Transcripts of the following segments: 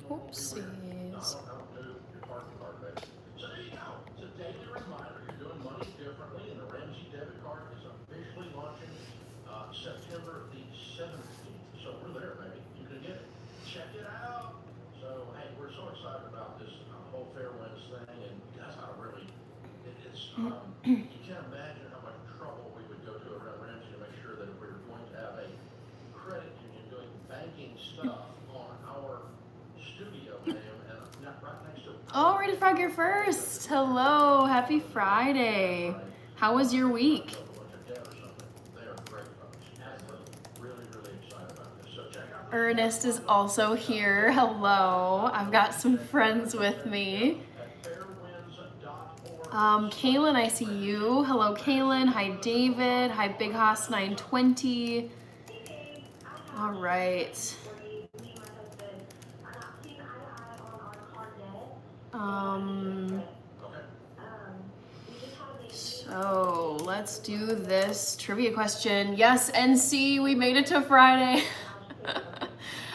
Oopsies. So there you go. It's a daily reminder you're doing money differently, and the Ramsey debit card is officially launching September the 17th. So we're there, baby. You can get it. Check it out. So, hey, we're so excited about this whole Fair Winds thing, and that's how really, you can't imagine how much trouble we would go to around Ramsey to make sure that if we were going to have a credit union doing banking stuff on our studio name and not right next to Oh, Rated Frog, you're first. Hello, happy Friday. How was your week? Ernest is also here. Hello. I've got some friends with me. Kaylin, I see you. Hello, Kaylin. Hi, David. Hi, Big Hoss 920. All right. So let's do this trivia question. Yes, NC, we made it to Friday.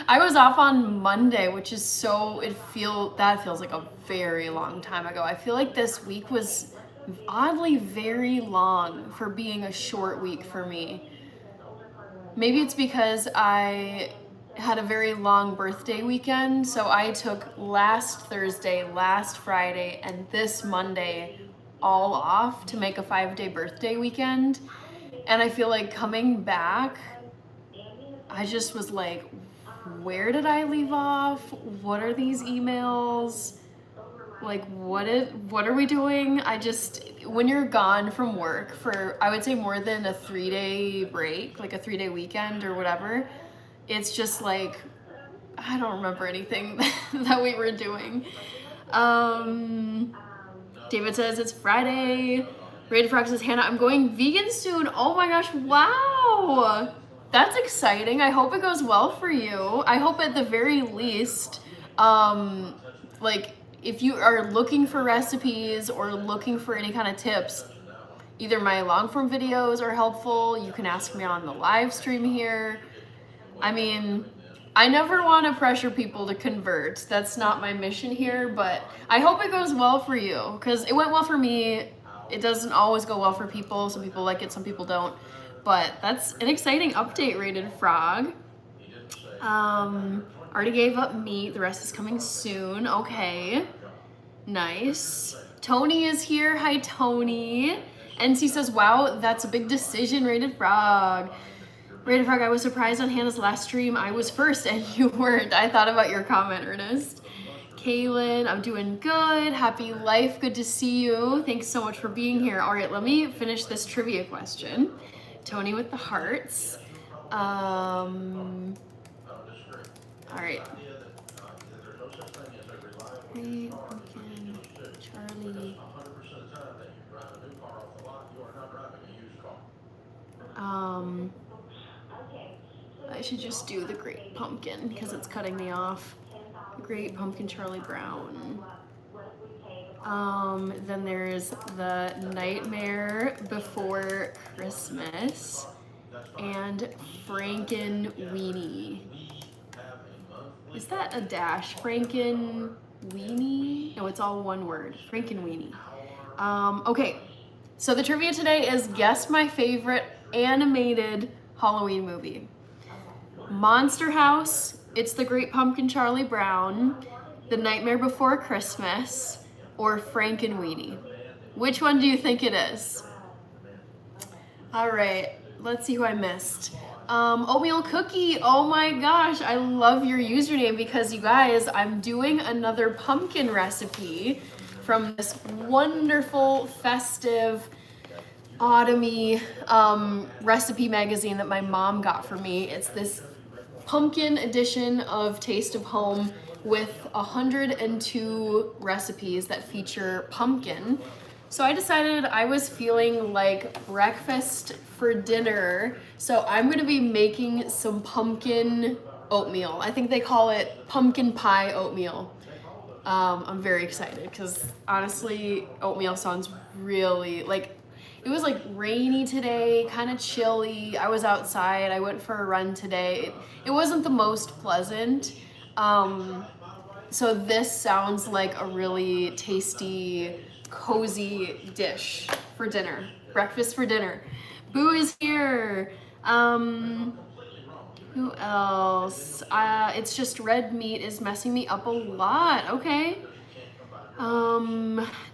I was off on Monday, which is that feels like a very long time ago. I feel like this week was oddly very long for being a short week for me. Maybe it's because I had a very long birthday weekend, so I took last Thursday, last Friday, and this Monday all off to make a 5-day birthday weekend. And I feel like coming back, I just was like, where did I leave off? What are these emails? Like, what are we doing? When you're gone from work for, I would say, more than a 3-day break, like a 3-day weekend or whatever, it's just like, I don't remember anything that we were doing. David says it's Friday. Rated Frog says, Hannah, I'm going vegan soon. Oh my gosh, wow. That's exciting. I hope it goes well for you. I hope at the very least, like, if you are looking for recipes or looking for any kind of tips, either my long form videos are helpful. You can ask me on the live stream here. I mean, I never want to pressure people to convert. That's not my mission here, but I hope it goes well for you, because it went well for me. It doesn't always go well for people. Some people like it, some people don't. But that's an exciting update, Rated Frog. Already gave up meat. The rest is coming soon. Okay. Nice. Tony is here. Hi, Tony. NC says, wow, that's a big decision, Rated Frog. Rated Frog, I was surprised on Hannah's last stream. I was first and you weren't. I thought about your comment, Ernest. Kaylin, I'm doing good. Happy life. Good to see you. Thanks so much for being here. All right, let me finish this trivia question. Tony with the hearts. All right. Hey, pumpkin, Charlie. I should just do the Great Pumpkin because it's cutting me off. Great Pumpkin Charlie Brown. Then there's the Nightmare Before Christmas and Frankenweenie. Is that a dash? Frankenweenie? No, it's all one word. Frankenweenie. Okay, so the trivia today is guess my favorite animated Halloween movie. Monster House, It's the Great Pumpkin Charlie Brown, The Nightmare Before Christmas, or Frankenweenie. Which one do you think it is? All right, let's see who I missed. Oatmeal Cookie, oh my gosh, I love your username because you guys, I'm doing another pumpkin recipe from this wonderful festive autumny recipe magazine that my mom got for me. It's this pumpkin edition of Taste of Home with 102 recipes that feature pumpkin. So I decided I was feeling like breakfast for dinner, so I'm gonna be making some pumpkin oatmeal. I think they call it pumpkin pie oatmeal. I'm very excited because honestly, oatmeal sounds really like, It was like rainy today, kind of chilly. I was outside. I went for a run today. It wasn't the most pleasant. So this sounds like a really tasty, cozy dish for dinner. Breakfast for dinner. Boo is here. Who else? It's just red meat is messing me up a lot. Okay.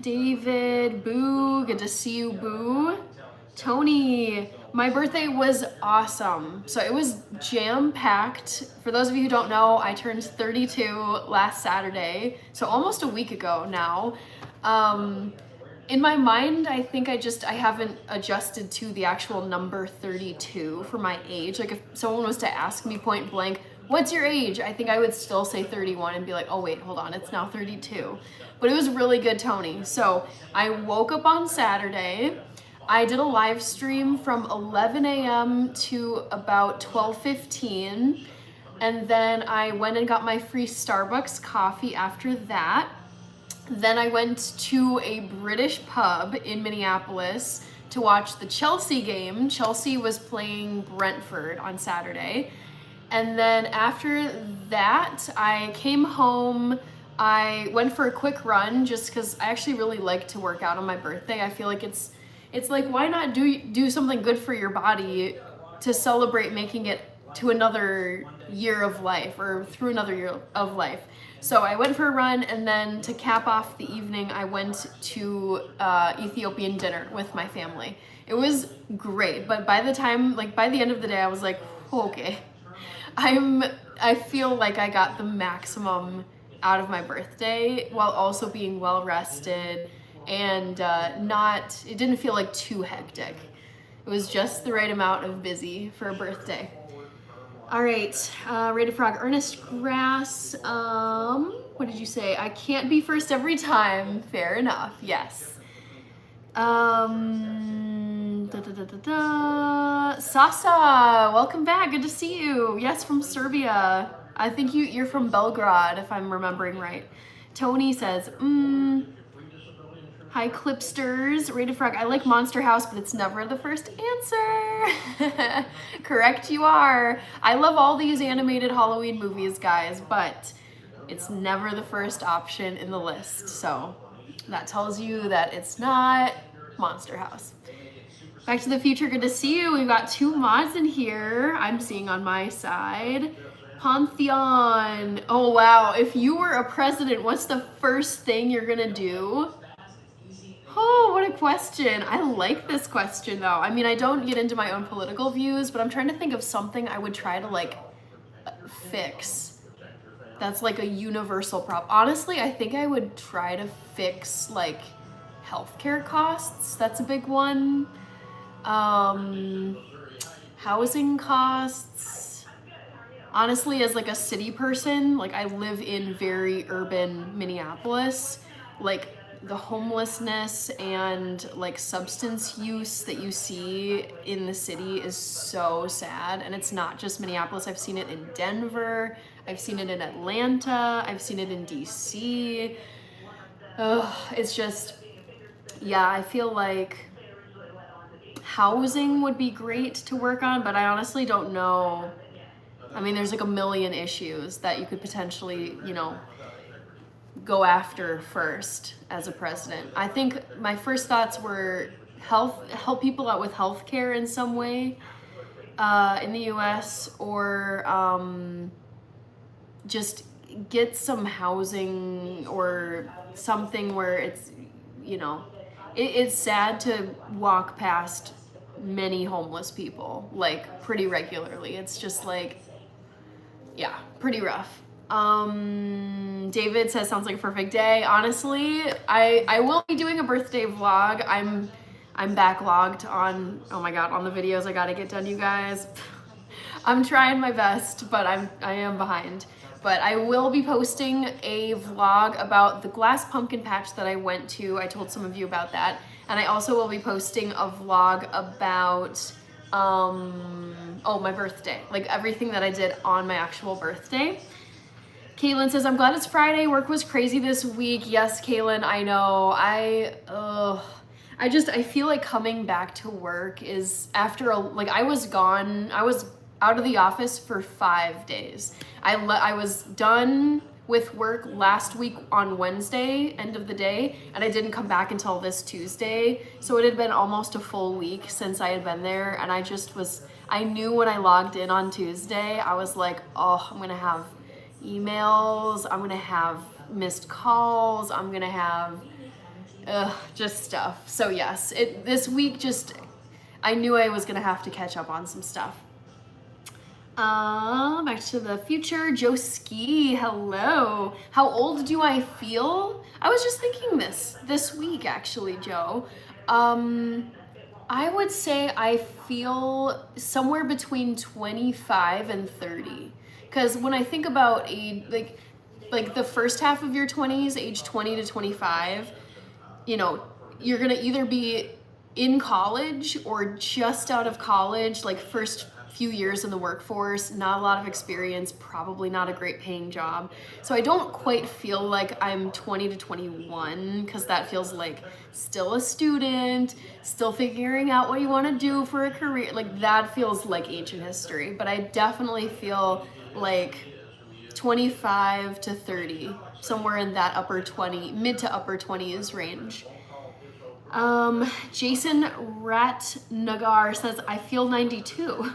David, Boo, good to see you, Boo. Tony, my birthday was awesome. So it was jam-packed. For those of you who don't know, I turned 32 last Saturday, so almost a week ago now. In my mind, I think I haven't adjusted to the actual number 32 for my age. Like if someone was to ask me point blank, what's your age? I think I would still say 31 and be like, oh wait, hold on, it's now 32. But it was really good, Tony. So I woke up on Saturday. I did a live stream from 11 a.m. to about 12:15. And then I went and got my free Starbucks coffee after that. Then I went to a British pub in Minneapolis to watch the Chelsea game. Chelsea was playing Brentford on Saturday. And then after that, I came home. I went for a quick run just because I actually really like to work out on my birthday. I feel like it's like, why not do something good for your body to celebrate making it to another year of life or through another year of life. So I went for a run, and then to cap off the evening, I went to Ethiopian dinner with my family. It was great, but by the end of the day, I was like, okay, I feel like I got the maximum out of my birthday while also being well rested and it didn't feel like too hectic. It was just the right amount of busy for a birthday. All right, Rated Frog, Ernest Grass, what did you say? I can't be first every time. Fair enough, yes. Sasa, welcome back, good to see you. Yes, from Serbia. I think you're from Belgrade, if I'm remembering right. Tony says, hi, Clipsters. Rated Frog, I like Monster House, but it's never the first answer. Correct you are. I love all these animated Halloween movies, guys, but it's never the first option in the list. So that tells you that it's not Monster House. Back to the Future, good to see you. We've got 2 mods in here I'm seeing on my side. Pantheon. Oh, wow. If you were a president, what's the first thing you're gonna do? Oh, what a question. I like this question, though. I mean, I don't get into my own political views, but I'm trying to think of something I would try to, fix. That's, a universal problem. Honestly, I think I would try to fix, healthcare costs. That's a big one. Housing costs. Honestly, as, a city person, I live in very urban Minneapolis. The homelessness and substance use that you see in the city is so sad, and it's not just Minneapolis. I've seen it in Denver, I've seen it in Atlanta, I've seen it in DC. It's just, yeah, I feel like housing would be great to work on, but I honestly don't know. I mean, there's a million issues that you could potentially, go after first as a president. I think my first thoughts were help people out with healthcare in some way in the US, or just get some housing or something where it's, it's sad to walk past many homeless people pretty regularly. It's just yeah, pretty rough. David says, sounds like a perfect day. Honestly, I will be doing a birthday vlog. I'm backlogged on, oh my God, on the videos I gotta get done, you guys. I'm trying my best, but I am behind. But I will be posting a vlog about the glass pumpkin patch that I went to. I told some of you about that. And I also will be posting a vlog about, my birthday. Everything that I did on my actual birthday. Caitlin says, I'm glad it's Friday. Work was crazy this week. Yes, Caitlin, I know. I feel like coming back to work is after like I was out of the office for 5 days. I was done with work last week on Wednesday, end of the day, and I didn't come back until this Tuesday. So it had been almost a full week since I had been there, and I knew when I logged in on Tuesday, I was like, oh, I'm gonna have emails, I'm gonna have missed calls, I'm gonna have just stuff. So yes, this week I knew I was gonna have to catch up on some stuff. Back to the future. Joe Ski, hello. How old do I feel? I was just thinking this week actually, Joe. I would say I feel somewhere between 25 and 30. Because when I think about like the first half of your 20s, age 20 to 25, you know, you're gonna either be in college or just out of college, like first few years in the workforce, not a lot of experience, probably not a great paying job. So I don't quite feel like I'm 20 to 21 because that feels like still a student, still figuring out what you want to do for a career. Like that feels like ancient history, but I definitely feel like 25 to 30, somewhere in that mid to upper 20s range. Jason Ratnagar says, I feel 92.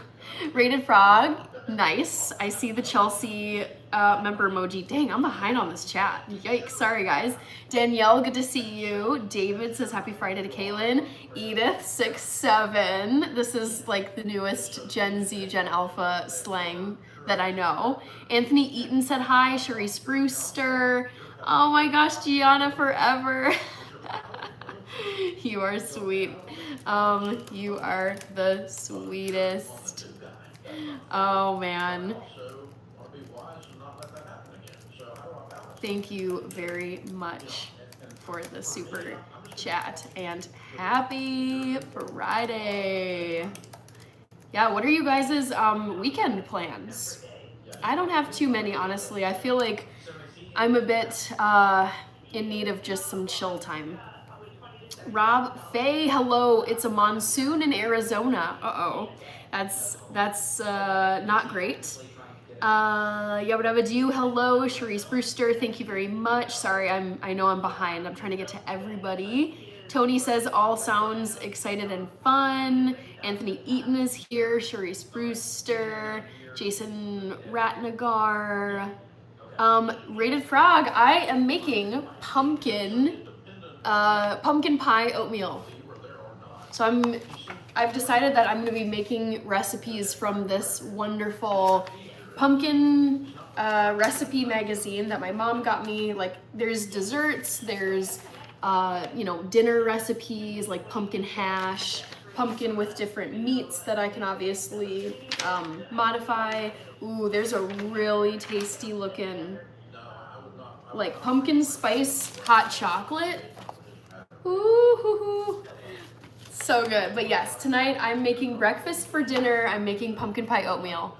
Rated Frog, nice. I see the Chelsea member emoji. Dang, I'm behind on this chat. Yikes, sorry guys. Danielle, good to see you. David says, happy Friday to Kaylin. Edith, 6'7". This is like the newest Gen Z, Gen Alpha slang that I know. Anthony Eaton said hi. Sharice Brewster. Oh my gosh, Gianna forever. You are sweet. You are the sweetest. Oh man. Thank you very much for the super chat and happy Friday. Yeah, what are you guys' weekend plans? I don't have too many, honestly. I feel like I'm a bit in need of just some chill time. Rob Faye, hello. It's a monsoon in Arizona. Uh-oh. That's not great. Yabba dabba do. Hello, Sharice Brewster. Thank you very much. Sorry, I know I'm behind. I'm trying to get to everybody. Tony says all sounds excited and fun. Anthony Eaton is here. Sharice Brewster. Jason Ratnagar. Rated Frog. I am making pumpkin pie oatmeal. So I've decided that I'm going to be making recipes from this wonderful pumpkin recipe magazine that my mom got me. Like there's desserts, there's dinner recipes like pumpkin hash, pumpkin with different meats that I can obviously modify. Ooh, there's a really tasty looking like pumpkin spice hot chocolate. Ooh, so good. But yes, tonight I'm making breakfast for dinner. I'm making pumpkin pie oatmeal.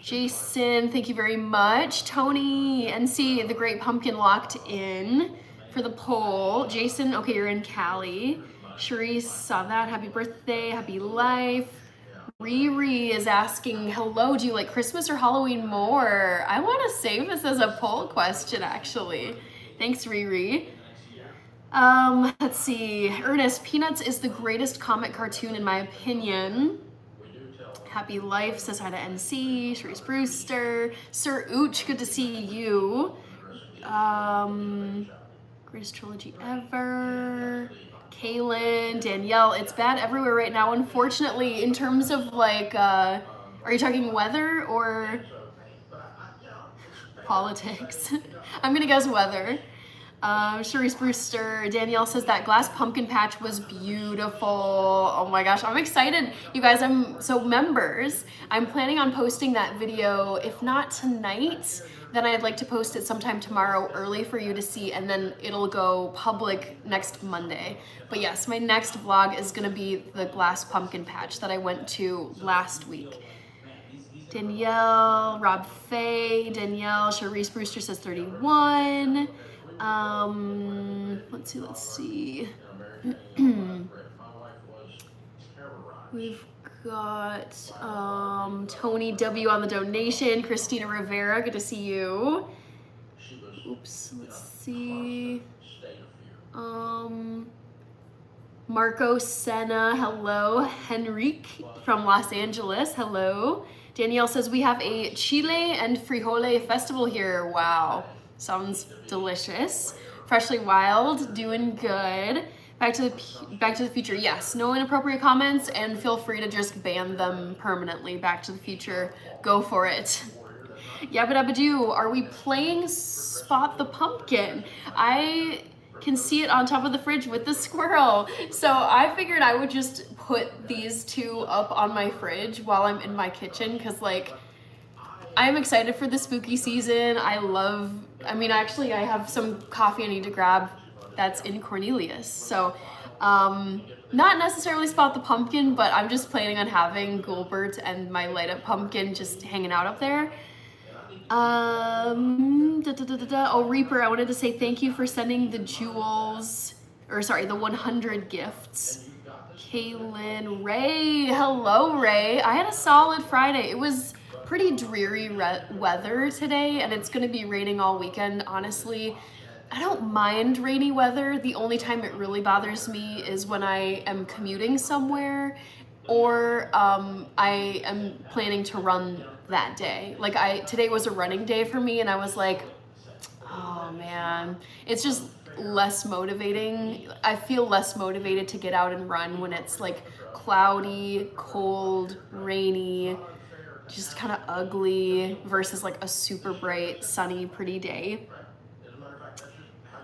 Jason, thank you very much. Tony, NC, the Great Pumpkin locked in for the poll. Jason, okay, you're in Cali. Sharice saw that. Happy birthday, happy life. Riri is asking, hello, do you like Christmas or Halloween more? I want to save this as a poll question, actually. Thanks, Riri. Let's see. Ernest, Peanuts is the greatest comic cartoon in my opinion. Happy Life says hi to NC. Sharice Brewster. Sir Ooch, good to see you. Greatest trilogy ever. Kaylin, Danielle, it's bad everywhere right now, unfortunately, in terms of like, are you talking weather or politics? I'm gonna guess weather. Sharice Brewster, Danielle says that glass pumpkin patch was beautiful. Oh my gosh, I'm excited. You guys, members, I'm planning on posting that video, if not tonight, then I'd like to post it sometime tomorrow early for you to see, and then it'll go public next Monday. But yes, my next vlog is gonna be the glass pumpkin patch that I went to last week. Danielle, Rob Faye, Danielle, Sharice Brewster says 31. Let's see. We've got Tony W on the donation. Christina Rivera, good to see you. Oops, let's see. Marco Senna, hello. Henrique from Los Angeles, hello. Danielle says we have a chile and frijole festival here. Wow, sounds delicious. Freshly Wild, doing good. Back to the Future, yes. No inappropriate comments, and feel free to just ban them permanently. Back to the Future, go for it. Yabba dabba doo, are we playing Spot the Pumpkin? I can see it on top of the fridge with the squirrel. So I figured I would just put these two up on my fridge while I'm in my kitchen, because like, I'm excited for the spooky season. I have some coffee I need to grab that's in Cornelius. So not necessarily Spot the Pumpkin, but I'm just planning on having Gilbert and my light up pumpkin just hanging out up there. Oh, Reaper, I wanted to say thank you for sending the jewels, the 100 gifts. Kaylin, Ray, hello Ray. I had a solid Friday. It was pretty dreary weather today, and it's gonna be raining all weekend. Honestly, I don't mind rainy weather. The only time it really bothers me is when I am commuting somewhere, or I am planning to run that day. Like today was a running day for me, and I was like, oh man, it's just less motivating. I feel less motivated to get out and run when it's like cloudy, cold, rainy, just kind of ugly, versus like a super bright, sunny, pretty day.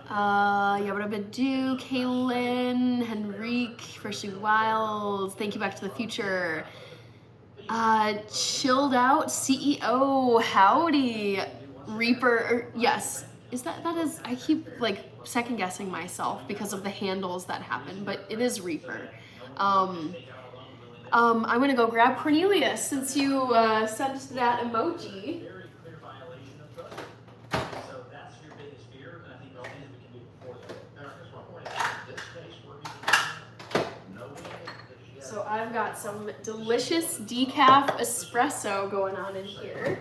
Yabba dabba doo, Kaylin, Henrique, Freshly Wild, thank you, Back to the Future. Chilled Out CEO, howdy. Reaper, yes, that is, I keep like second guessing myself because of the handles that happen, but it is Reaper. I'm gonna go grab Cornelius since you sent that emoji. So I've got some delicious decaf espresso going on in here.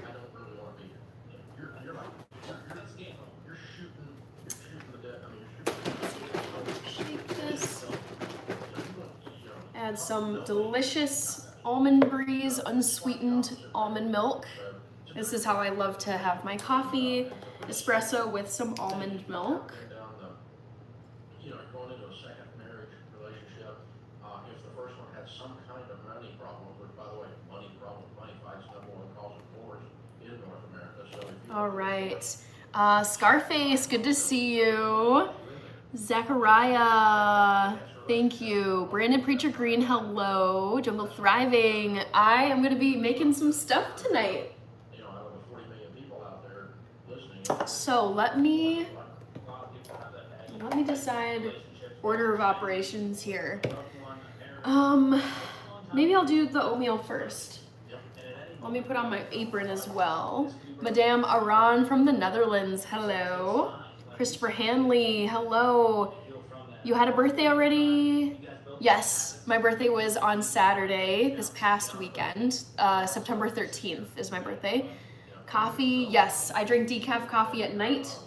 Shake this. Add some delicious Almond Breeze unsweetened almond milk. This is how I love to have my coffee, espresso with some almond milk. Going into a second marriage relationship, if the first one had some kind of money problem, which by the way, money fights number one cause of divorce in North America. So all right. Scarface, good to see you. Zachariah, thank you. Brandon Preacher Green, hello. Jungle Thriving. I am going to be making some stuff tonight. I have over 40 million people out there listening. So let me decide order of operations here. Maybe I'll do the oatmeal first. Let me put on my apron as well. Madame Aran from the Netherlands, hello. Christopher Hanley, hello. You had a birthday already? Yes, my birthday was on Saturday, this past weekend. September 13th is my birthday. Coffee, yes, I drink decaf coffee at night.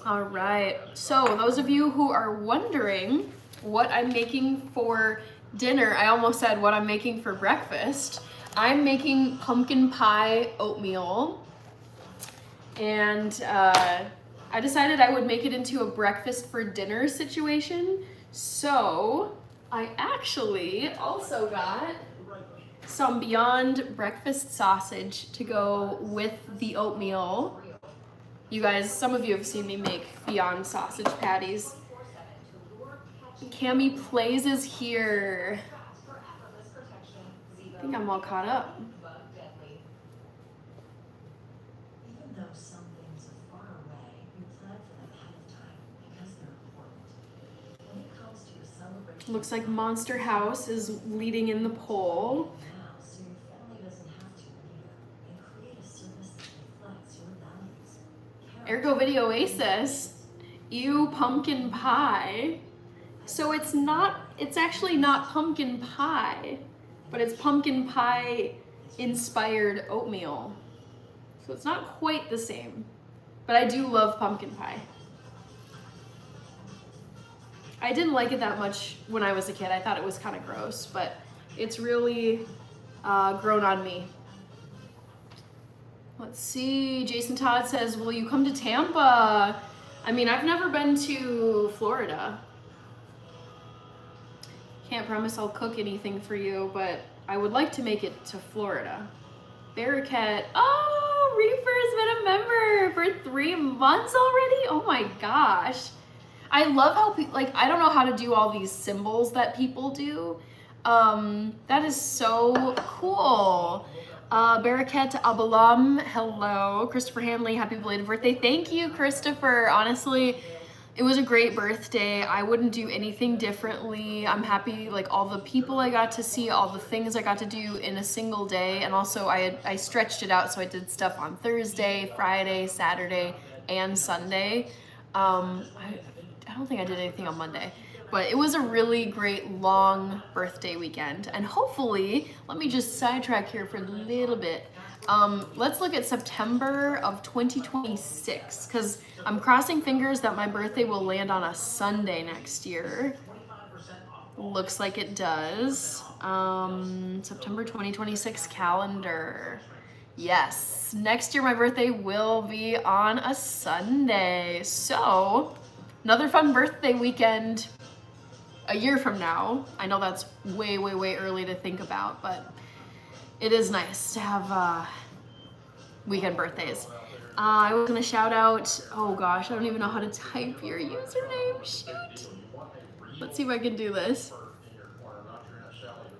All right, so those of you who are wondering what I'm making for dinner, I almost said what I'm making for breakfast. I'm making pumpkin pie oatmeal, and I decided I would make it into a breakfast for dinner situation. So I actually also got some Beyond breakfast sausage to go with the oatmeal. You guys, some of you have seen me make Beyond sausage patties. Cami Plays is here. I think I'm all caught up. Even though some things are far away, you plan for them ahead of time because they're important. When it comes to your celebration, Looks like Monster House is leading in the poll. now, so your family doesn't have to either, and create a service that reflects your values. Ergo Video Oasis. Ew, pumpkin pie. So it's actually not pumpkin pie, but it's pumpkin pie inspired oatmeal. So it's not quite the same, but I do love pumpkin pie. I didn't like it that much when I was a kid. I thought it was kind of gross, but it's really grown on me. Let's see, Jason Todd says, will you come to Tampa? I mean, I've never been to Florida. Can't promise I'll cook anything for you, but I would like to make it to Florida. Bearcat, oh, Reaper's been a member for 3 months already? Oh my gosh. I love how, like, I don't know how to do all these symbols that people do. That is so cool. Baraket Abalam, hello. Christopher Hanley, happy belated birthday. Thank you, Christopher. Honestly, it was a great birthday. I wouldn't do anything differently. I'm happy, like, all the people I got to see, all the things I got to do in a single day. And also I stretched it out, so I did stuff on Thursday, Friday, Saturday, and Sunday. I don't think I did anything on Monday, but it was a really great long birthday weekend. And hopefully, let me just sidetrack here for a little bit. Let's look at September of 2026, because I'm crossing fingers that my birthday will land on a Sunday next year. Looks like it does. September 2026 calendar. Yes, next year my birthday will be on a Sunday. So, another fun birthday weekend a year from now. I know that's way, way, way early to think about, but it is nice to have weekend birthdays. I was gonna shout out, oh gosh, I don't even know how to type your username, shoot. Let's see if I can do this.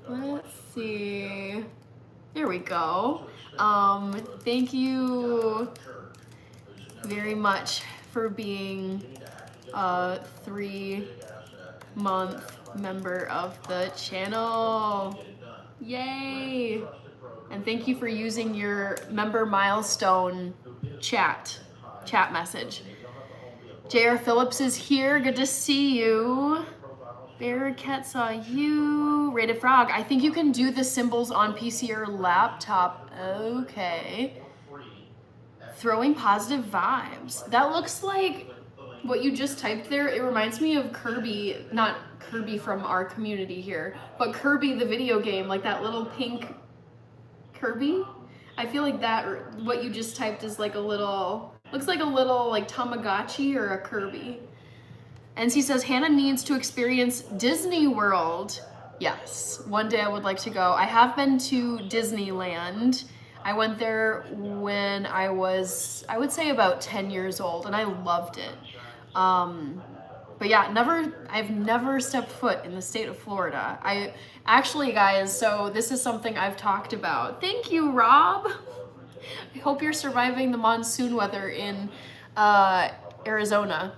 Let's see. There we go. Thank you very much for being a 3-month member of the channel. Yay! And thank you for using your member milestone chat message. J.R. Phillips is here. Good to see you. Bearcat saw you. Rated Frog. I think you can do the symbols on PC or laptop. Okay. Throwing positive vibes. That looks like what you just typed there. It reminds me of Kirby, not Kirby from our community here, but Kirby the video game, like that little pink Kirby. I feel like that, what you just typed is like a little, looks like a little like Tamagotchi or a Kirby. And she says, Hannah needs to experience Disney World. Yes, one day I would like to go. I have been to Disneyland. I went there when I was, I would say about 10 years old, and I loved it. But yeah, I've never stepped foot in the state of Florida. I actually, guys, so this is something I've talked about. Thank you, Rob. I hope you're surviving the monsoon weather in Arizona.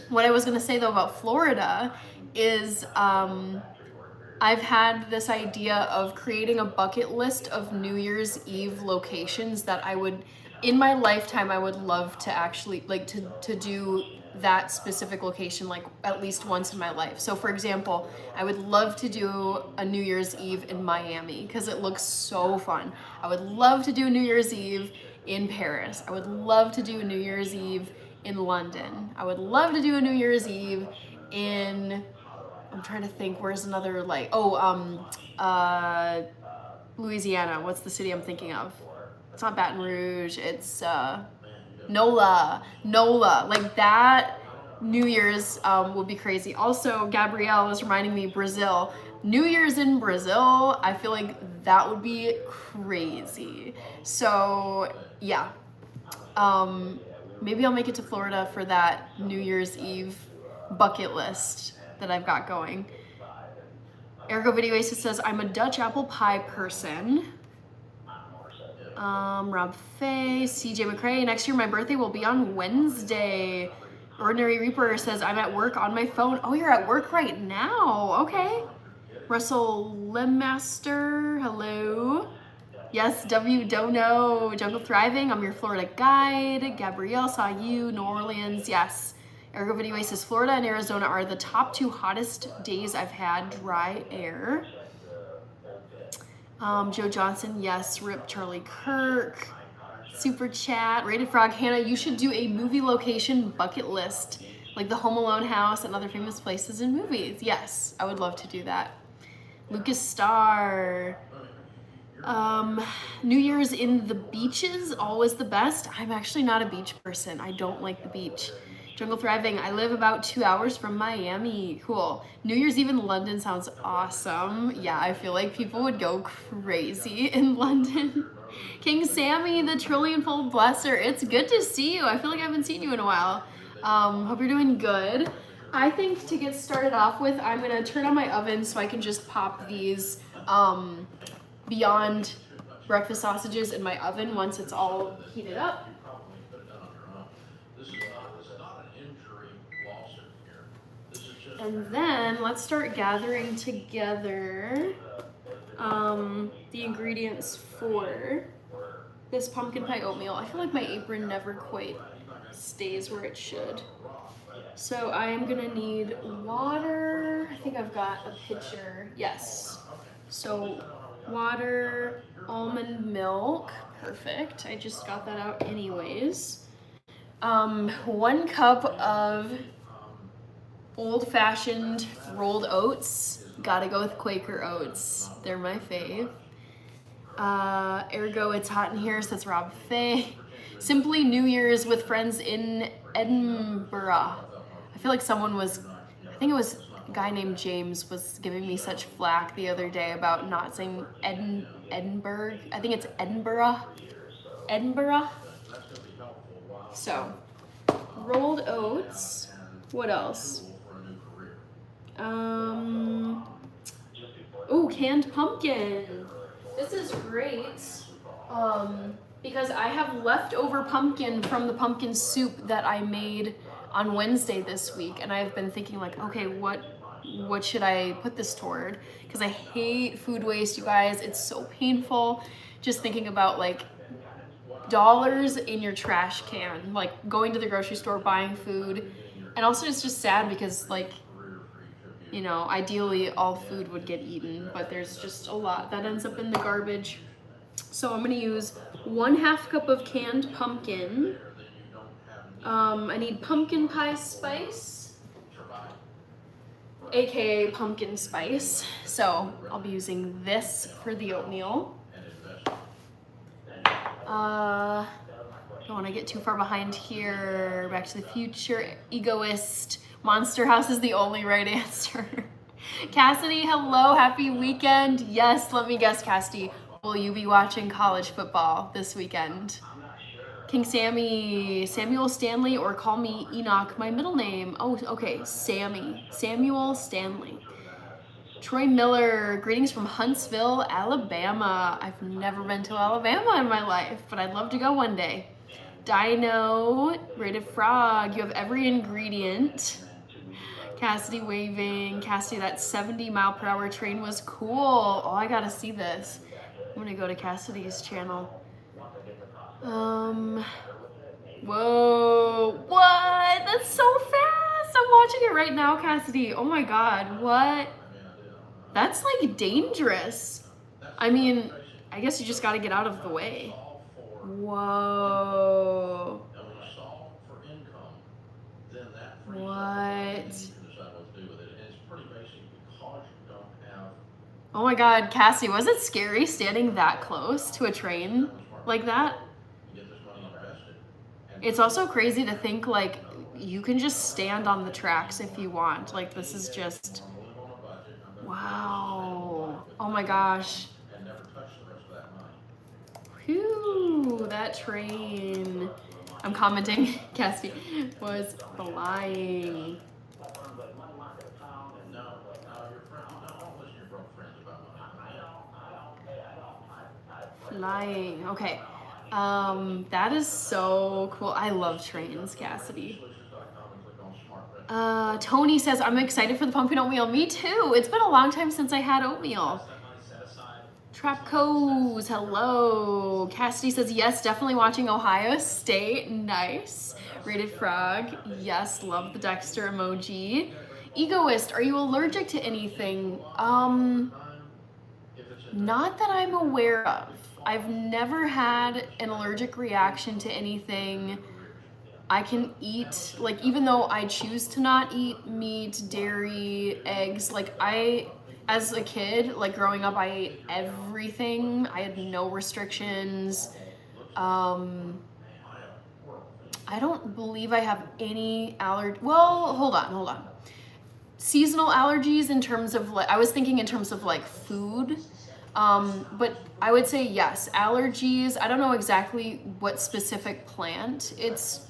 What I was gonna say though about Florida is I've had this idea of creating a bucket list of New Year's Eve locations that I would, in my lifetime, I would love to actually, like, to do that specific location like at least once in my life. So for example, I would love to do a New Year's Eve in Miami because it looks so fun. I would love to do New Year's Eve in Paris. I would love to do a New Year's Eve in London. I would love to do a New Year's Eve in, I'm trying to think, where's another like, Louisiana. What's the city I'm thinking of? It's not Baton Rouge, it's NOLA, like that New Year's would be crazy. Also, Gabrielle was reminding me, Brazil. New Year's in Brazil, I feel like that would be crazy. So yeah, maybe I'll make it to Florida for that New Year's Eve bucket list that I've got going. Ergo Video Ace says, I'm a Dutch apple pie person. Rob Faye, CJ McCrae, next year my birthday will be on Wednesday. Ordinary Reaper says, I'm at work on my phone. Oh, you're at work right now. Okay. Russell Lemmaster, hello. Yes, W Dono, Jungle Thriving, I'm your Florida guide. Gabrielle saw you, New Orleans, yes. Ergo Video says Florida and Arizona are the top 2 hottest days I've had. Dry air. Joe Johnson, yes. Rip Charlie Kirk. Super chat. Rated Frog, Hannah, you should do a movie location bucket list, like the Home Alone house and other famous places in movies. Yes, I would love to do that. Lucas Starr. New Year's in the beaches, always the best. I'm actually not a beach person. I don't like the beach. Jungle Thriving, I live about 2 hours from Miami. Cool. New Year's Eve in London sounds awesome. Yeah, I feel like people would go crazy in London. King Sammy, the trillion-fold blesser. It's good to see you. I feel like I haven't seen you in a while. Hope you're doing good. I think to get started off with, I'm gonna turn on my oven so I can just pop these Beyond breakfast sausages in my oven once it's all heated up. And then let's start gathering together the ingredients for this pumpkin pie oatmeal. I feel like my apron never quite stays where it should. So I am gonna need water. I think I've got a pitcher. Yes. So water, almond milk, perfect. I just got that out anyways. 1 cup of old-fashioned rolled oats. Gotta go with Quaker Oats. They're my fave. Ergo, it's hot in here, says Rob Faye. Simply New Year's with friends in Edinburgh. I feel like I think it was a guy named James was giving me such flack the other day about not saying Edinburgh. I think it's Edinburgh. Edinburgh. So, rolled oats. What else? Oh, canned pumpkin. This is great. Because I have leftover pumpkin from the pumpkin soup that I made on Wednesday this week, and I've been thinking like, okay, what should I put this toward? Because I hate food waste, you guys. It's so painful just thinking about like dollars in your trash can, like going to the grocery store, buying food. And also it's just sad because like, you know, ideally all food would get eaten, but there's just a lot that ends up in the garbage. So I'm gonna use 1/2 cup of canned pumpkin. I need pumpkin pie spice, aka pumpkin spice. So I'll be using this for the oatmeal. Don't want to get too far behind here. Back to the Future, Egoist, Monster House is the only right answer. Cassidy, hello, happy weekend. Yes, let me guess, Cassidy, will you be watching college football this weekend? King Sammy, Samuel Stanley, or call me Enoch, my middle name. Oh, okay, Sammy, Samuel Stanley. Troy Miller, greetings from Huntsville, Alabama. I've never been to Alabama in my life, but I'd love to go one day. Dino, Rated Frog, you have every ingredient. Cassidy waving. Cassidy, that 70-mile-per-hour train was cool. Oh, I gotta see this. I'm gonna go to Cassidy's channel. Whoa, what? That's so fast. I'm watching it right now, Cassidy. Oh my God, what? That's like dangerous. I mean, I guess you just gotta get out of the way. Whoa. What? Oh my God, Cassie, was it scary standing that close to a train like that? It's also crazy to think like you can just stand on the tracks if you want. Like this is just, wow. Oh my gosh. Whew, that train. I'm commenting, Cassie was flying. Flying, okay. That is so cool. I love trains, Cassidy. Tony says, I'm excited for the pumpkin oatmeal. Me too. It's been a long time since I had oatmeal. Trapco's, hello. Cassidy says, yes, definitely watching Ohio State. Nice. Rated Frog, yes, love the Dexter emoji. Egoist, are you allergic to anything? Not that I'm aware of. I've never had an allergic reaction to anything. I can eat, like, even though I choose to not eat meat, dairy, eggs, like, as a kid, like, growing up, I ate everything. I had no restrictions. I don't believe I have any allergy. Well, hold on. Seasonal allergies in terms of, like, I was thinking in terms of, like, food. But I would say yes, allergies. I don't know exactly what specific plant it's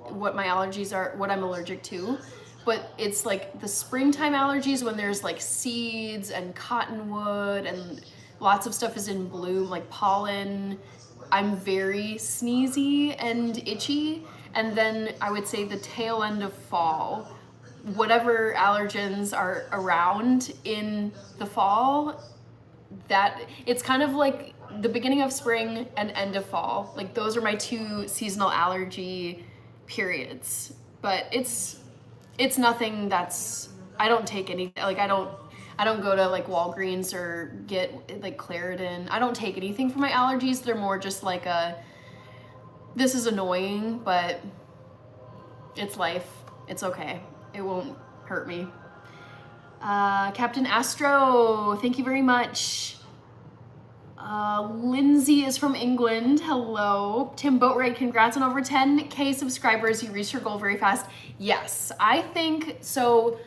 what my allergies are, what I'm allergic to, but it's like the springtime allergies when there's like seeds and cottonwood and lots of stuff is in bloom, like pollen. I'm very sneezy and itchy. And then I would say the tail end of fall, whatever allergens are around in the fall, that it's kind of like the beginning of spring and end of fall. Like those are my two seasonal allergy periods. But it's nothing that's, I don't take any, like I don't go to like Walgreens or get like Claritin. I don't take anything for my allergies. They're more just like this is annoying, but it's life. It's okay. It won't hurt me. Captain Astro, thank you very much. Lindsay is from England. Hello. Tim Boatwright, congrats on over 10K subscribers. You reached your goal very fast. Yes, I think so.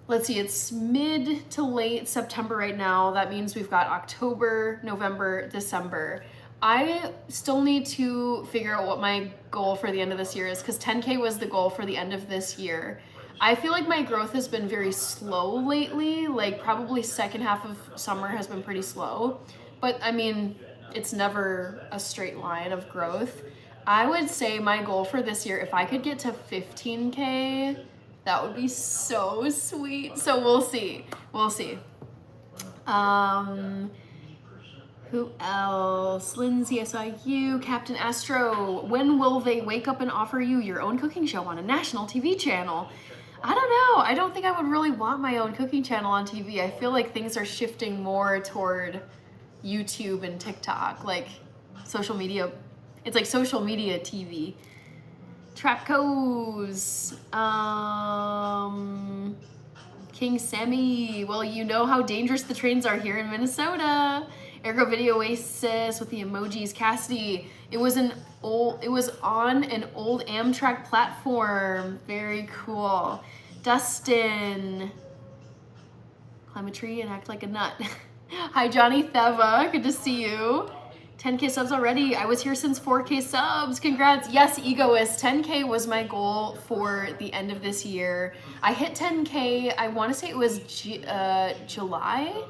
Let's see, it's mid to late September right now. That means we've got October, November, December. I still need to figure out what my goal for the end of this year is, because 10K was the goal for the end of this year. I feel like my growth has been very slow lately, like probably second half of summer has been pretty slow. But I mean, it's never a straight line of growth. I would say my goal for this year, if I could get to 15K, that would be so sweet. So we'll see. We'll see. Who else? Lindsay, SIU, Captain Astro. When will they wake up and offer you your own cooking show on a national TV channel? I don't know. I don't think I would really want my own cooking channel on TV. I feel like things are shifting more toward YouTube and TikTok, like social media. It's like social media TV. Trapco's. King Sammy. Well, you know how dangerous the trains are here in Minnesota. Ergo Video Oasis with the emojis. Cassidy. It was on an old Amtrak platform. Very cool. Dustin. Climb a tree and act like a nut. Hi, Johnny Theva. Good to see you. 10K subs already. I was here since 4K subs. Congrats. Yes, Egoist. 10K was my goal for the end of this year. I hit 10K, I want to say it was July.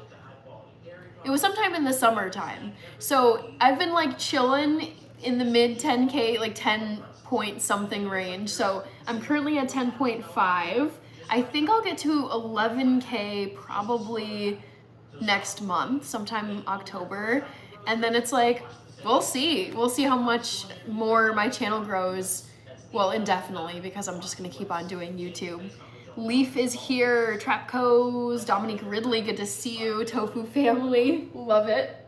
It was sometime in the summertime. So I've been like chilling in the mid 10K, like 10 point something range. So I'm currently at 10.5. I think I'll get to 11K probably next month, sometime October. And then it's like, we'll see. We'll see how much more my channel grows. Well, indefinitely, because I'm just gonna keep on doing YouTube. Leaf is here, Trapco's, Dominique Ridley, good to see you. Tofu family, love it.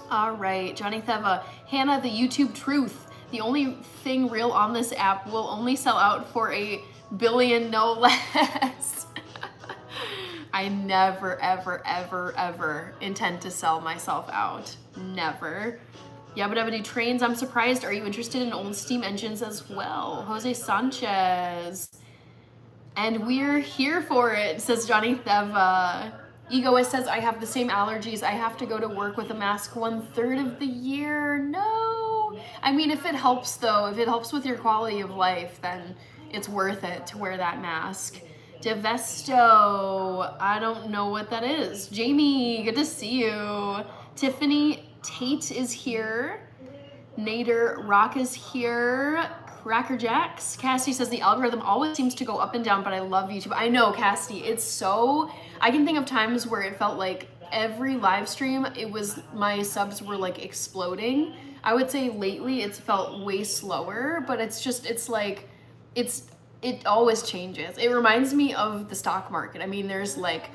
All right, Johnny Theva. Hannah, the YouTube truth. The only thing real on this app will only sell out for $1 billion, no less. I never, ever, ever, ever intend to sell myself out. Never. Yabba Dabba Doo Trains, I'm surprised. Are you interested in old steam engines as well? Jose Sanchez. And we're here for it, says Johnny Theva. Egoist says, I have the same allergies. I have to go to work with a mask 1/3 of the year. No. I mean, if it helps though, if it helps with your quality of life, then it's worth it to wear that mask. Devesto, I don't know what that is. Jamie, good to see you. Tiffany Tate is here. Nader Rock is here. Cracker Jacks. Cassie says the algorithm always seems to go up and down, but I love YouTube. I know, Cassie, it's so, I can think of times where it felt like every live stream, it was, my subs were like exploding. I would say lately it's felt way slower, but it's just, it's like, it always changes. It reminds me of the stock market. I mean, there's like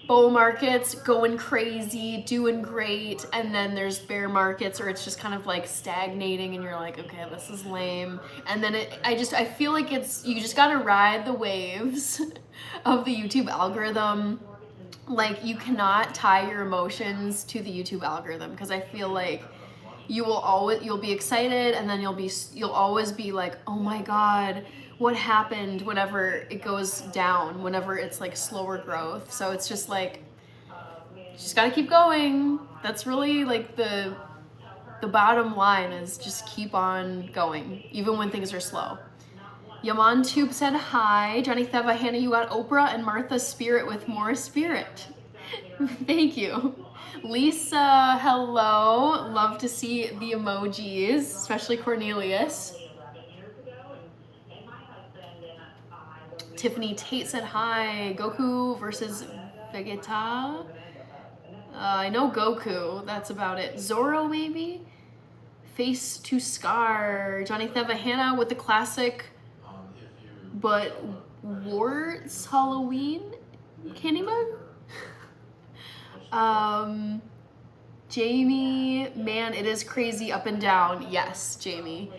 bull markets going crazy, doing great, and then there's bear markets, or it's just kind of like stagnating and you're like, okay, this is lame. And then I feel like you just gotta ride the waves of the YouTube algorithm. Like, you cannot tie your emotions to the YouTube algorithm, because I feel like you'll be excited, and then you'll always be like, oh my god, what happened, whenever it goes down, whenever it's like slower growth. So it's just like, you just gotta keep going. That's really like the bottom line, is just keep on going, even when things are slow. Yaman Tube said hi. Johnny Theva, Hannah, you got Oprah and Martha's spirit with more spirit. Thank you. Lisa, hello. Love to see the emojis, especially Cornelius. Tiffany Tate said hi. Goku versus Vegeta. I know Goku, that's about it. Zoro, maybe? Face to Scar. Johnny Theva, Hannah with the classic but warts Halloween Candyman. Jamie, man, it is crazy up and down. Yes, Jamie.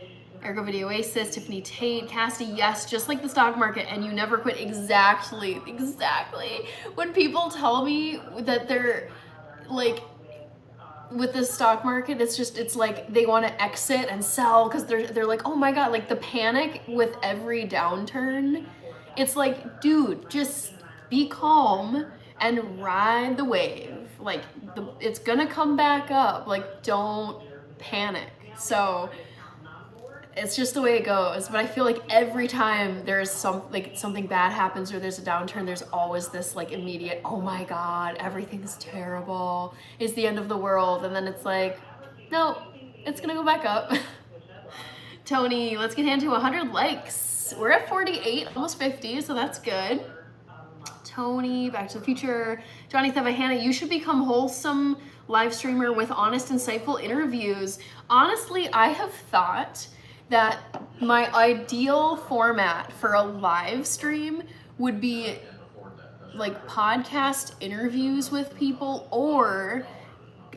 Ergo Video Oasis, Tiffany Tate, Cassie, yes, just like the stock market, and you never quit. Exactly. When people tell me that they're like, with the stock market, it's like they want to exit and sell, because they're like, oh my god, like the panic with every downturn. It's like, dude, just be calm and ride the wave. Like, it's gonna come back up. Like, don't panic. So it's just the way it goes. But I feel like every time there's something bad happens, or there's a downturn, there's always this like immediate, oh my god, everything's terrible, it's the end of the world. And then it's like, no, it's gonna go back up. Tony, let's get into 100 likes. We're at 48, almost 50, so that's good. Tony, Back to the Future. Johnny Theva, Hannah, you should become wholesome live streamer with honest, insightful interviews. Honestly, I have thought that my ideal format for a live stream would be like podcast interviews with people, or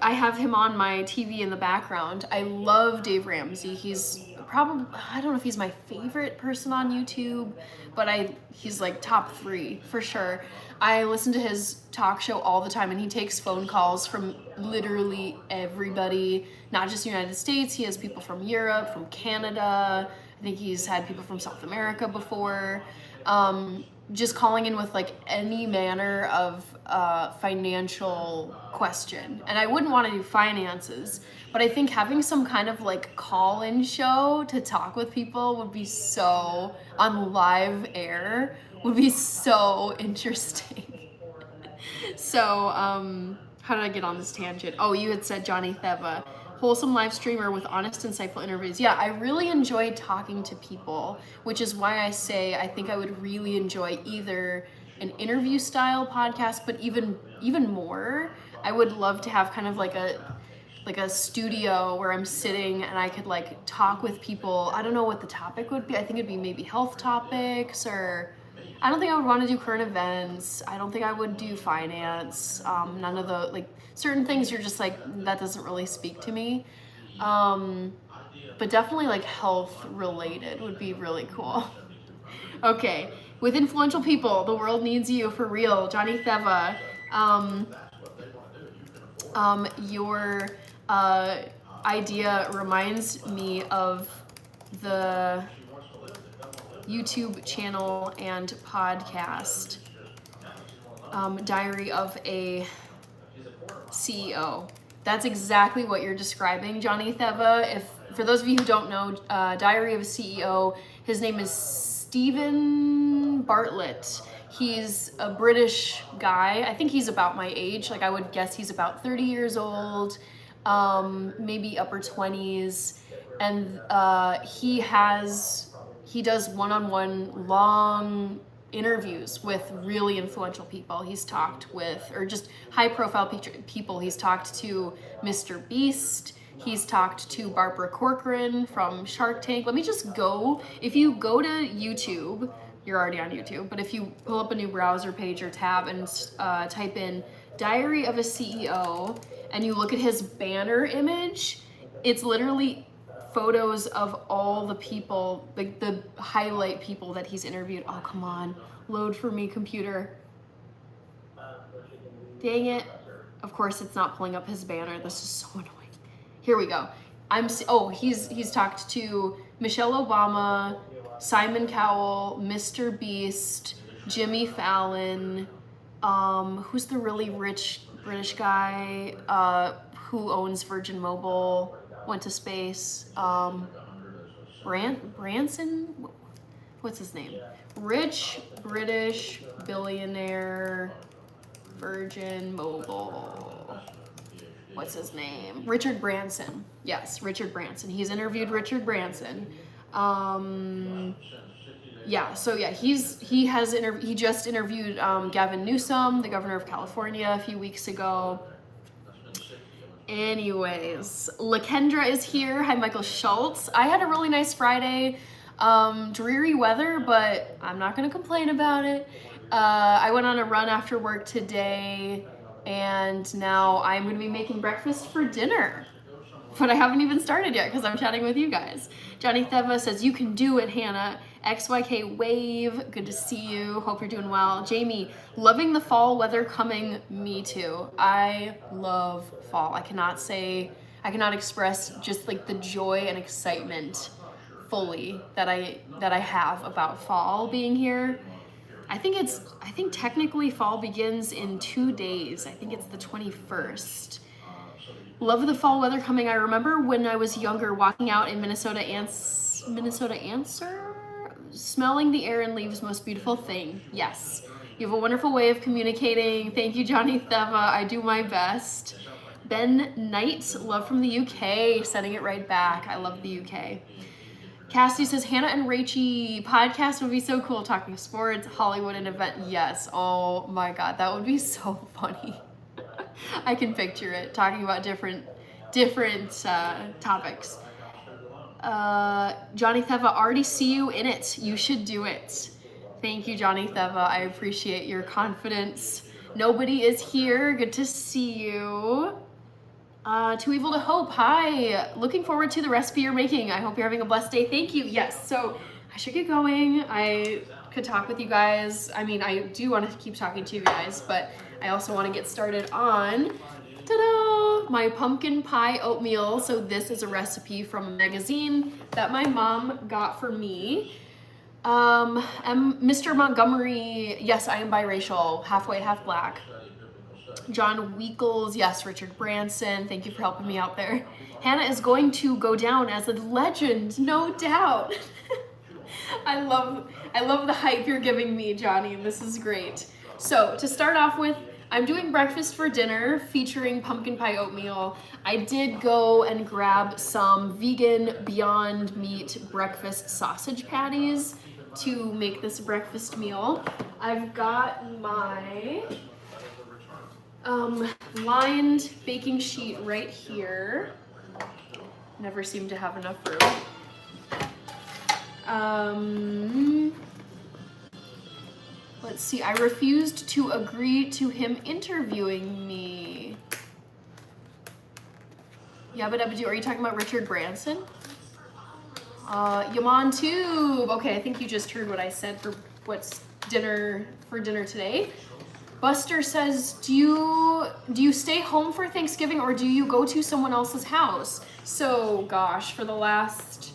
I have him on my TV in the background. I love Dave Ramsey. He's probably, I don't know if he's my favorite person on YouTube, but he's like top 3 for sure. I listen to his talk show all the time, and he takes phone calls from literally everybody, not just the United States. He has people from Europe, from Canada. I think he's had people from South America before. Just calling in with like any manner of financial question. And I wouldn't want to do finances, but I think having some kind of like call-in show to talk with people would be so, on live air, would be so interesting. So, how did I get on this tangent? Oh, you had said Johnny Theva, wholesome live streamer with honest, insightful interviews. Yeah, I really enjoy talking to people, which is why I say I think I would really enjoy either an interview style podcast, but even more, I would love to have kind of like a studio where I'm sitting and I could like talk with people. I don't know what the topic would be. I think it'd be maybe health topics, or I don't think I would want to do current events. I don't think I would do finance. None of the, like, certain things you're just like, that doesn't really speak to me. But definitely like health related would be really cool. Okay, with influential people, the world needs you for real. Johnny Theva, your idea reminds me of the YouTube channel and podcast, Diary of a CEO. That's exactly what you're describing, Johnny Theva. For those of you who don't know, Diary of a CEO, his name is Stephen Bartlett. He's a British guy. I think he's about my age. Like, I would guess he's about 30 years old, maybe upper 20s. and he does one-on-one long interviews with really influential people. He's talked with, or just high-profile people. He's talked to Mr. Beast. He's talked to Barbara Corcoran from Shark Tank. Let me just go. If you go to YouTube, you're already on YouTube, but if you pull up a new browser page or tab and type in Diary of a CEO and you look at his banner image, it's literally photos of all the people, like the highlight people that he's interviewed. Oh, come on. Load for me, computer. Dang it. Of course, it's not pulling up his banner. This is so annoying. Here we go. He's talked to Michelle Obama, Simon Cowell, Mr. Beast, Jimmy Fallon, who's the really rich British guy who owns Virgin Mobile, went to space, Branson? What's his name? Rich British billionaire, Virgin Mobile. What's his name? Richard Branson. Yes, Richard Branson. He's interviewed Richard Branson. He just interviewed Gavin Newsom, the governor of California, a few weeks ago. Anyways, LaKendra is here. Hi, Michael Schultz. I had a really nice Friday. Dreary weather, but I'm not gonna complain about it. I went on a run after work today, and now I'm gonna be making breakfast for dinner. But I haven't even started yet because I'm chatting with you guys. Johnny Theva says, you can do it, Hannah. XYK Wave, good to see you. Hope you're doing well. Jamie, loving the fall weather coming. Me too. I love fall. I cannot express just like the joy and excitement fully that I have about fall being here. I think technically fall begins in 2 days. I think it's the 21st. Love the fall weather coming. I remember when I was younger walking out in Minnesota Answer? Smelling the air and leaves, most beautiful thing. Yes. You have a wonderful way of communicating. Thank you, Johnny Theva. I do my best. Ben Knight, love from the UK, sending it right back. I love the UK. Cassie says, Hannah and Rachie podcast would be so cool, talking sports, Hollywood, and event. Yes. Oh my God, that would be so funny. I can picture it, talking about different topics. Johnny Theva, already see you in it. You should do it. Thank you, Johnny Theva. I appreciate your confidence. Nobody is here. Good to see you. Too Evil to Hope. Hi. Looking forward to the recipe you're making. I hope you're having a blessed day. Thank you. Yes. So I should get going. I could talk with you guys. I mean, I do want to keep talking to you guys, but I also want to get started on ta-da, my pumpkin pie oatmeal. So this is a recipe from a magazine that my mom got for me. Mr. Montgomery, yes, I am biracial, half white, half black. John Weekles, yes, Richard Branson, thank you for helping me out there. Hannah is going to go down as a legend, no doubt. I love the hype you're giving me, Johnny, this is great. So to start off with, I'm doing breakfast for dinner featuring pumpkin pie oatmeal. I did go and grab some vegan Beyond Meat breakfast sausage patties to make this breakfast meal. I've got my lined baking sheet right here. Never seem to have enough room. Let's see, I refused to agree to him interviewing me. Yabba dabba doo, are you talking about Richard Branson? Yaman Tube. Okay, I think you just heard what I said for what's dinner today. Buster says, do you stay home for Thanksgiving or do you go to someone else's house? So, gosh, for the last,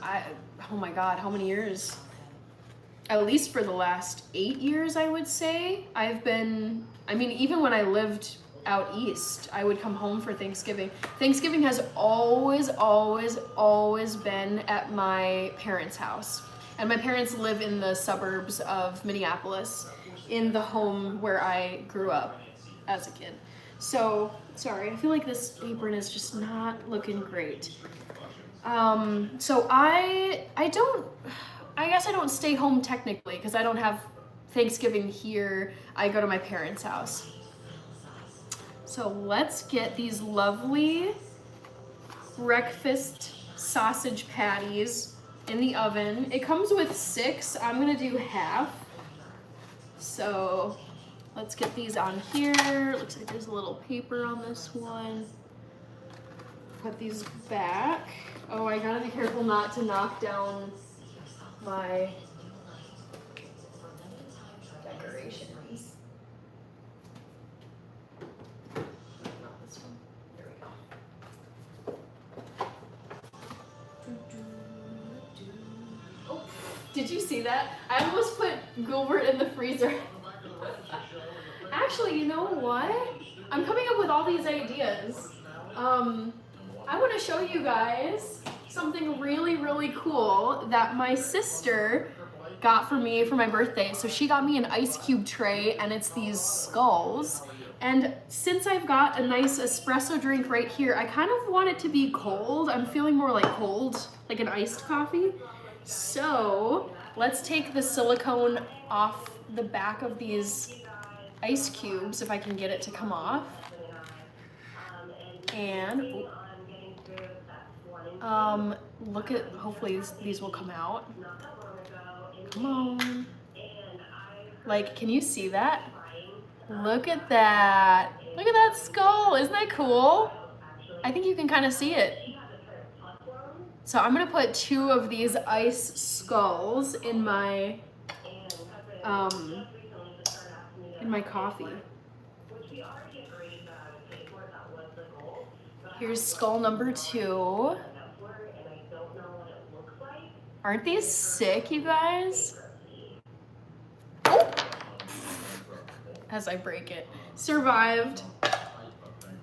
oh my God, how many years? At least for the last 8 years, I would say. Even when I lived out east, I would come home for Thanksgiving. Thanksgiving has always been at my parents' house. And my parents live in the suburbs of Minneapolis, in the home where I grew up as a kid. So, sorry, I feel like this apron is just not looking great. So I guess I don't stay home technically because I don't have Thanksgiving here. I go to my parents' house. So let's get these lovely breakfast sausage patties in the oven. It comes with 6. I'm gonna do half. So let's get these on here. Looks like there's a little paper on this one. Put these back. Oh, I gotta be careful not to knock down my decorations. Not this one. There we go. Oh, did you see that? I almost put Gilbert in the freezer. Actually, you know what? I'm coming up with all these ideas. I want to show you guys something really, really cool that my sister got for me for my birthday. So she got me an ice cube tray, and it's these skulls. And since I've got a nice espresso drink right here, I kind of want it to be cold. I'm feeling more like cold, like an iced coffee. So let's take the silicone off the back of these ice cubes, if I can get it to come off. And look at, hopefully these will come out. Come on. Like, can you see that? Look at that. Look at that skull. Isn't that cool? I think you can kind of see it. So I'm gonna put 2 of these ice skulls in my coffee. Here's skull number 2. Aren't these sick, you guys? Oh! As I break it. Survived.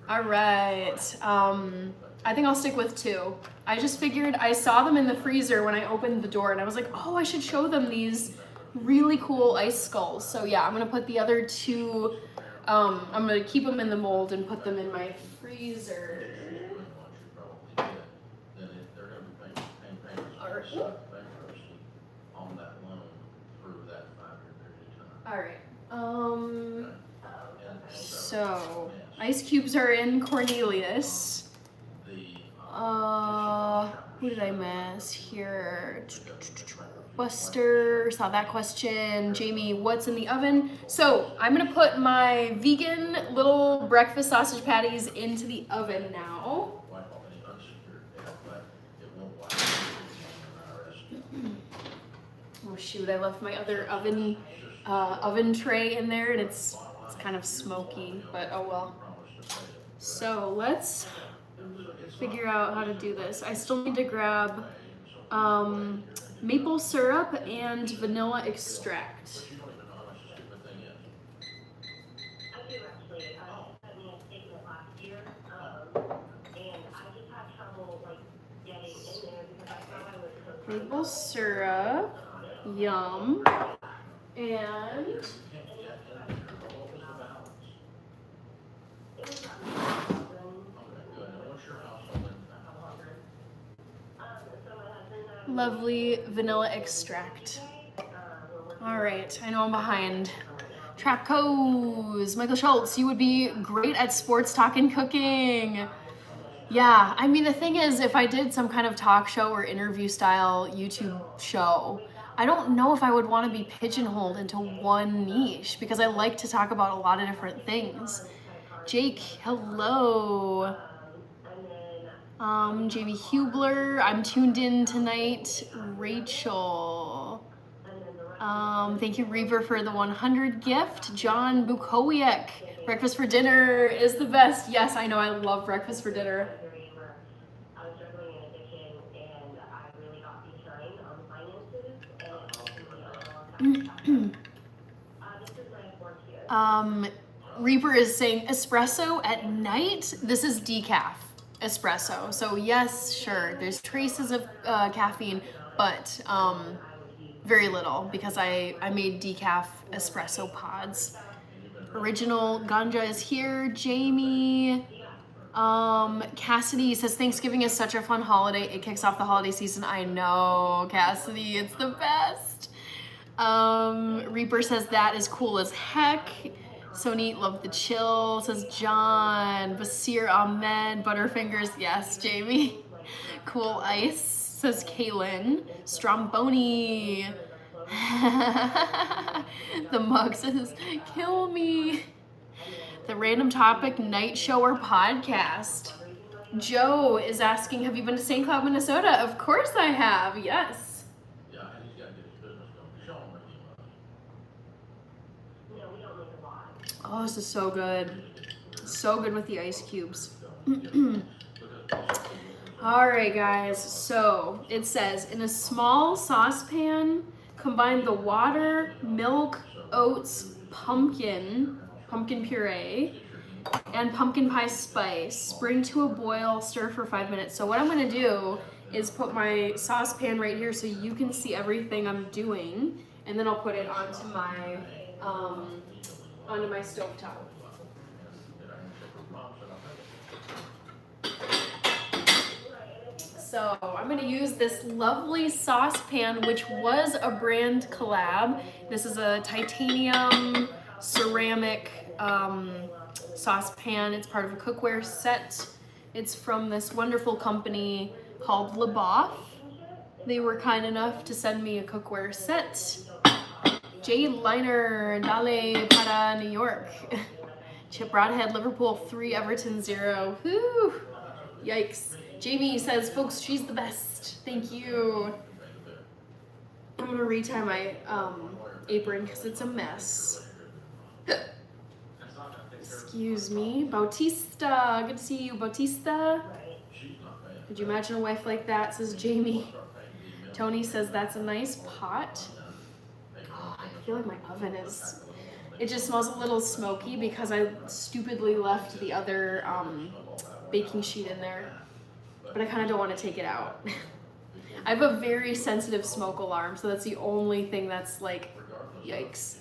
All right. I think I'll stick with 2. I just figured I saw them in the freezer when I opened the door, and I was like, oh, I should show them these really cool ice skulls. So yeah, I'm gonna put the other 2, I'm gonna keep them in the mold and put them in my freezer. All right. So ice cubes are in Cornelius. Who did I miss here? Buster, saw that question. Jamie, what's in the oven? So I'm gonna put my vegan little breakfast sausage patties into the oven now. Oh shoot, I left my other oven tray in there, and it's kind of smoky, but oh well. So let's figure out how to do this. I still need to grab maple syrup and vanilla extract. Maple syrup, yum, and lovely vanilla extract. All right, I know I'm behind. Trapco's, Michael Schultz, you would be great at sports talk and cooking. Yeah, I mean, the thing is, if I did some kind of talk show or interview style YouTube show, I don't know if I would want to be pigeonholed into one niche, because I like to talk about a lot of different things. Jake, hello. Jamie Hubler, I'm tuned in tonight. Rachel. Thank you, Reaver, for the 100 gift. John Bukowiak, breakfast for dinner is the best. Yes, I know, I love breakfast for dinner. Reaper is saying espresso at night. This is decaf espresso. So yes, sure, there's traces of caffeine, but very little, because I made decaf espresso pods. Original Ganja is here. Jamie. Cassidy says Thanksgiving is such a fun holiday. It kicks off the holiday season. I know, Cassidy, it's the best. Reaper says that is cool as heck. So neat, love the chill, says John. Basir Ahmed, Butterfingers, yes, Jamie. Cool ice, says Kaylin. Stromboni. The mug says, kill me. The random topic night show or podcast. Joe is asking, have you been to St. Cloud, Minnesota? Of course I have, yes. Yeah, and he's got to get his business going. Show him what he Oh, this is so good. So good with the ice cubes. All right, guys. So it says, in a small saucepan, combine the water, milk, oats, pumpkin puree, and pumpkin pie spice. Bring to a boil, stir for 5 minutes. So what I'm gonna do is put my saucepan right here so you can see everything I'm doing, and then I'll put it onto my stovetop. So I'm gonna use this lovely saucepan, which was a brand collab. This is a titanium ceramic saucepan. It's part of a cookware set. It's from this wonderful company called LeBoff. They were kind enough to send me a cookware set. Jade Liner, Dale para New York. Chip Broadhead, Liverpool 3, Everton 0. Whew. Yikes. Jamie says, folks, she's the best. Thank you. I'm gonna retie my apron because it's a mess. Excuse me. Bautista, good to see you, Bautista. Could you imagine a wife like that, says Jamie. Tony says that's a nice pot. Oh, I feel like my oven is, it just smells a little smoky because I stupidly left the other baking sheet in there, but I kind of don't want to take it out. I have a very sensitive smoke alarm, so that's the only thing that's like, yikes.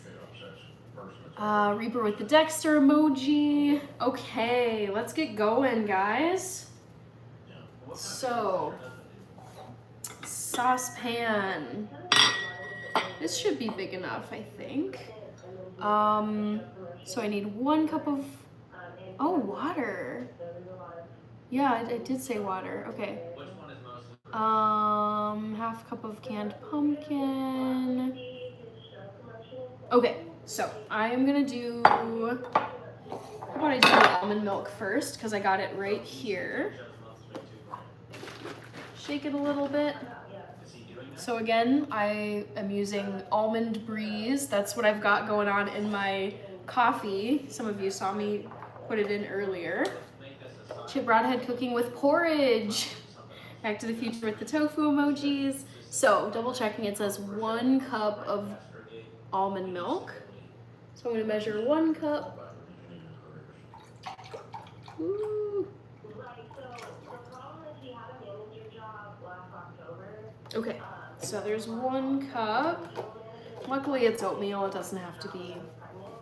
Reaper with the Dexter emoji. Okay, let's get going, guys. So, saucepan. This should be big enough, I think. So I need 1 cup of, water. Yeah, I did say water, okay. Half cup of canned pumpkin. Okay, so I am gonna do, how about I do the almond milk first, because I got it right here. Shake it a little bit. So again, I am using Almond Breeze. That's what I've got going on in my coffee. Some of you saw me put it in earlier. Chip Broadhead cooking with porridge. Back to the Future with the tofu emojis. So double checking, it says 1 cup of almond milk. So I'm gonna measure 1 cup. Ooh. Okay, so there's 1 cup. Luckily it's oatmeal, it doesn't have to be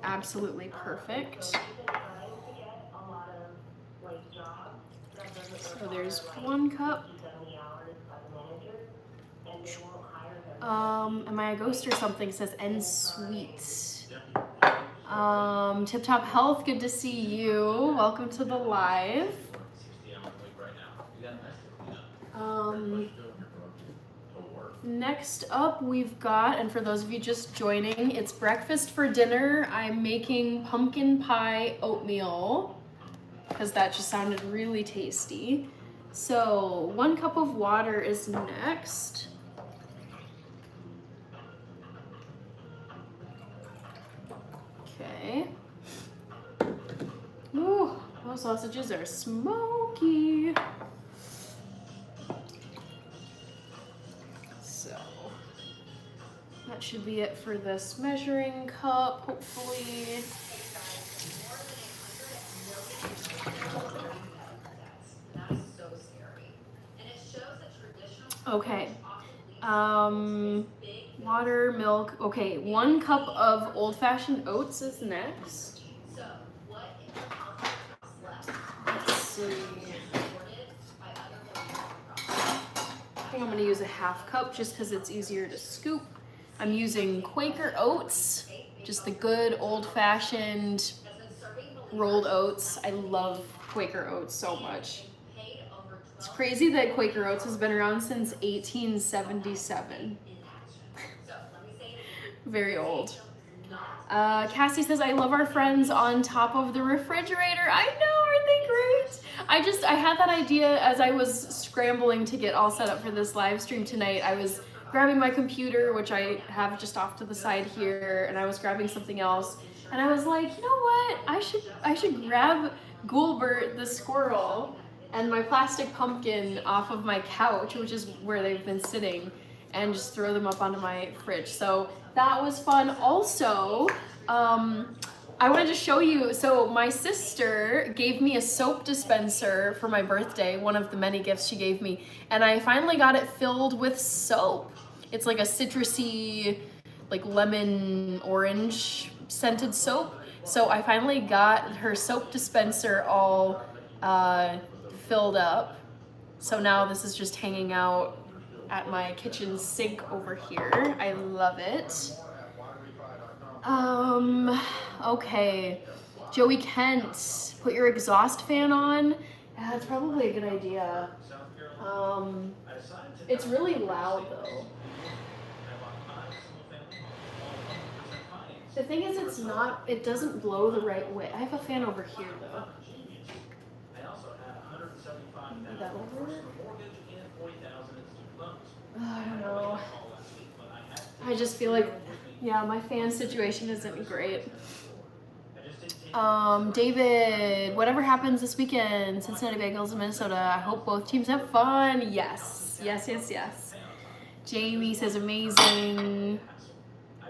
absolutely perfect. So there's 1 cup. Am I a ghost or something? It says end sweet. Tip Top Health, good to see you. Welcome to the live. Next up we've got, and for those of you just joining, it's breakfast for dinner. I'm making pumpkin pie oatmeal because that just sounded really tasty. So 1 cup of water is next. Okay. Ooh, those sausages are smoky. So that should be it for this measuring cup, hopefully. Okay. Water, milk. Okay, 1 cup of old-fashioned oats is next. Yes. see. I think I'm gonna use a half cup just because it's easier to scoop. I'm using Quaker Oats, just the good old-fashioned rolled oats. I love Quaker Oats so much. It's crazy that Quaker Oats has been around since 1877. Very old. Cassie says, I love our friends on top of the refrigerator. I know, aren't they great? I had that idea as I was scrambling to get all set up for this live stream tonight. I was grabbing my computer, which I have just off to the side here, and I was grabbing something else. And I was like, you know what? I should grab Gulbert the squirrel and my plastic pumpkin off of my couch, which is where they've been sitting, and just throw them up onto my fridge. So that was fun. Also, I wanted to show you, so my sister gave me a soap dispenser for my birthday, one of the many gifts she gave me, and I finally got it filled with soap. It's like a citrusy, like lemon orange scented soap. So I finally got her soap dispenser all filled up. So now this is just hanging out at my kitchen sink over here. I love it. Okay. Joey Kent, put your exhaust fan on. Yeah, that's probably a good idea. It's really loud though. The thing is, it doesn't blow the right way. I have a fan over here though. Is that over it? I don't know. I just feel like, yeah, my fan situation isn't great. David, whatever happens this weekend, Cincinnati Bengals in Minnesota, I hope both teams have fun. Yes, yes, yes, yes. Jamie says amazing.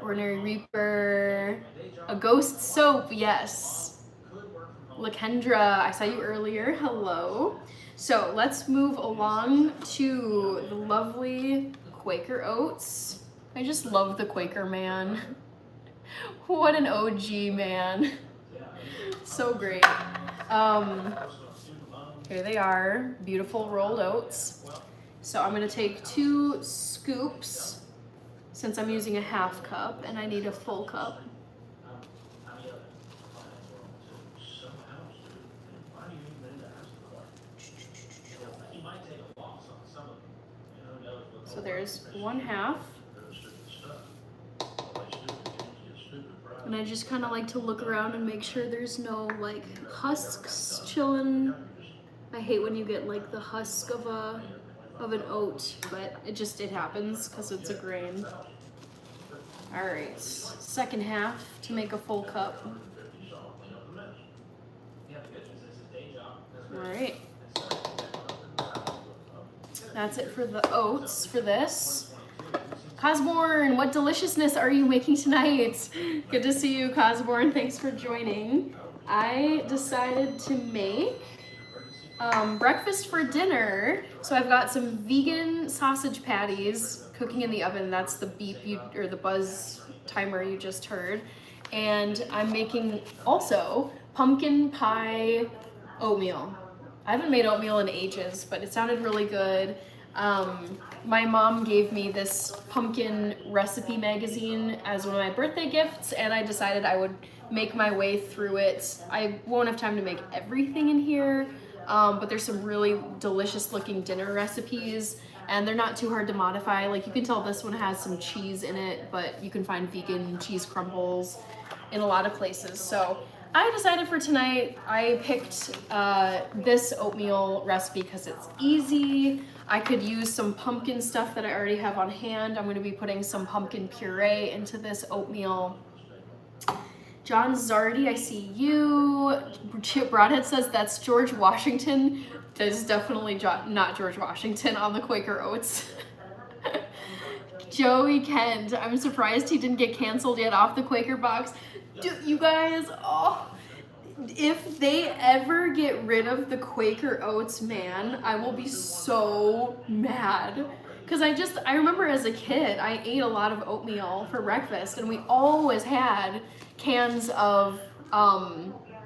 Ordinary Reaper. A ghost soap, yes. Lakendra, I saw you earlier. Hello. So let's move along to the lovely Quaker Oats. I just love the Quaker man. What an OG man. So great. Here they are, beautiful rolled oats. So I'm gonna take 2 scoops since I'm using a half cup and I need a full cup. So there's 1/2. And I just kind of like to look around and make sure there's no like husks chilling. I hate when you get like the husk of an oat, but it happens because it's a grain. All right, 2nd half to make a full cup. All right. That's it for the oats for this. Cosborn, what deliciousness are you making tonight? Good to see you, Cosborn. Thanks for joining. I decided to make breakfast for dinner. So I've got some vegan sausage patties cooking in the oven. That's the beep or the buzz timer you just heard. And I'm making also pumpkin pie oatmeal. I haven't made oatmeal in ages, but it sounded really good. My mom gave me this pumpkin recipe magazine as one of my birthday gifts, and I decided I would make my way through it. I won't have time to make everything in here, but there's some really delicious looking dinner recipes, and they're not too hard to modify. Like you can tell this one has some cheese in it, but you can find vegan cheese crumbles in a lot of places. So I decided for tonight, I picked this oatmeal recipe because it's easy. I could use some pumpkin stuff that I already have on hand. I'm gonna be putting some pumpkin puree into this oatmeal. John Zardy, I see you. Broadhead says that's George Washington. That is definitely not George Washington on the Quaker Oats. Joey Kent, I'm surprised he didn't get canceled yet off the Quaker box. Dude, you guys, oh, if they ever get rid of the Quaker Oats, man, I will be so mad. Because I remember as a kid, I ate a lot of oatmeal for breakfast, and we always had cans of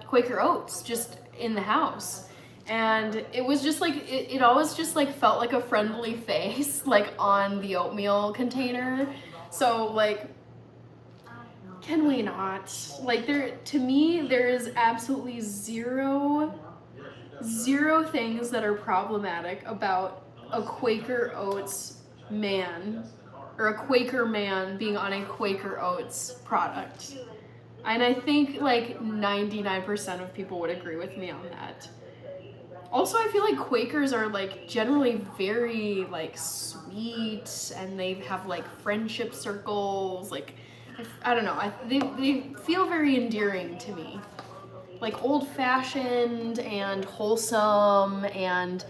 Quaker Oats just in the house. And it was just like, it always just like felt like a friendly face, like on the oatmeal container. So like, can we not? Like to me, there is absolutely zero things that are problematic about a Quaker Oats man, or a Quaker man being on a Quaker Oats product. And I think like 99% of people would agree with me on that. Also, I feel like Quakers are like generally very like sweet, and they have like friendship circles. Like, I don't know, they feel very endearing to me. Like old-fashioned and wholesome, and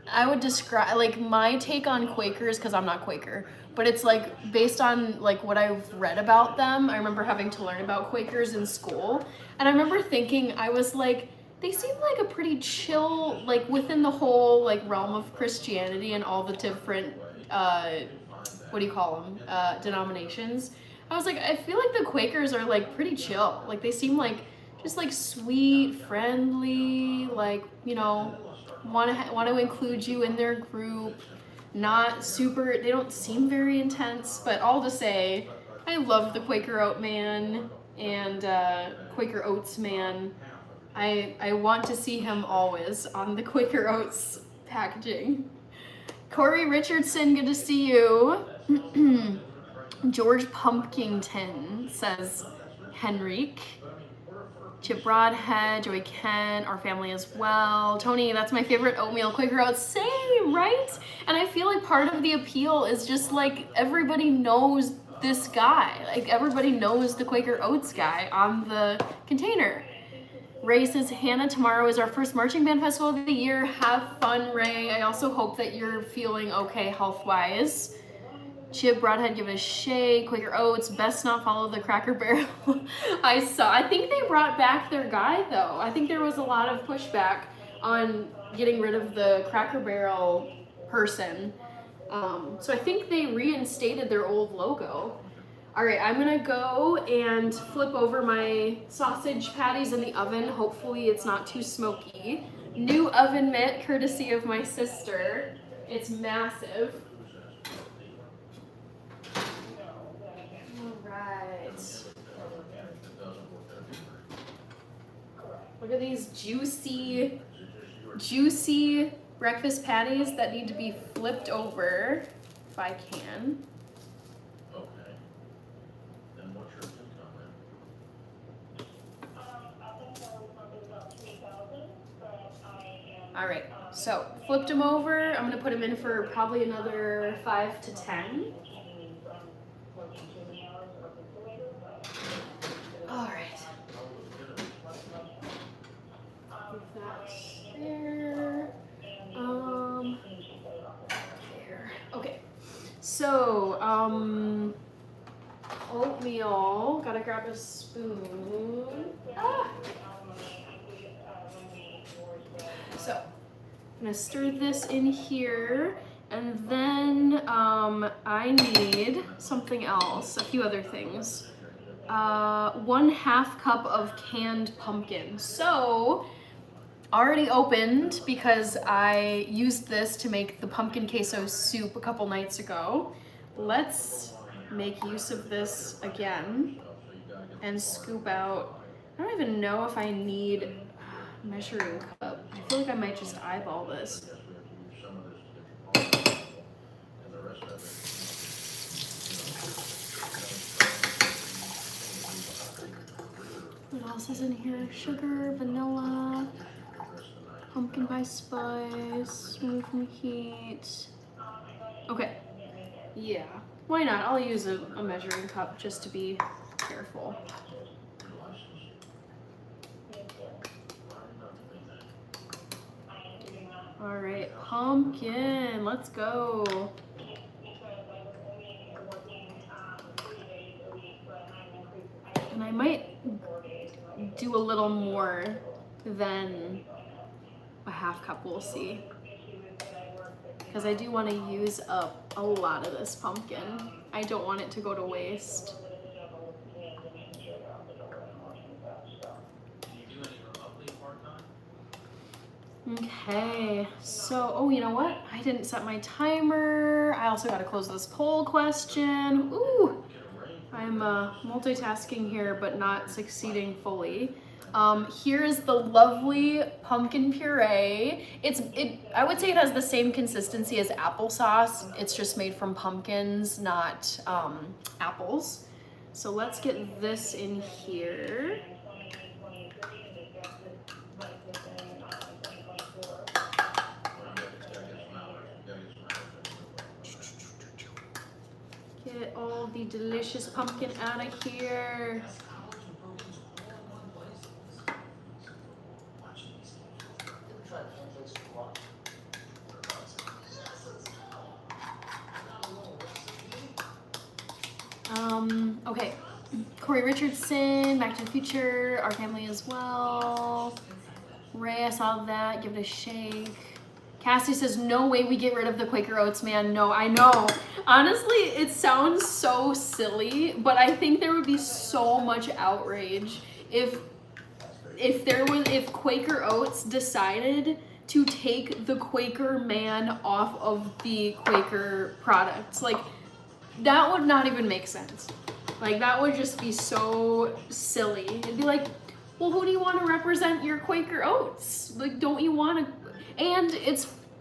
I would describe, like, my take on Quakers, because I'm not Quaker, but it's like based on like what I've read about them. I remember having to learn about Quakers in school, and I remember thinking, I was like, they seem like a pretty chill, like within the whole like realm of Christianity and all the different what do you call them, denominations. I was like, I feel like the Quakers are like pretty chill. Like they seem like just like sweet, friendly, like, you know, want to include you in their group. Not super, they don't seem very intense, but all to say, I love the Quaker Oat man and Quaker Oats man. I want to see him always on the Quaker Oats packaging. Corey Richardson, good to see you. George Pumpkington says Henrique. Chip Broadhead, Joey Kent, our family as well. Tony, that's my favorite oatmeal, Quaker Oats. Same, right? And I feel like part of the appeal is just like everybody knows this guy. Like everybody knows the Quaker Oats guy on the container. Ray says, Hannah, tomorrow is our first marching band festival of the year. Have fun, Ray. I also hope that you're feeling okay health-wise. Chip Broadhead, give it a shake. Quaker Oats, best not follow the Cracker Barrel. I think they brought back their guy, though. I think there was a lot of pushback on getting rid of the Cracker Barrel person. So I think they reinstated their old logo. All right, I'm gonna go and flip over my sausage patties in the oven. Hopefully it's not too smoky. New oven mitt, courtesy of my sister. It's massive. All right. Look at these juicy breakfast patties that need to be flipped over, if I can. All right, so flipped them over. I'm gonna put them in for probably another 5 to 10. All right. Put that there. There. Okay. So, oatmeal. Gotta grab a spoon. So, I'm gonna stir this in here, and then I need something else, a few other things. 1/2 cup of canned pumpkin. So, already opened because I used this to make the pumpkin queso soup a couple nights ago. Let's make use of this again and scoop out. I don't even know if I need a measuring cup. I feel like I might just eyeball this. What else is in here? Sugar, vanilla, pumpkin pie spice, remove from heat. Okay, yeah, why not? I'll use a measuring cup just to be careful. All right, pumpkin, let's go. And I might do a little more than a 1/2 cup, we'll see. Because I do want to use up a lot of this pumpkin. I don't want it to go to waste. Okay, so, oh, you know what? I didn't set my timer. I also gotta close this poll question. Ooh, I'm multitasking here, but not succeeding fully. Here is the lovely pumpkin puree. I would say it has the same consistency as applesauce. It's just made from pumpkins, not apples. So let's get this in here. Get all the delicious pumpkin out of here. Okay. Corey Richardson, Back to the Future, Our Family as well. Ray, I saw that. Give it a shake. Cassie says, no way we get rid of the Quaker Oats, man. No, I know. Honestly, it sounds so silly, but I think there would be so much outrage if Quaker Oats decided to take the Quaker man off of the Quaker products. Like, that would not even make sense. Like, that would just be so silly. It'd be like, well, who do you want to represent your Quaker Oats? Like, don't you want to? And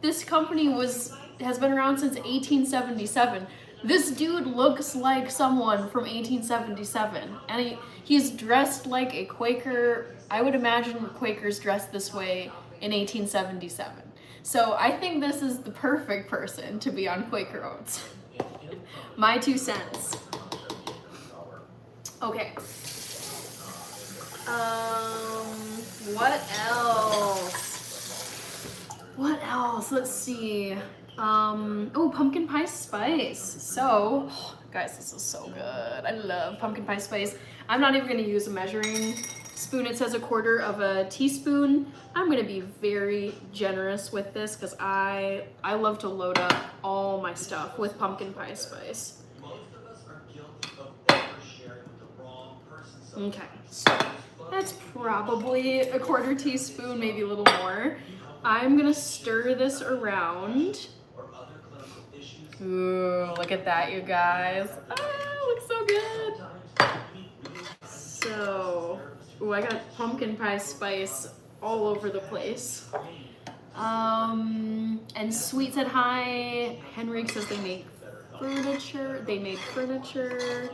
this company has been around since 1877. This dude looks like someone from 1877, and he's dressed like a Quaker. I would imagine Quakers dressed this way in 1877. So I think this is the perfect person to be on Quaker Oats. My 2 cents. Okay. What else? What else? Let's see. Oh, pumpkin pie spice. So, guys, this is so good. I love pumpkin pie spice. I'm not even gonna use a measuring spoon. It says 1/4 of a teaspoon. I'm gonna be very generous with this because I love to load up all my stuff with pumpkin pie spice. Okay, so that's probably 1/4 teaspoon, maybe a little more. I'm gonna stir this around. Ooh, look at that, you guys. Ah, looks so good. So, ooh, I got pumpkin pie spice all over the place. And Sweet said hi. Henrik says they make furniture. They made furniture.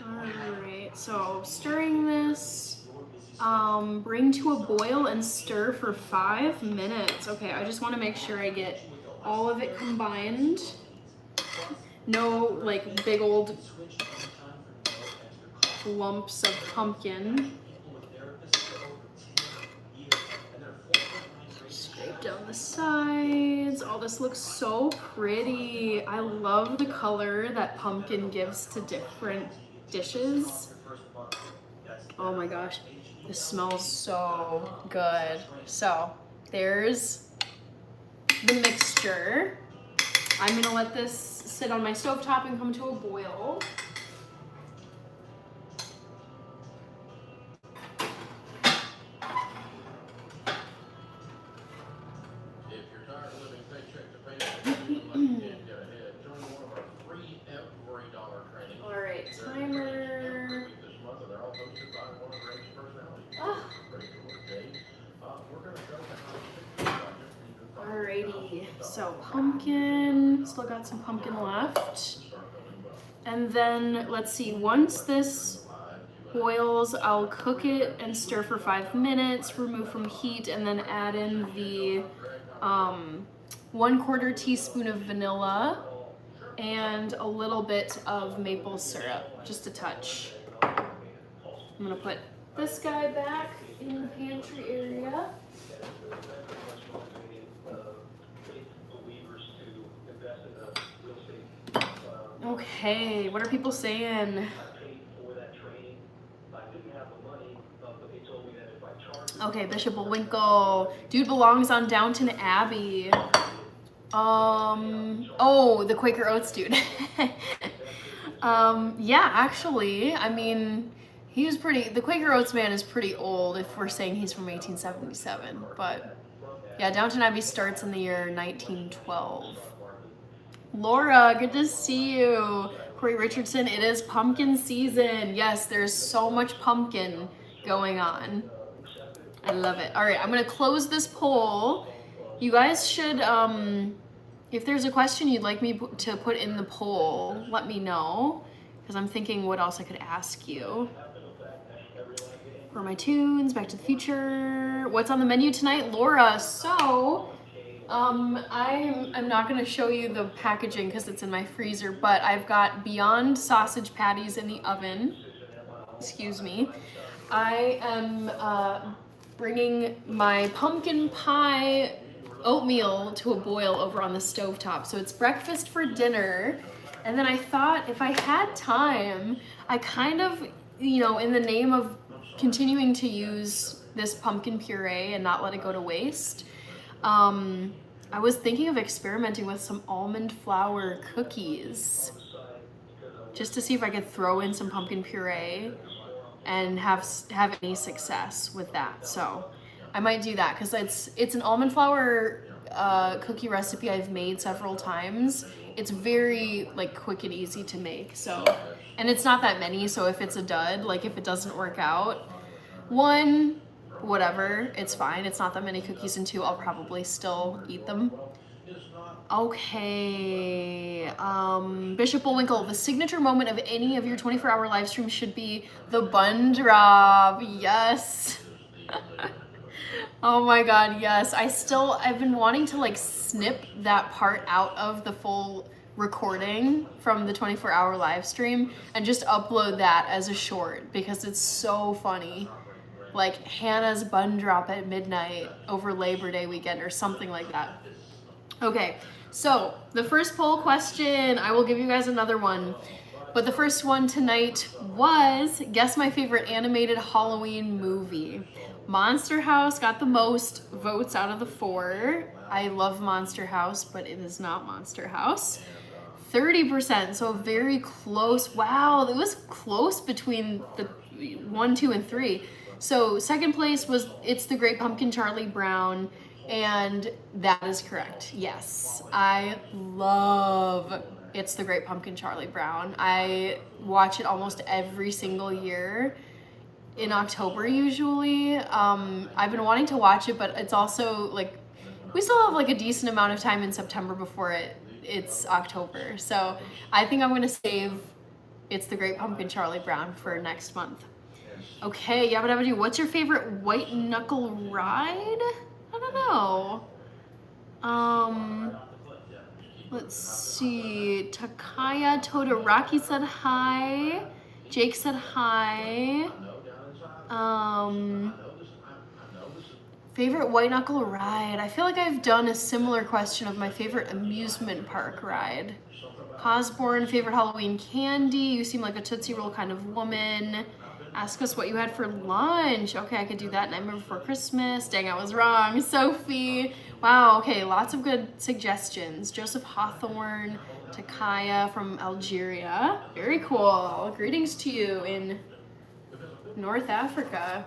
Alright, so stirring this, bring to a boil and stir for 5 minutes. Okay, I just want to make sure I get all of it combined. No, like, big old lumps of pumpkin. Scrape down the sides. Oh, this looks so pretty. I love the color that pumpkin gives to different dishes. Oh my gosh, this smells so good. So there's the mixture. I'm gonna let this sit on my stovetop and come to a boil. If you're tired of living paycheck to paycheck, you can get ahead. Join one of our free every dollar trainings. All right, timer. This month, and they're all hosted by one of Ramsey personalities. Ah. Great to work days. We're going to show you how to fix this project. Alrighty, so pumpkin, still got some pumpkin left. And then, let's see, once this boils, I'll cook it and stir for 5 minutes, remove from heat, and then add in the 1/4 teaspoon of vanilla and a little bit of maple syrup, just a touch. I'm gonna put this guy back in the pantry area. Okay, what are people saying? Okay, Bishop Winkle. Dude belongs on Downton Abbey. Oh, the Quaker Oats dude. Yeah, actually, I mean, he was the Quaker Oats man is pretty old if we're saying he's from 1877, but yeah, Downton Abbey starts in the year 1912. Laura, good to see you. Corey Richardson, it is pumpkin season. Yes, there's so much pumpkin going on. I love it. All right, I'm gonna close this poll. You guys should, if there's a question you'd like me to put in the poll, let me know, because I'm thinking what else I could ask you. Where are my tunes? Back to the Future. What's on the menu tonight, Laura? So, I'm not gonna show you the packaging because it's in my freezer, but I've got Beyond sausage patties in the oven. Excuse me. I am bringing my pumpkin pie oatmeal to a boil over on the stovetop. So it's breakfast for dinner. And then I thought if I had time, I kind of, in the name of continuing to use this pumpkin puree and not let it go to waste, I was thinking of experimenting with some almond flour cookies just to see if I could throw in some pumpkin puree and have any success with that. So I might do that because it's an almond flour cookie recipe I've made several times. It's very quick and easy to make. So, and it's not that many. So if it's a dud, if it doesn't work out, one, whatever, it's fine. It's not that many cookies, and two, I'll probably still eat them. Okay, Bishop Bullwinkle, the signature moment of any of your 24-hour live streams should be the bun drop. Yes. Oh my God, yes. I've been wanting to snip that part out of the full recording from the 24-hour live stream and just upload that as a short because it's so funny. Like Hannah's bun drop at midnight over Labor Day weekend or something like that. Okay, so the first poll question, I will give you guys another one. But the first one tonight was, guess my favorite animated Halloween movie. Monster House got the most votes out of the 4. I love Monster House, but it is not Monster House. 30%, so very close. Wow, it was close between the 1, 2, and 3. So second place was It's the Great Pumpkin, Charlie Brown, and that is correct. Yes, I love It's the Great Pumpkin, Charlie Brown. I watch it almost every single year in October usually. I've been wanting to watch it, but it's also we still have a decent amount of time in September before it's October. So I think I'm gonna save It's the Great Pumpkin, Charlie Brown for next month. Okay, Yabba Dabba Doo, what's your favorite white knuckle ride? I don't know. Let's see. Takaya Todoraki said hi. Jake said hi. Favorite white knuckle ride? I feel like I've done a similar question of my favorite amusement park ride. Osborne, favorite Halloween candy? You seem like a Tootsie Roll kind of woman. Ask us what you had for lunch. Okay, I could do that. Nightmare Before Christmas. Dang, I was wrong. Sophie. Wow, okay, lots of good suggestions. Joseph Hawthorne, Takaya from Algeria. Very cool. Greetings to you in North Africa.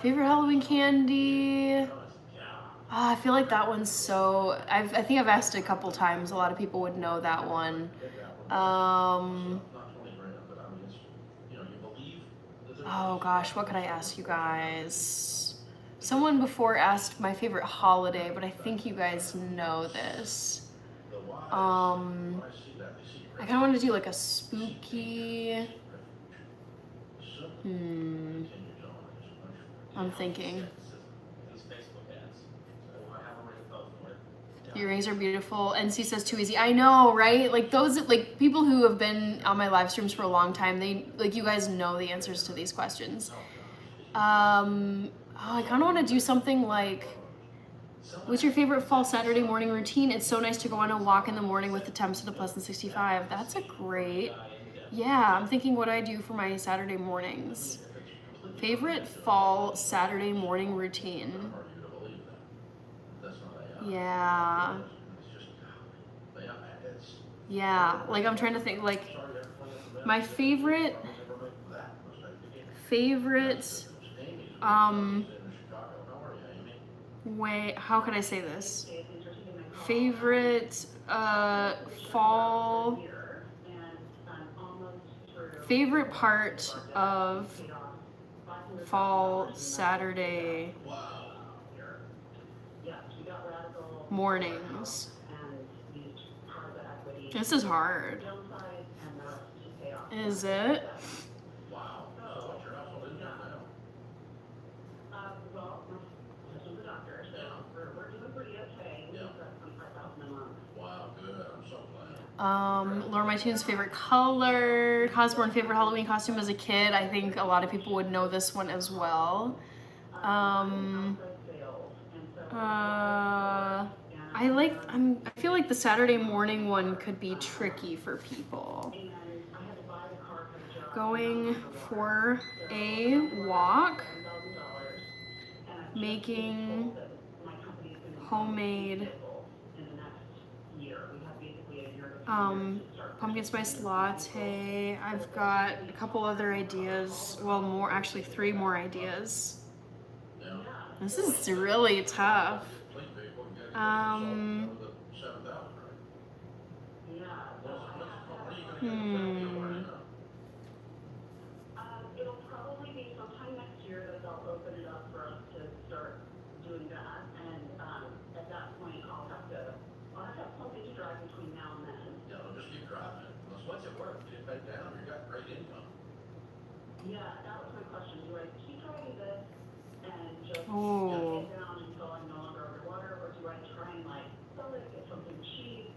Favorite Halloween candy? I feel like that one's so... I think I've asked it a couple times. A lot of people would know that one. Oh gosh, what could I ask you guys? Someone before asked my favorite holiday, but I think you guys know this. I kind of want to do a spooky... I'm thinking. Your earrings are beautiful. NC says too easy. I know, right? Those, people who have been on my live streams for a long time, they, you guys know the answers to these questions. I kind of want to do something what's your favorite fall Saturday morning routine? It's so nice to go on a walk in the morning with the temps at a +65. That's a great, yeah, I'm thinking what I do for my Saturday mornings. Favorite fall Saturday morning routine? Yeah. Yeah, like I'm trying to think, like my favorite, way, how could I say this? Favorite, fall, favorite part of fall Saturday mornings. This is hard. Is it? Wow. So what's your household income now? Well, my husband's a doctor, so we're doing pretty okay. We've got 25,000 a month. Wow, good. I'm so glad. Laura My Tune's favorite color, Cosborn favorite Halloween costume as a kid. I think a lot of people would know this one as well. I feel like the Saturday morning one could be tricky for people. Going for a walk, making homemade pumpkin spice latte. I've got a couple other ideas. Well, more, actually 3 more ideas. This is really tough. It'll probably be sometime next year that they'll open it up for us to start doing that, and at that point I'll have to have something to drive between now and then. Yeah, I'll just keep driving it. What's it worth? Get it paid down. You got great income. Yeah, that was my question. Do I keep driving this and just Oh. get down until I'm no longer underwater, or do I try and like sell it, get something cheap?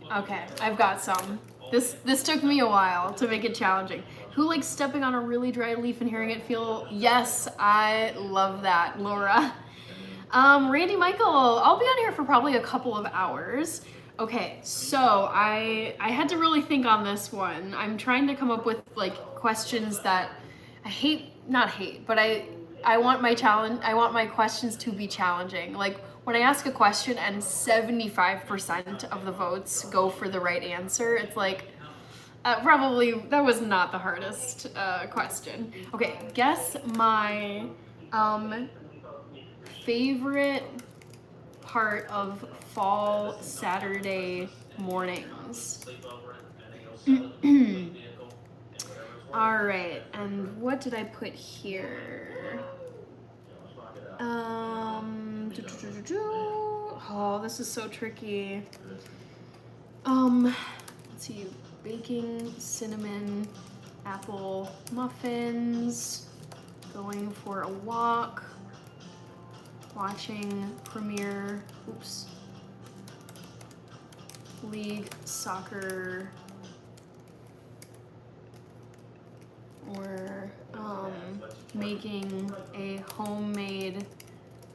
Okay, I've got some. This took me a while to make it challenging. Who likes stepping on a really dry leaf and hearing it feel? Yes, I love that, Laura. Randy Michael, I'll be on here for probably a couple of hours. Okay, so I had to really think on this one. I'm trying to come up with like questions that I not hate, but I want my questions to be challenging. Like when I ask a question and 75% of the votes go for the right answer, it's like, probably that was not the hardest question. Okay, guess my favorite part of fall Saturday mornings. All right, and what did I put here? Oh, this is so tricky. Let's see, baking cinnamon apple muffins, going for a walk, watching League soccer, or making a homemade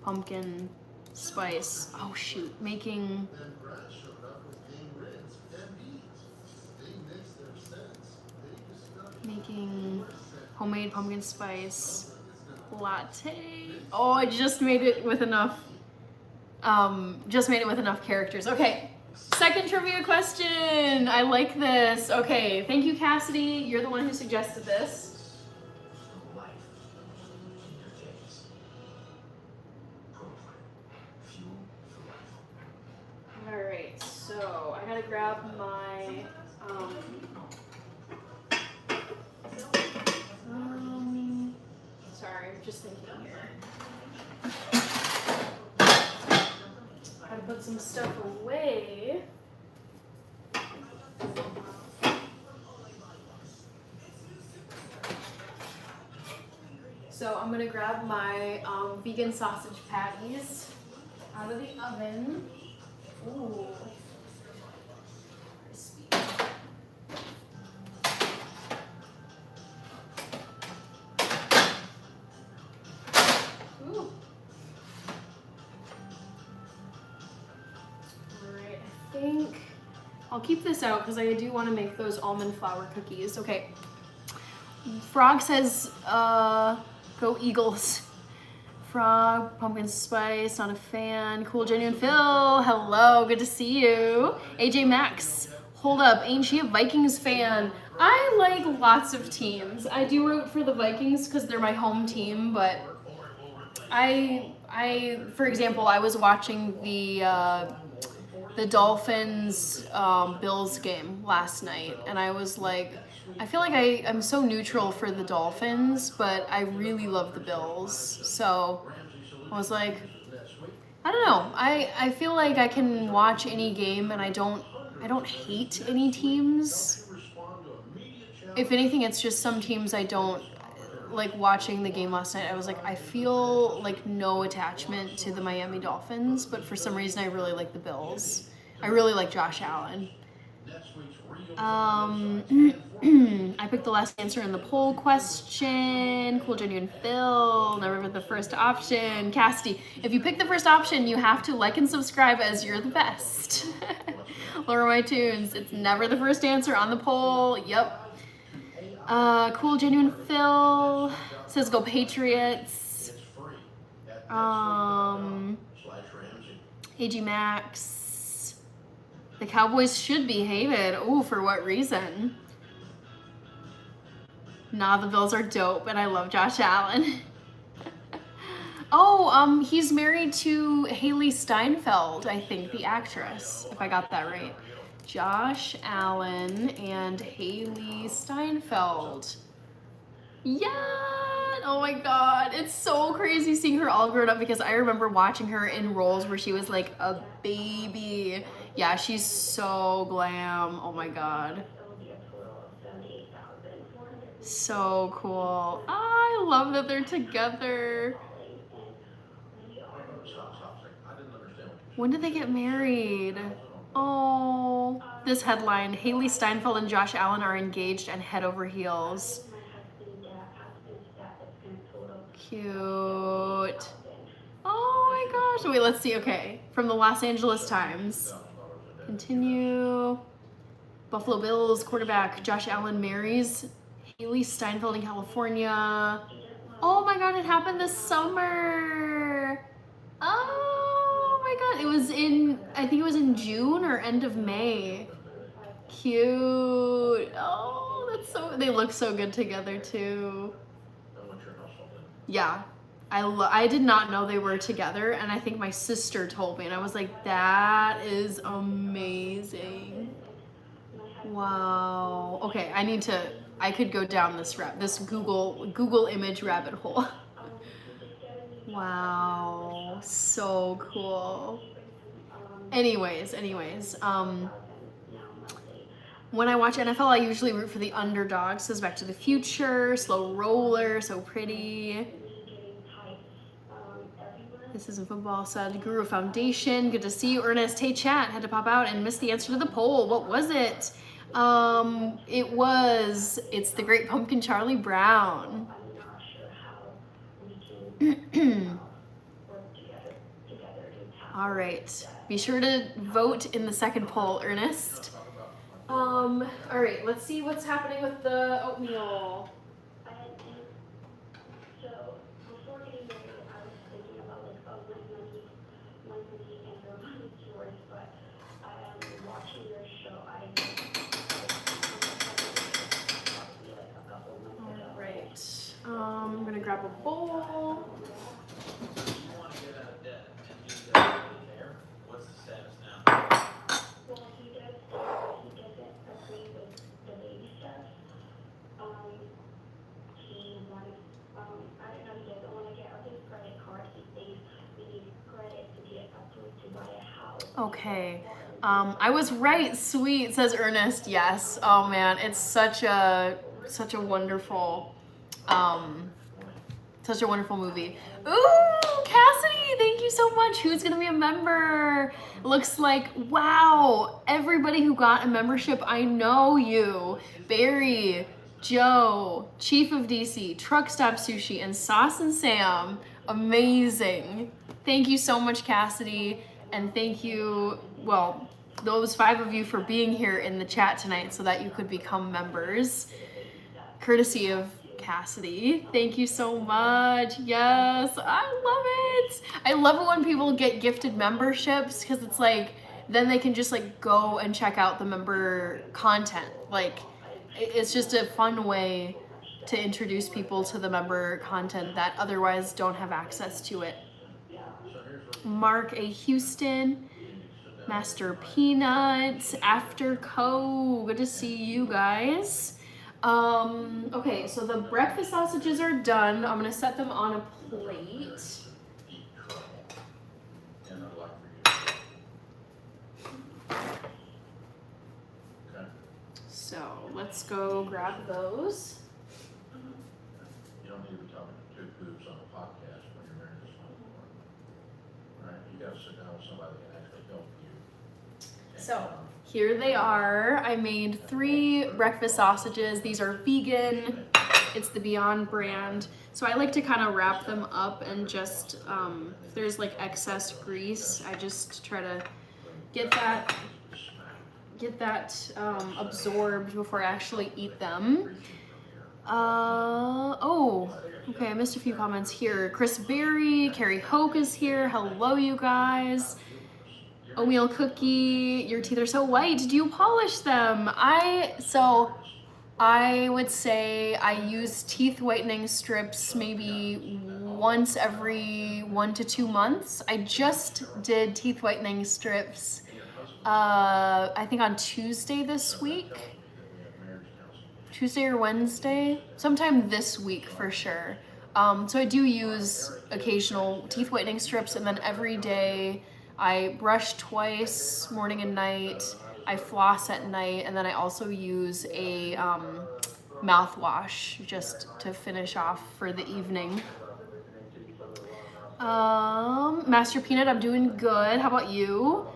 pumpkin spice. Oh shoot, making homemade pumpkin spice latte. Oh, I just made it with enough characters. Okay, second trivia question. I like this. Okay, thank you, Cassidy. You're the one who suggested this. All right, so I gotta grab my sorry, I'm just thinking here. Gotta put some stuff away. So I'm gonna grab my vegan sausage patties out of the oven. Ooh. Crispy. Ooh. Alright, I think I'll keep this out because I do want to make those almond flour cookies. Okay. Frog says, go Eagles. Frog, pumpkin spice, not a fan. Cool, genuine Phil, hello, good to see you. AJ Max, Hold up, ain't she a Vikings fan? I like lots of teams. I do root for the Vikings because they're my home team, but for example, I was watching the Dolphins Bills game last night, and I was like, I feel like I'm so neutral for the Dolphins, but I really love the Bills. So I was like, I don't know. I feel like I can watch any game, and I don't hate any teams. If anything, it's just some teams I don't like. Watching the game last night, I was like, I feel like no attachment to the Miami Dolphins, but for some reason I really like the Bills. I really like Josh Allen. I picked the last answer in the poll question. Cool, genuine Phil. Never the first option. Cassidy, if you pick the first option, you have to like and subscribe as you're the best. Laura My Tunes, it's never the first answer on the poll. Yep. Cool, genuine Phil says go Patriots. AG Max. The Cowboys should be hated. Ooh, for what reason? Nah, the Bills are dope, and I love Josh Allen. Oh, he's married to Haley Steinfeld, I think, the actress, if I got that right. Josh Allen and Haley Steinfeld. Yeah! Oh my god, it's so crazy seeing her all grown up because I remember watching her in roles where she was like a baby. Yeah, she's so glam. Oh my god. So cool. I love that they're together. When did they get married? Oh, this headline, Haley Steinfeld and Josh Allen are engaged and head over heels. Cute. Oh my gosh. Wait, let's see. Okay, from the Los Angeles Times. Continue. Buffalo Bills quarterback Josh Allen marries Haley Steinfeld in California. Oh my god, it happened this summer. Oh my god, I think it was in June or end of May. Cute. Oh, they look so good together too. Yeah, I did not know they were together, and I think my sister told me, and I was like, that is amazing. Wow. Okay, I could go down this Google image rabbit hole. Wow, so cool. Anyways, when I watch NFL, I usually root for the underdog. Says Back to the Future, Slow Roller, so pretty. This isn't football, said Guru Foundation. Good to see you, Ernest. Hey, chat, had to pop out and miss the answer to the poll. What was it? It's the Great Pumpkin, Charlie Brown. All right, be sure to vote in the second poll, Ernest. All right, let's see what's happening with the oatmeal. So before getting married, I was thinking about like, oh, my money and your money's yours, but watching your show, probably like a couple months ago. All right, I'm gonna grab a bowl. Okay, I was right. Sweet, says Ernest. Yes. Oh man, it's such a wonderful, movie. Ooh, Cassidy, thank you so much. Who's gonna be a member? Looks like, wow, everybody who got a membership, I know you. Barry, Joe, Chief of DC, Truck Stop Sushi, and Sauce and Sam. Amazing. Thank you so much, Cassidy. And thank you, well, those 5 of you for being here in the chat tonight so that you could become members. Courtesy of Cassidy. Thank you so much. Yes, I love it. I love it when people get gifted memberships because it's like, then they can just like go and check out the member content. Like it's just a fun way to introduce people to the member content that otherwise don't have access to it. Mark A. Houston, Master Peanuts, After Co. Good to see you guys. Okay, so the breakfast sausages are done. I'm gonna set them on a plate. So let's go grab those. You don't need to be talking to two boobs on a podcast when you're married to someone. Right? You gotta sit down with somebody that can actually help you. So here they are. I made 3 breakfast sausages. These are vegan. It's the Beyond brand. So I like to kind of wrap them up and just, if there's like excess grease, I just try to get that absorbed before I actually eat them. Oh, okay, I missed a few comments here. Chris Berry, Carrie Hoke is here. Hello, you guys. Oatmeal cookie, your teeth are so white. Do you polish them? I would say I use teeth whitening strips maybe once every 1 to 2 months. I just did teeth whitening strips, I think on Tuesday this week. Tuesday or Wednesday, sometime this week for sure. So I do use occasional teeth whitening strips, and then every day I brush twice, morning and night. I floss at night, and then I also use a mouthwash just to finish off for the evening. Master Peanut, I'm doing good. How about you?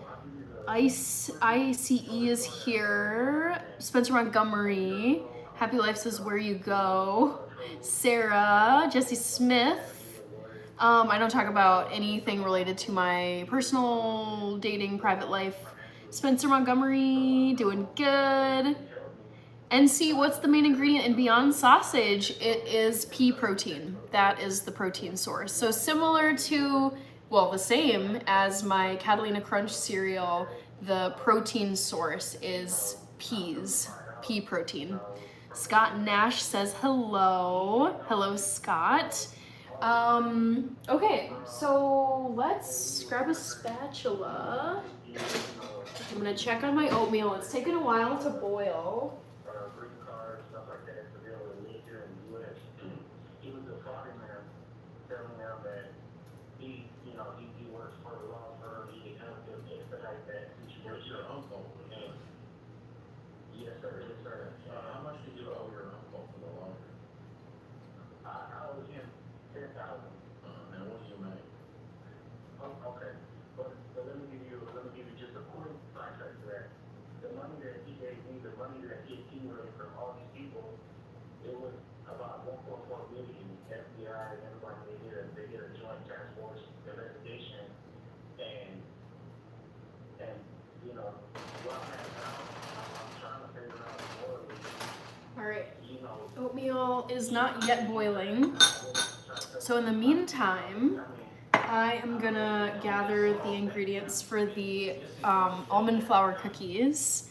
ICE is here. Spencer Montgomery. Happy Life says, where you go. Sarah, Jesse Smith. I don't talk about anything related to my personal dating, private life. Spencer Montgomery, doing good. NC, what's the main ingredient in Beyond Sausage? It is pea protein. That is the protein source. So similar to, well, the same as my Catalina Crunch cereal, the protein source is peas, pea protein. Scott Nash says hello. Hello, Scott. Okay, so let's grab a spatula. I'm gonna check on my oatmeal. It's taken a while to boil. How much did you owe your uncle for the laundry? I owe him 10,000. And what do you make? Okay, but let me give you just a quick contract to that. The money that he gave me, the money that he accumulated from all these people, it was about 1.4 million. FBI and everybody, they did a joint task force investigation, and you know, what I'm at now, I'm trying to figure out more. All right, oatmeal is not yet boiling. So in the meantime, I am gonna gather the ingredients for the almond flour cookies.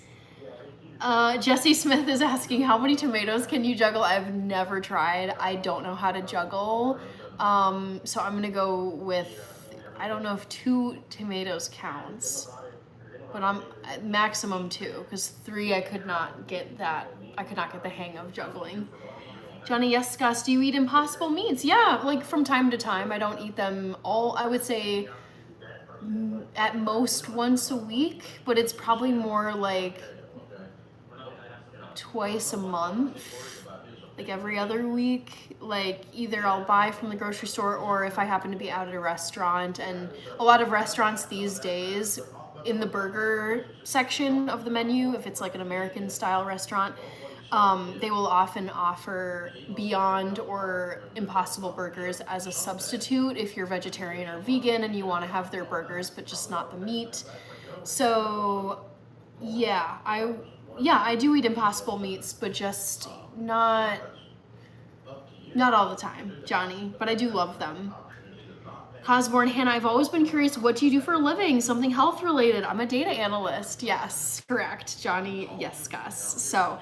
Jesse Smith is asking, how many tomatoes can you juggle? I've never tried. I don't know how to juggle. So I'm gonna go with, I don't know if 2 tomatoes counts, but I'm at maximum 2, because 3 I could not get the hang of juggling. Johnny Yescas, do you eat Impossible meats? Yeah, like from time to time. I don't eat them all, I would say at most once a week, but it's probably more like twice a month, like every other week. Like either I'll buy from the grocery store, or if I happen to be out at a restaurant. And a lot of restaurants these days, in the burger section of the menu, if it's like an American style restaurant, they will often offer Beyond or Impossible burgers as a substitute if you're vegetarian or vegan and you want to have their burgers but just not the meat. So yeah, I do eat Impossible meats, but just not all the time, Johnny, but I do love them. Cosborn Hannah, I've always been curious, what do you do for a living? Something health related. I'm a data analyst. Yes, correct, Johnny. Yes, Gus. So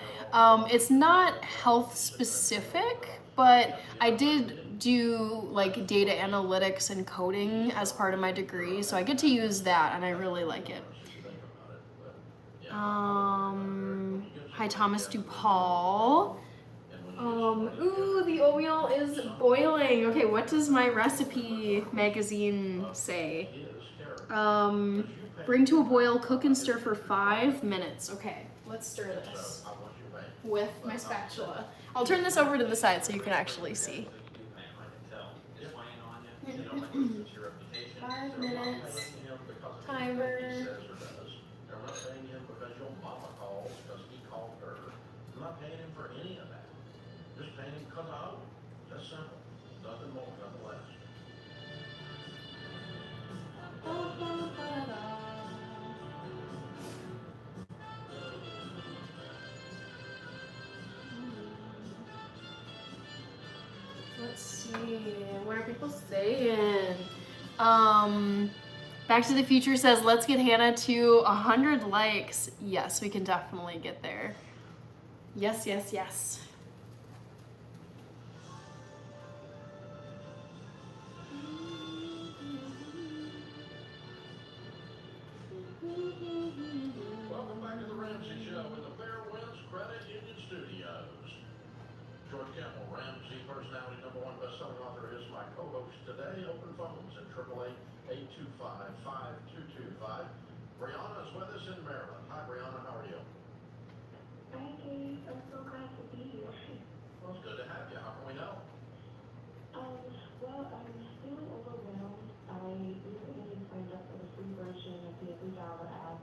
it's not health specific, but I did do like data analytics and coding as part of my degree, so I get to use that, and I really like it. Hi, Thomas DuPaul. Ooh, the oatmeal is boiling. Okay, what does my recipe magazine say? Bring to a boil, cook and stir for 5 minutes. Okay, let's stir this with my spatula. I'll turn this over to the side so you can actually see. 5 minutes. Timer. I'm not paying him because your mama calls, because he called her. I'm not paying him for any of that. Just paying him because I owe him. That's simple. Nothing more, nothing less. Let's see, what are people saying? Back to the Future says, let's get Hannah to 100 likes. Yes, we can definitely get there. Yes, yes, yes. Welcome back to the Ramsey Show in the Fairwinds Credit Union Studios. George Campbell, Ramsey personality #1 best-selling author, is my co-host today. Open phones at 888-825-5225. Brianna is with us in Maryland. Hi, Brianna. How are you? Hi, Dave. I'm so glad to be here. Well, it's good to have you. How can we help? Well, I'm feeling overwhelmed. I recently signed up for the free version of the Every Dollar app.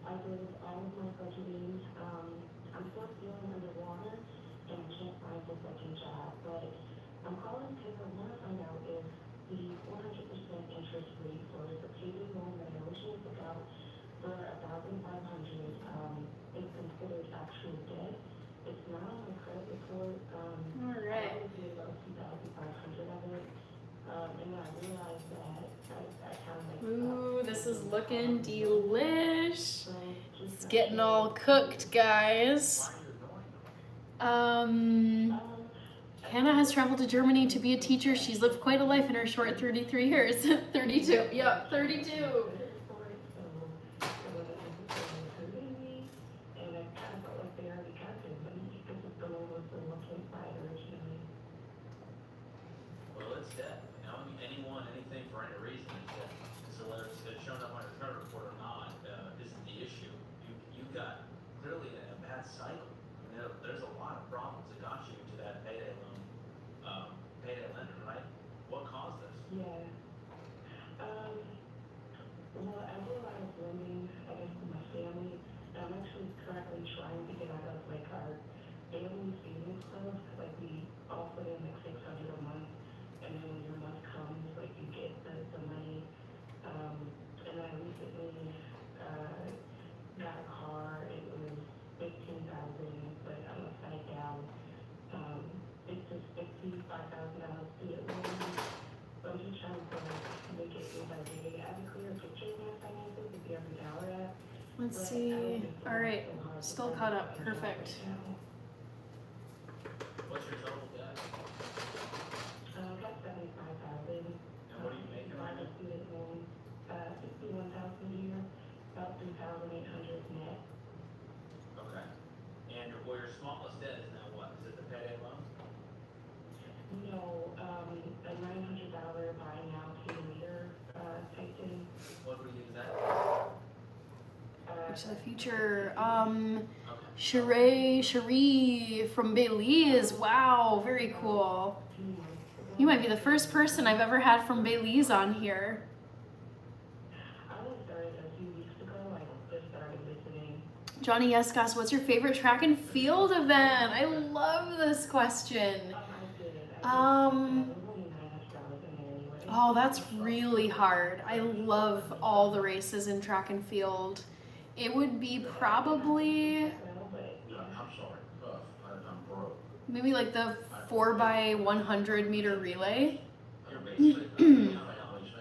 I did all of my budgeting. I'm still feeling underwater and I can't find a second job, but I'm calling because I want to find out if the 100% interest rate for the payday loan that I originally took out for $1,500 is considered actual debt. It's not on my credit report. All right. I only did about $2,500 of it. And I realized that I kind of like. Ooh, this is looking delish. It's getting all cooked, guys. Hannah has traveled to Germany to be a teacher. She's lived quite a life in her short 33 years. 32. Yep, 32. Well, it's debt. You know, anyone, anything for any reason is debt. So whether it's shown up on your credit report or not isn't the issue. You've got clearly a bad cycle. I mean, there's a lot of problems that got you to that payday loan, payday lender, right? What caused this? Yeah. Well, I do a lot of lending, I guess, with my family. I'm actually currently trying to get out of like our daily savings stuff. Like we all put in like $600 a month, and then when your month comes, like you get the money. And then I recently got a car. It was $15,000, but I'm upside down. It's just $55,000 student loan. So I'm just trying to make it day by day. I have a clear picture of my finances with the Every Dollar app. Let's see. All right, still caught up. Perfect. What's your total debt? About $75,000. And what are you making right now? Student loan, $61,000 a year, about $3,800 net. Okay. And your smallest debt is now what? Is it the payday loan? No, a $900 buy now, pay later type thing. What do we use that for? Back to the Future. Okay. Cherie from Belize. Wow, very cool. You might be the first person I've ever had from Belize on here. I only started a few weeks ago. I just started listening. Johnny Yescas, what's your favorite track and field event? I love this question. Oh, that's really hard. I love all the races in track and field. It would be probably I'm sorry. I'm broke. maybe like the 4x100 meter relay. You're basically, my family's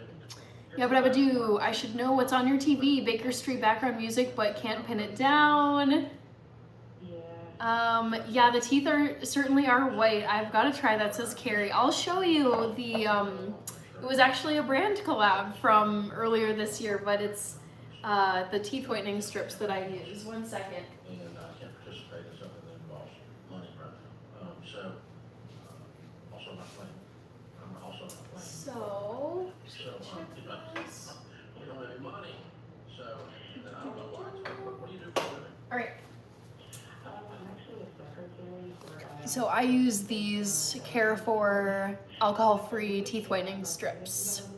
Yabba do. I should know what's on your TV. Baker Street background music, but can't pin it down. Yeah, the teeth certainly are white. I've got to try that, says Carrie. I'll show you the, it was actually a brand collab from earlier this year, but it's the teeth whitening strips that I use. 1 second. And I can't participate in something that involves money right now. Also not playing. I'm also not playing. So, check this. We don't have any money. So, then I don't know why. What do you do for a living? all right. I'm actually a secretary for, So I use these Care4 alcohol-free teeth whitening strips.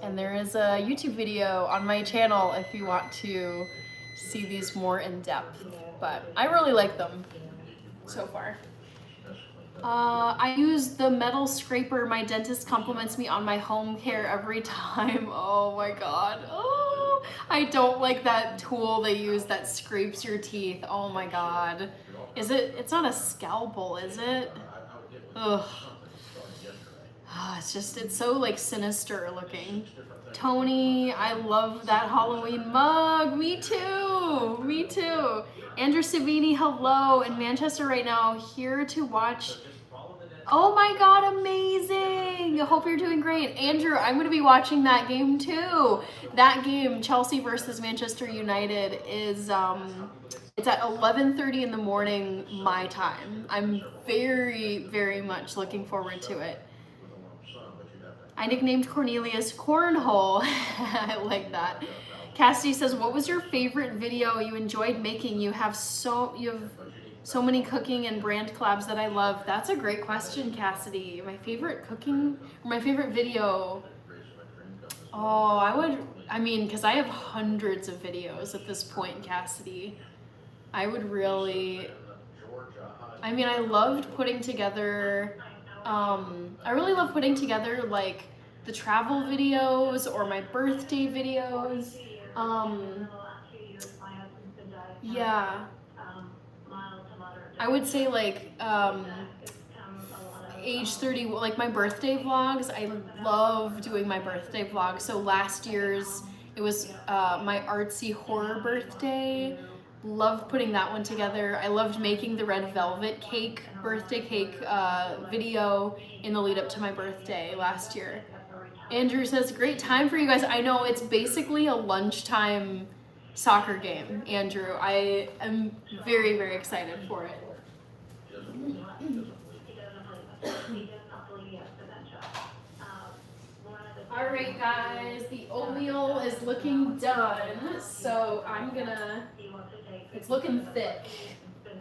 And there is a YouTube video on my channel if you want to see these more in depth. But I really like them so far. I use the metal scraper. My dentist compliments me on my home care every time. Oh my god. Oh, I don't like that tool they use that scrapes your teeth. Oh my god. Is it? It's not a scalpel, is it? Ugh. It's so like sinister looking. Tony, I love that Halloween mug. Me too. Me too. Andrew Savini, hello. In Manchester right now, here to watch. Oh my god, amazing. Hope you're doing great. Andrew, I'm going to be watching that game too. That game, Chelsea versus Manchester United, is it's at 11:30 in the morning my time. I'm very, very much looking forward to it. I nicknamed Cornelius Cornhole. I like that. Cassidy says, what was your favorite video you enjoyed making? You have so many cooking and brand collabs that I love. That's a great question, Cassidy. My favorite cooking, or my favorite video. Oh, because I have hundreds of videos at this point, Cassidy. I loved putting together, I really love putting together like the travel videos or my birthday videos. Yeah. I would say like age 30, like my birthday vlogs. I love doing my birthday vlogs. So last year's, it was my artsy horror birthday. Loved putting that one together. I loved making the red velvet cake, birthday cake video in the lead up to my birthday last year. Andrew says, great time for you guys. I know, it's basically a lunchtime soccer game, Andrew. I am very, very excited for it. All right, guys, the oatmeal is looking done, so it's looking thick.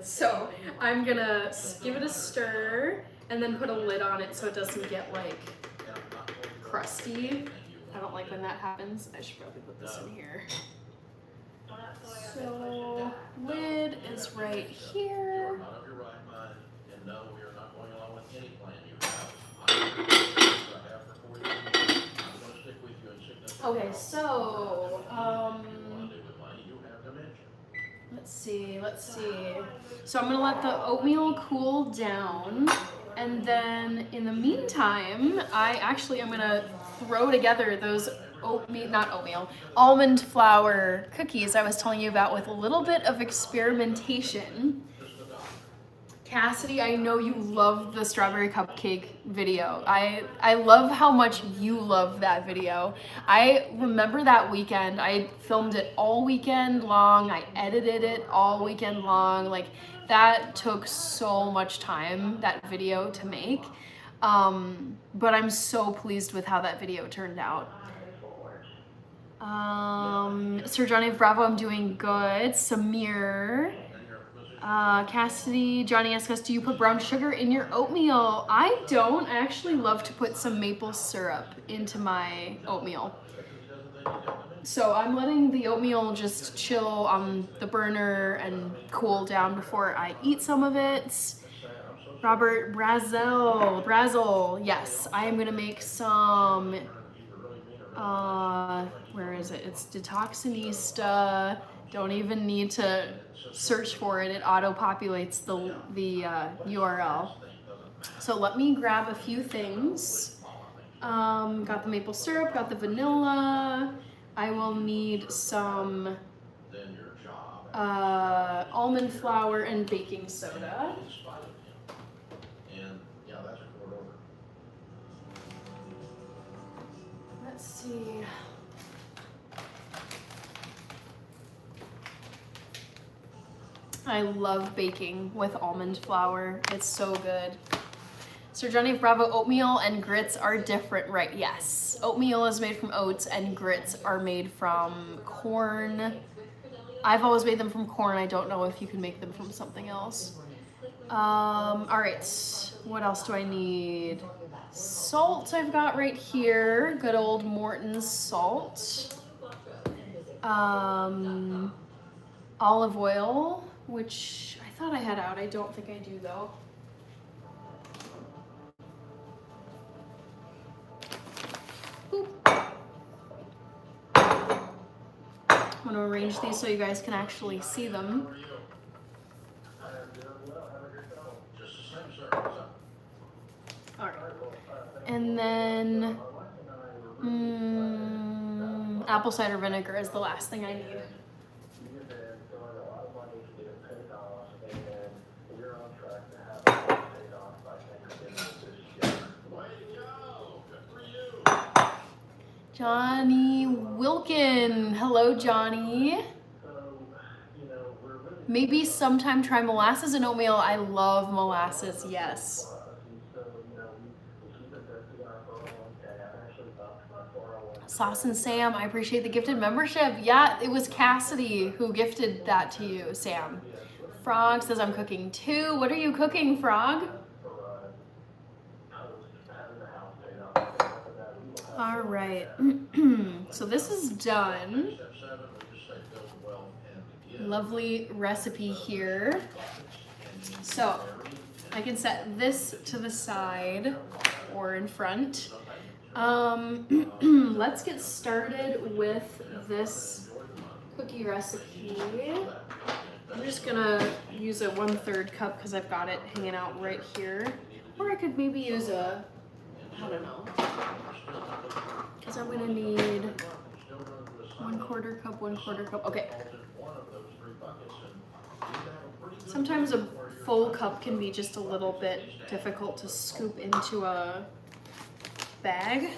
So I'm gonna give it a stir and then put a lid on it so it doesn't get like crusty. I don't like when that happens. I should probably put this in here. So lid is right here. Okay, so let's see. So I'm gonna let the oatmeal cool down, and then in the meantime, I'm gonna throw together those almond flour cookies I was telling you about with a little bit of experimentation. Cassidy, I know you love the strawberry cupcake video. I love how much you love that video. I remember that weekend, I filmed it all weekend long. I edited it all weekend long. Like, that took so much time, that video, to make. But I'm so pleased with how that video turned out. Sir Johnny of Bravo, I'm doing good. Samir. Cassidy, Johnny asks us, do you put brown sugar in your oatmeal? I don't. I actually love to put some maple syrup into my oatmeal. So I'm letting the oatmeal just chill on the burner and cool down before I eat some of it. Robert Brazel, yes, I am gonna make some, where is it? It's Detoxinista. Don't even need to search for it. It auto-populates the URL. So let me grab a few things. Got the maple syrup, got the vanilla. I will need some Then your job almond flour and baking soda. in spite of him. And yeah, that's a court order. Let's see. I love baking with almond flour. It's so good. Sir Johnny of Bravo, oatmeal and grits are different, right? Yes. Oatmeal is made from oats and grits are made from corn. I've always made them from corn. I don't know if you can make them from something else. All right, what else do I need? Salt I've got right here. Good old Morton's salt. Olive oil, which I thought I had out. I don't think I do though. I'm gonna arrange these so you guys can actually see them. Just the same, sir. What's up? All right. And then apple cider vinegar is the last thing I need. Way to go! Good for you! Johnny Wilkin. Hello, Johnny. Maybe sometime try molasses and oatmeal. I love molasses, yes. Sauce and Sam, I appreciate the gifted membership. Yeah, it was Cassidy who gifted that to you, Sam. Frog says I'm cooking too. What are you cooking, Frog? All right, so this is done. Step 7, we just say build wealth and give. Lovely recipe here. So I can set this to the side or in front. Let's get started with this cookie recipe. I'm just gonna use a 1/3 cup because I've got it hanging out right here. Or I could maybe use a, I don't know, because I'm gonna need 1/4 cup, 1/4 cup. Okay. Sometimes a full cup can be just a little bit difficult to scoop into a bag.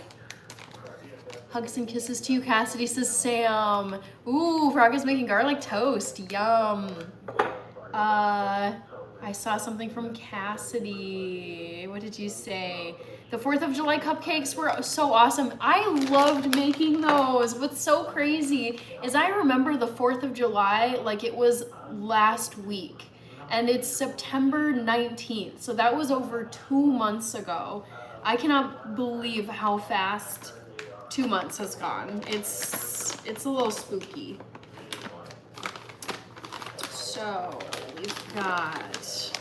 Hugs and kisses to you, Cassidy, says Sam. Ooh, Frog is making garlic toast. Yum. I saw something from Cassidy. What did you say? The 4th of July cupcakes were so awesome. I loved making those. What's so crazy is I remember the 4th of July like it was last week. And it's September 19th. So that was over 2 months ago. I cannot believe how fast 2 months has gone. It's a little spooky. So we've got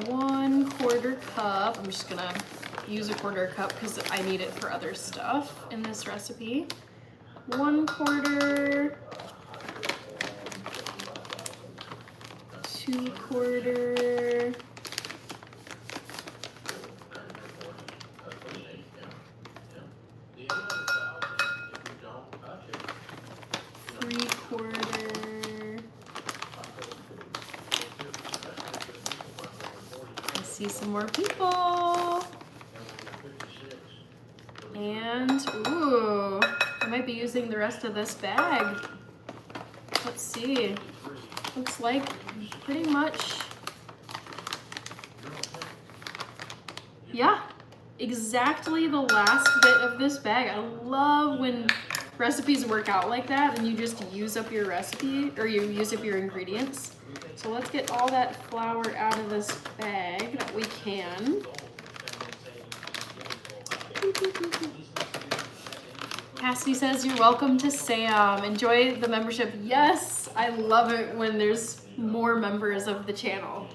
1/4 cup. I'm just gonna use a 1/4 cup because I need it for other stuff in this recipe. 1/4, 2/4. 3/4. I see some more people. And, ooh, I might be using the rest of this bag. Let's see. Looks like pretty much, yeah, exactly the last bit of this bag. I love when recipes work out like that and you just use up your recipe or you use up your ingredients. So let's get all that flour out of this bag that we can. Cassidy says you're welcome to Sam. Enjoy the membership. Yes, I love it when there's more members of the channel.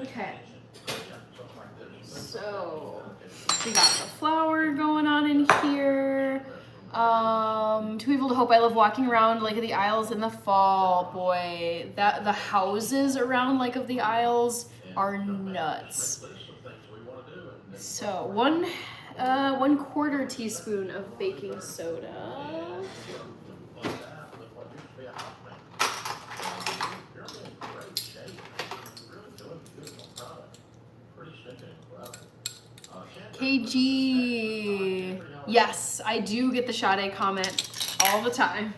Okay. So we got the flour going on in here. Too evil to hope. I love walking around Lake of the Isles in the fall. Boy, that the houses around Lake of the Isles are nuts. List of things we want to do, and then So 1/4 teaspoon of baking soda. like that with what used to be a hot thing. You're in great shape. You're really doing beautiful product. Pretty stinking incredible. KG. Yes, I do get the Sade comment all the time.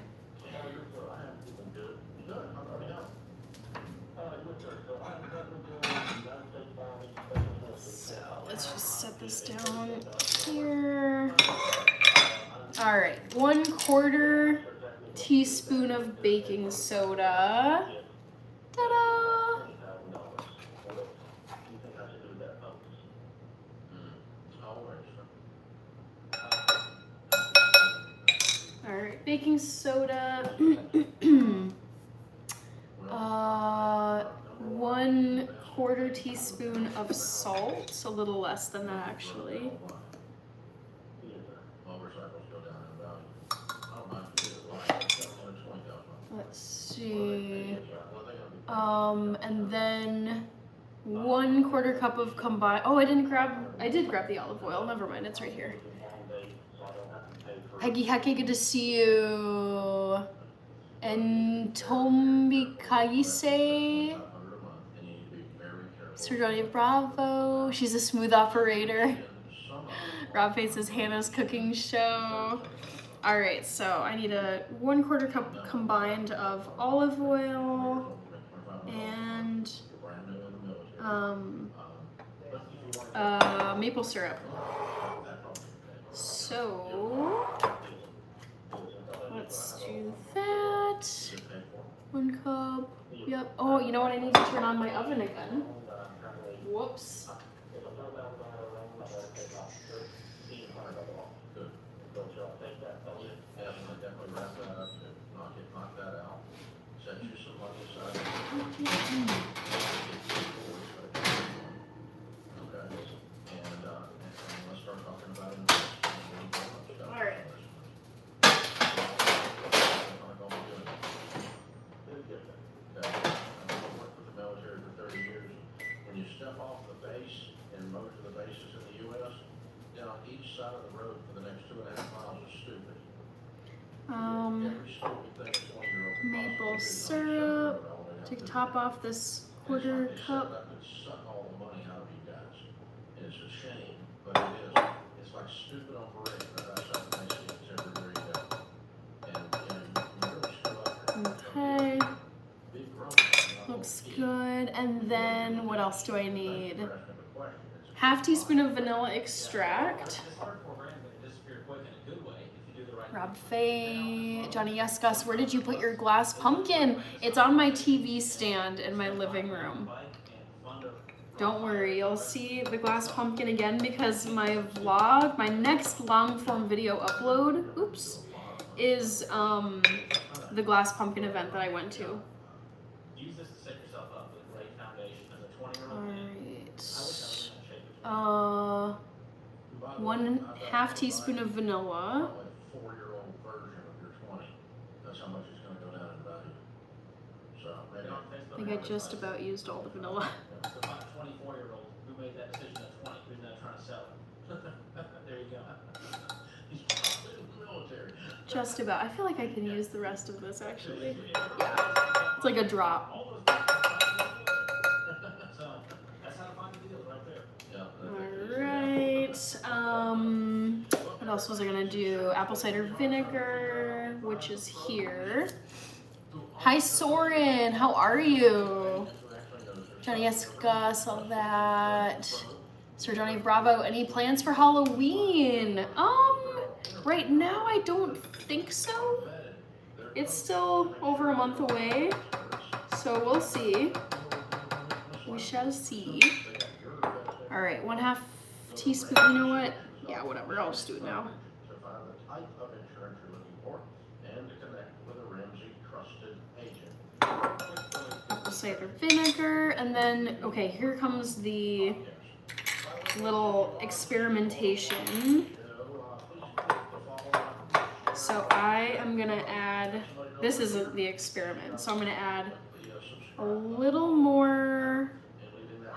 So let's just set this down here. All right, 1/4 teaspoon of baking soda. Ta-da! All right, baking soda. 1/4 teaspoon of salt, a little less than that actually. Let's see. And then 1/4 cup of combined. Oh, I did grab the olive oil. Never mind, it's right here. Peggy Heke, good to see you. And Tombi Kaise. Sir Johnny Bravo. She's a smooth operator. Rob faces Hannah's cooking show. All right, so I need a 1/4 cup combined of olive oil and maple syrup. So let's do that. 1 cup. Yep. Oh, you know what? I need to turn on my oven again. Whoops. Maple syrup. Take the top off this 1/4 cup. It's a shame, but it is. It's like stupid on parade, but that's something they see everywhere you go. And you really screw up. Okay. Looks good. And then what else do I need? 1/2 teaspoon of vanilla extract. Rob Faye, Johnny Yes Gus, where did you put your glass pumpkin? It's on my TV stand in my living room. Don't worry, you'll see the glass pumpkin again because my vlog, my next long form video upload, oops, is the glass pumpkin event that I went to. Use this to set yourself up with great foundation as a 20-year-old. Alright. 1/2 teaspoon of vanilla. 4-year-old version of your 20. That's how much it's going to go down in value. So maybe I think I just about used all the vanilla. So if I'm a 24-year-old who made that decision at 20, who's now trying to sell it? There you go. he's probably in the military. Just about. I feel like I can use the rest of this actually. Yeah. It's like a drop. All those things so that's how to find the deals right there. Alright. What else was I gonna do? Apple cider vinegar, which is here. Hi Soren, how are you? Johnny S. Gus, all that. Sir Johnny Bravo, any plans for Halloween? Right now I don't think so. It's still over a month away, so we'll see. We shall see. All right, 1/2 teaspoon, you know what? Yeah, whatever, I'll just do it now. To find the type of insurance you're looking for and to connect with a Ramsey trusted agent. Apple cider vinegar, and then, okay, here comes the little experimentation. So I am gonna add, this isn't the experiment, so I'm gonna add a little more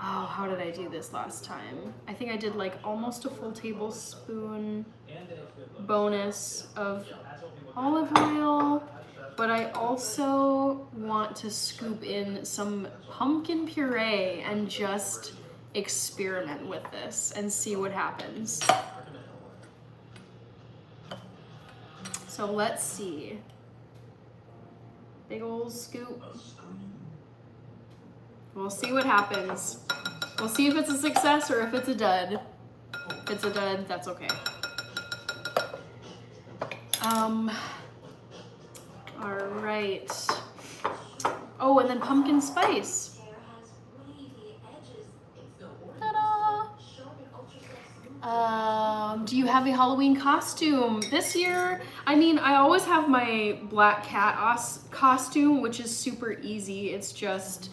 Oh, how did I do this last time? I think I did like almost a full tablespoon bonus of olive oil, but I also want to scoop in some pumpkin puree and just experiment with this and see what happens. So let's see. Big old scoop. We'll see what happens. We'll see if it's a success or if it's a dud. If it's a dud, that's okay. All right. Oh, and then pumpkin spice. Ta-da! Do you have a Halloween costume this year? I mean, I always have my black cat costume, which is super easy. It's just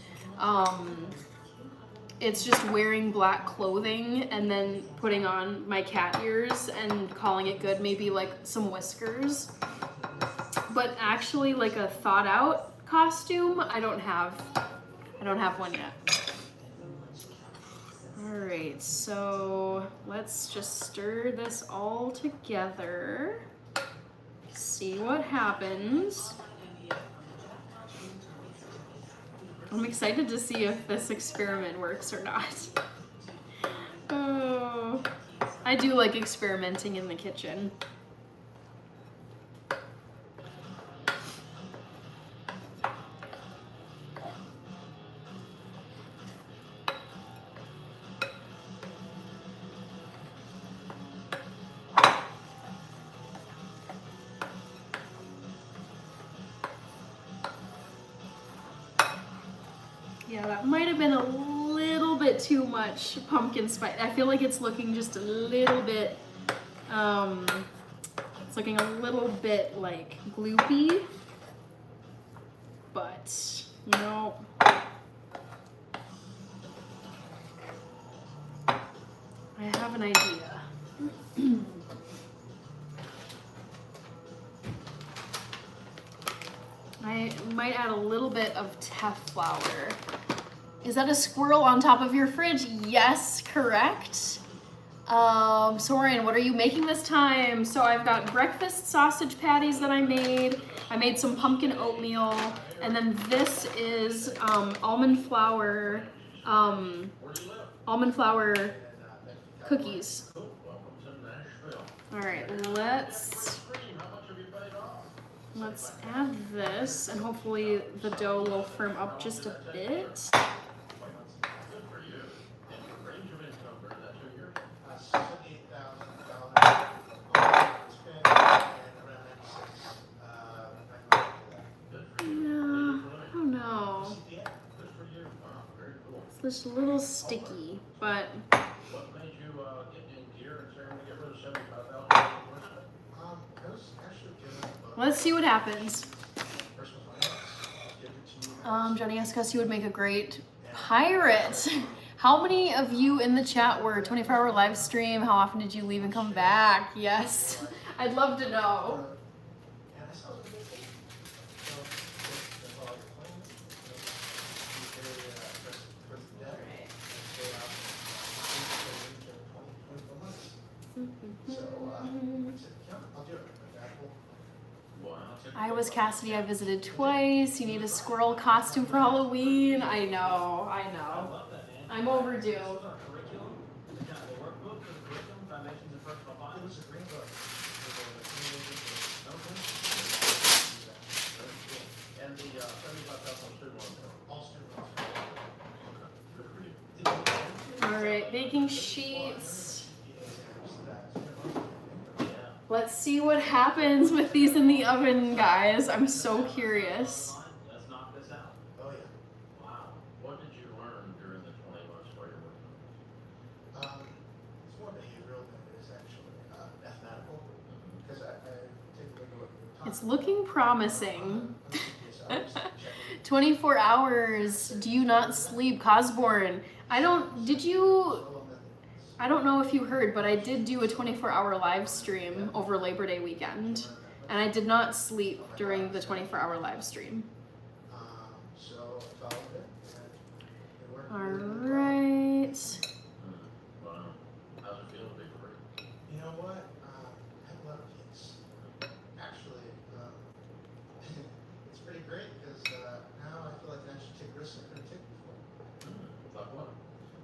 wearing black clothing and then putting on my cat ears and calling it good. Maybe like some whiskers. But actually, like a thought out costume, I don't have one yet. All right, so let's just stir this all together. See what happens. I'm excited to see if this experiment works or not. Oh, I do like experimenting in the kitchen. Yeah, that might have been a little bit too much pumpkin spice. I feel like it's looking just a little bit, it's looking a little bit like gloopy, but you know, I have an idea. I might add a little bit of teff flour. Is that a squirrel on top of your fridge? Yes, correct. Soren, what are you making this time? So I've got breakfast sausage patties that I made. I made some pumpkin oatmeal, and then this is almond flour cookies. All right, let's add this, and hopefully the dough will firm up just a bit. It's just a little sticky, but let's see what happens. Johnny asked us you would make a great pirate. How many of you in the chat were 24-hour live stream? How often did you leave and come back? Yes, I'd love to know. I was Cassidy, I visited twice. You need a squirrel costume for Halloween. I know. I'm overdue. All right, baking sheets. Let's see what happens with these in the oven, guys. I'm so curious. Let's knock this out. Oh yeah. Wow. What did you learn during the 20 months while you're working? It's more behavioral than it is actually mathematical. Because I take a look at what we were talking It's looking promising. about. 24 hours. Do you not sleep? Cosborn. I don't know if you heard, but I did do a 24-hour live stream over Labor Day weekend. And I did not sleep during the 24-hour live stream. So I followed it and it worked. All right. right. Wow. How's it feel to be free? You know what? I have a lot of kids. Actually, it's pretty great because now I feel like I should take risks I couldn't take before. Like what?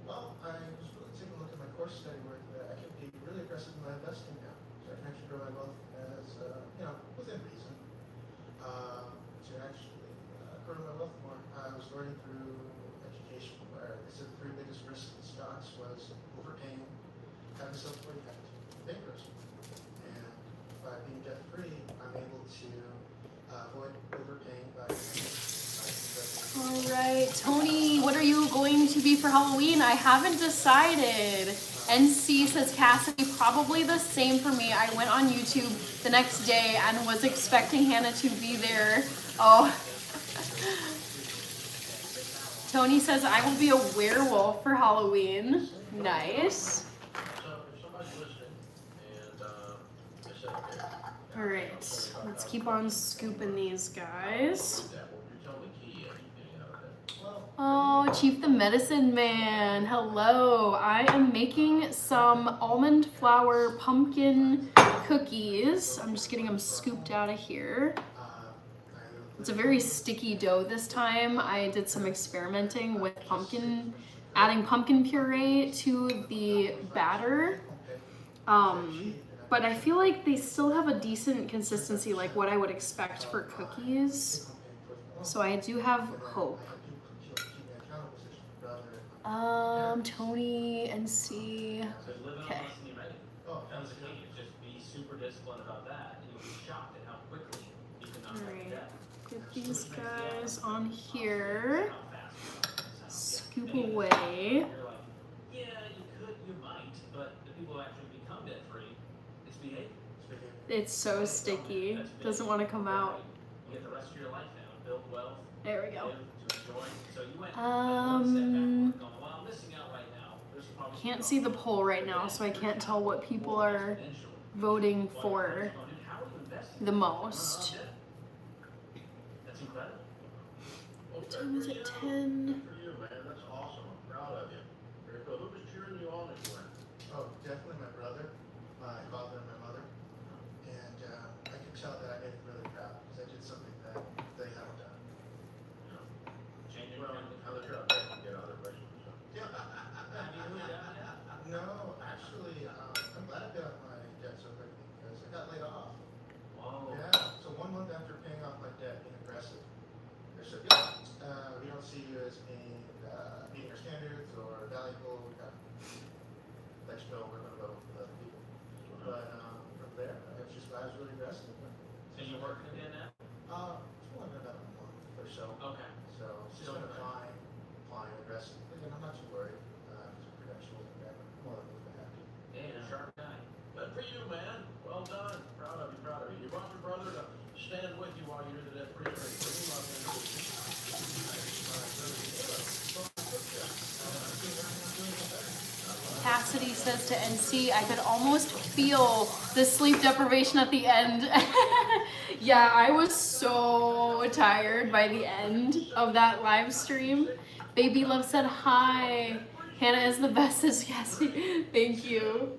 Well, I was really taking a look at my course study work that I can be really aggressive in my investing now. So I can actually grow my wealth as, within reason. To actually grow my wealth more. I was learning through education where they said the three biggest risks in stocks was overpaying, having self-employed bankruptcy. And by being debt-free, I'm able to avoid overpaying by investing. All right, Tony, what are you going to be for Halloween? I haven't decided. NC says Cassidy, probably the same for me. I went on YouTube the next day and was expecting Hannah to be there. Oh. Tony says I will be a werewolf for Halloween. Nice. So if somebody's listening and they said, okay, All right, let's keep on scooping these guys. that, what would you tell the key getting out of that? Well, Oh, Chief the Medicine Man. Hello. I am making some almond flour pumpkin cookies. I'm just getting them scooped out of here. It's a very sticky dough this time. I did some experimenting with adding pumpkin puree to the batter. But I feel like they still have a decent consistency, like what I would expect for cookies. So I do have hope. Tony and C. Because living Okay. on less than you make. That was the key. Just be super disciplined about that, and you'll be shocked at how quickly you can knock out Alright. debt. Get these guys on here. How fast Scoop you away. You're like, yeah, you could, you might, but the people who actually become debt free, it's behavior. It's so sticky. Doesn't want to come out. You get the rest of your life now, build wealth, There we go. live to enjoy. So you went one step backward, going, well, I'm missing out right now. There's probably Can't see the poll right now, so I can't tell what people are voting for How are you investing? the most. That's incredible. What time is it? 10. Good for you, man. That's awesome. I'm proud of you. Very cool. Who was cheering you on as you went? Oh, definitely my brother, my father, and my mother. And I can tell that I made them really proud because I did something that they haven't done. Changing Well, family. how they try to get other questions. So. Have you really done that? No, actually, I'm glad I paid off my debt so quickly because I got laid off. Whoa. Yeah, so 1 month after paying off my debt, being aggressive, they said, yeah, we don't see you as being meeting our standards or valuable. We got let you know we're going to go with other people. But from there, I was really aggressive. So you're working again now? It's only been about a month or so. Okay. So still been applying aggressively, and I'm not too worried. Because credentials and that, I'm more than happy. Yeah, you're a sharp guy. Good for you, man. Well done. Proud of you, proud of you. You brought your brother to stand with you while you're in the debt free trade. Cassidy says to NC, I could almost feel the sleep deprivation at the end. Yeah, I was so tired by the end of that live stream. Baby Love said hi. Hannah is the best, says Cassidy. Thank you.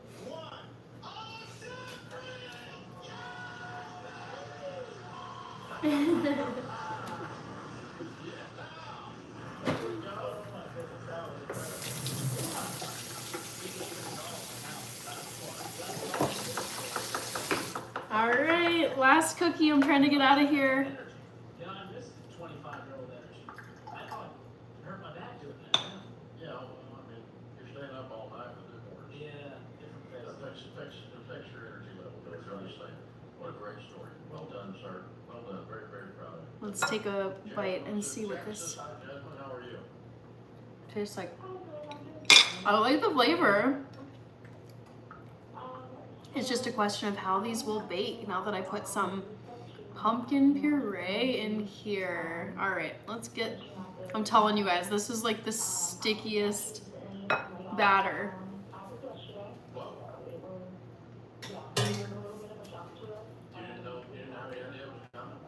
All right, last cookie. I'm trying to get out of here. Yeah, I missed the 25-year-old energy. I thought it hurt my back doing that. Yeah, well, I mean, you're staying up all night with the board. Yeah, different It affects your energy level, but it's really saying, what a great story. Well done, sir. Well done. Very, very proud of you. Let's take a bite and see what this Hi, Jasmine. How are you? tastes like. I like the flavor. It's just a question of how these will bake now that I put some pumpkin puree in here. All right, let's get, I'm telling you guys, this is like the stickiest batter. You didn't have any idea it was coming?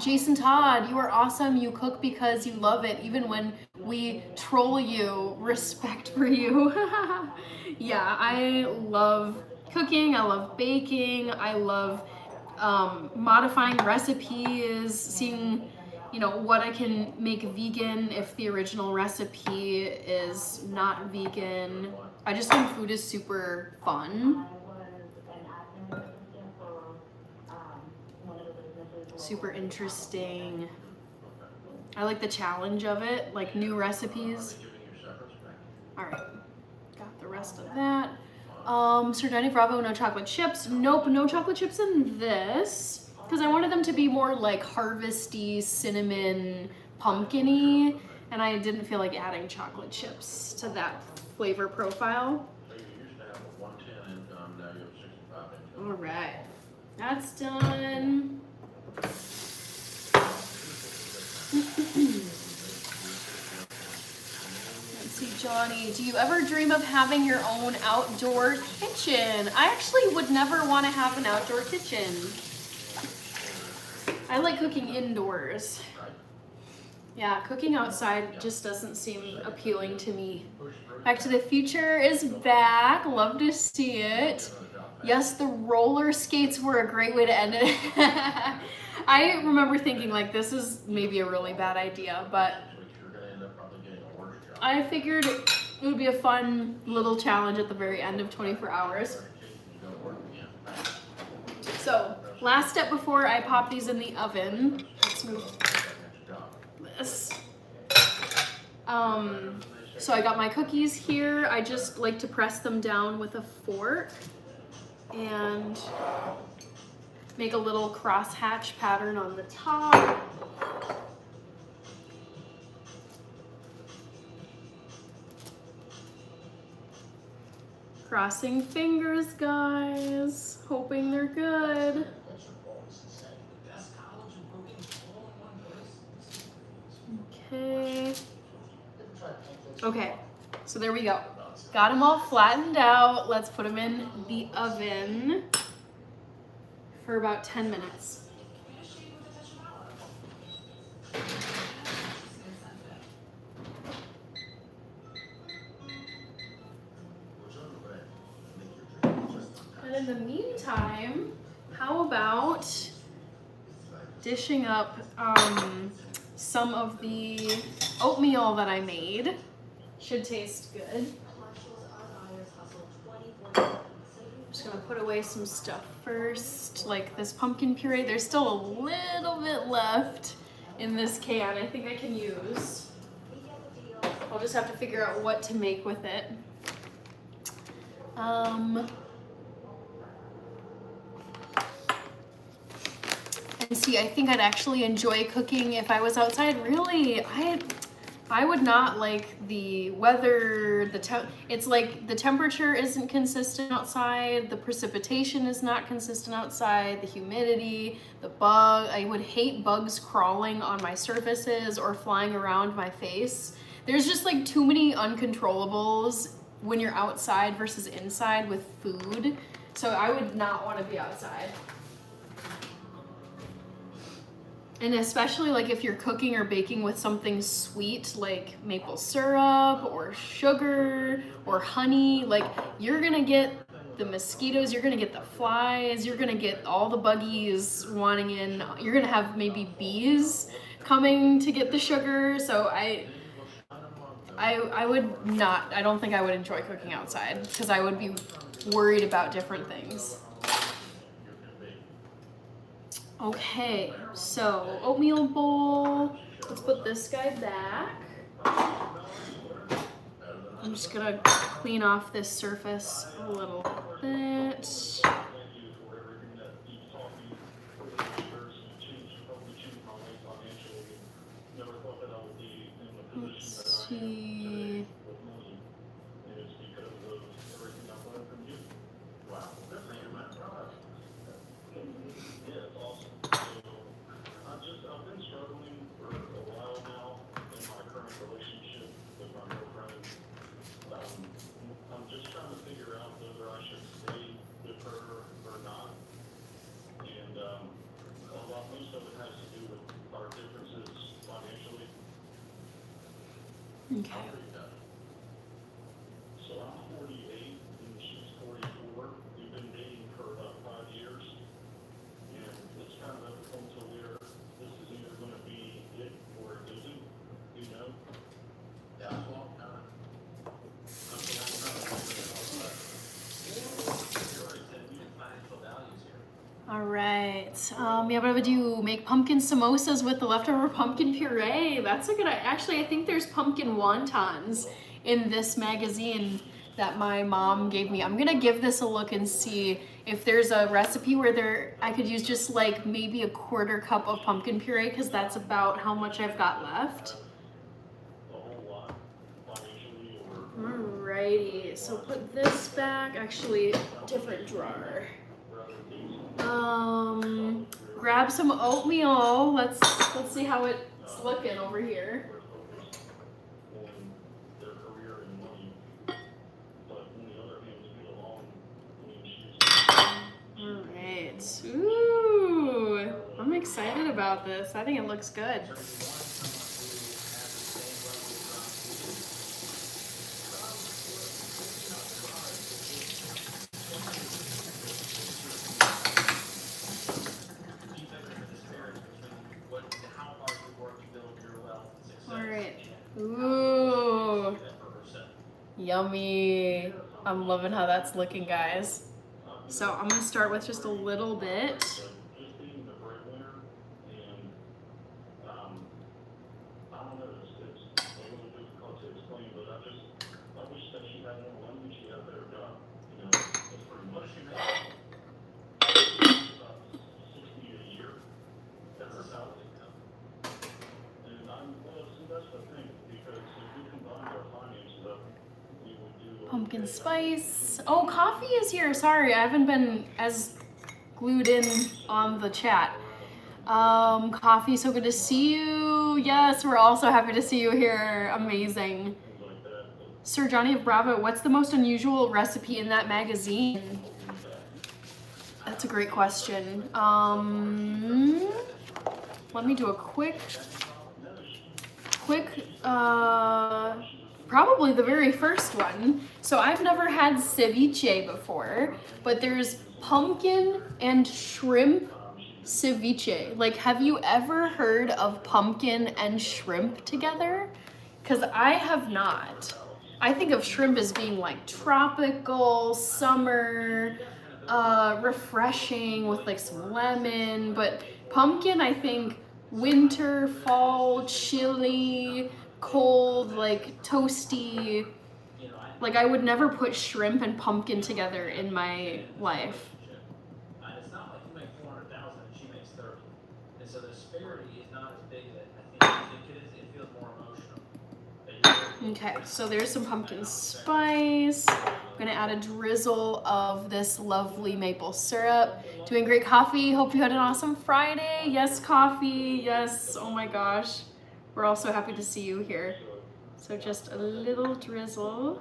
Jason Todd, you are awesome. You cook because you love it, even when we troll you. Respect for you. Yeah, I love cooking. I love baking. I love modifying recipes, seeing, you know, what I can make vegan if the original recipe is not vegan. I just think food is super fun. Super interesting. I like the challenge of it, like new recipes. All right, got the rest of that. Sir Danny Bravo, no chocolate chips. Nope, no chocolate chips in this, because I wanted them to be more like harvesty, cinnamon, pumpkin-y, and I didn't feel like adding chocolate chips to that flavor profile. So you used to have a 110 income, now you have 65 income. All right, that's done. Let's see, Johnny, do you ever dream of having your own outdoor kitchen? I actually would never want to have an outdoor kitchen. I like cooking indoors. Yeah, cooking outside just doesn't seem appealing to me. Back to the Future is back. Love to see it. Yes, the roller skates were a great way to end it. I remember thinking like this is maybe a really bad idea, but I figured it would be a fun little challenge at the very end of 24 hours. So, last step before I pop these in the oven. Let's move this. So I got my cookies here. I just like to press them down with a fork and make a little crosshatch pattern on the top. Crossing fingers, guys. Hoping they're good. Okay. Okay, so there we go. Got them all flattened out. Let's put them in the oven for about 10 minutes. And in the meantime, how about dishing up some of the oatmeal that I made? Should taste good. I'm just gonna put away some stuff first, like this pumpkin puree. There's still a little bit left in this can I think I can use. I'll just have to figure out what to make with it. And see, I think I'd actually enjoy cooking if I was outside. Really, I would not like the weather, it's like the temperature isn't consistent outside, the precipitation is not consistent outside, the humidity, the bug. I would hate bugs crawling on my surfaces or flying around my face. There's just like too many uncontrollables when you're outside versus inside with food. So I would not want to be outside. And especially like if you're cooking or baking with something sweet like maple syrup or sugar or honey, like you're gonna get the mosquitoes, you're gonna get the flies, you're gonna get all the buggies wanting in, you're gonna have maybe bees coming to get the sugar. So I would not, I don't think I would enjoy cooking outside because I would be worried about different things. Okay, so oatmeal bowl. Let's put this guy back. I'm just gonna clean off this surface a little bit. Let's see. I've been struggling for a while now in my current relationship with my girlfriend. I'm just trying to figure out whether I should stay with her or not. And most of it has to do with Okay. So I'm 48 and she's 44. We've been dating for about 5 years. And it's kind of up to where this is either going to be it or it isn't, you know? That's a long time. That's a long time. You already said we did financial values here. All right. Yeah, what I would do, make pumpkin samosas with the leftover pumpkin puree. That's a good, actually, I think there's pumpkin wontons in this magazine that my mom gave me. I'm gonna give this a look and see if there's a recipe where I could use just like maybe a 1/4 cup of pumpkin puree, because that's about how much I've got left. A whole lot financially or Alrighty, so put this back, actually, different drawer. Grab some oatmeal. Let's see how it's looking over here. on their career and money. But on the other hand, to get along, I mean, she's Alright. Ooh, I'm excited about this. I think it looks good. So if you want someone who has the same level of disparity between how hard you work to build your wealth and success. Alright. And Ooh, that for herself. yummy. I'm loving how that's looking, guys. So I'm gonna start with just a little bit. just being the breadwinner and, I don't know, it's a little difficult to explain, but I wish that she had more money, she had a better job, you know, that's pretty What much. does she make? About 60 a year. That's a solid income. And well, see, that's the thing, because if we combined our finances up, we would do. Pumpkin okay. spice. Oh, coffee is here. Sorry, I haven't been as glued in on the chat. Coffee, so good to see you. Yes, we're also happy to see you here. Amazing. Things like that, but Sir Johnny of Bravo, what's the most unusual recipe in that magazine? That's a great question. Let me do a quick, probably the very first one. So I've never had ceviche before, but there's pumpkin and shrimp ceviche. Like, have you ever heard of pumpkin and shrimp together? Because I have not. I think of shrimp as being like tropical, summer, refreshing with like some lemon, but pumpkin, I think winter, fall, chilly, cold, like toasty. Like, I would never put shrimp and pumpkin together in my life. And it's not like you make 400,000 and she makes 30. And so the disparity is not as big as I think it is. It feels more emotional. Okay, so there's some pumpkin spice. I'm gonna add a drizzle of this lovely maple syrup. Doing great, coffee. Hope you had an awesome Friday. Yes, coffee. Yes. Oh my gosh. We're also happy to see you here. So just a little drizzle.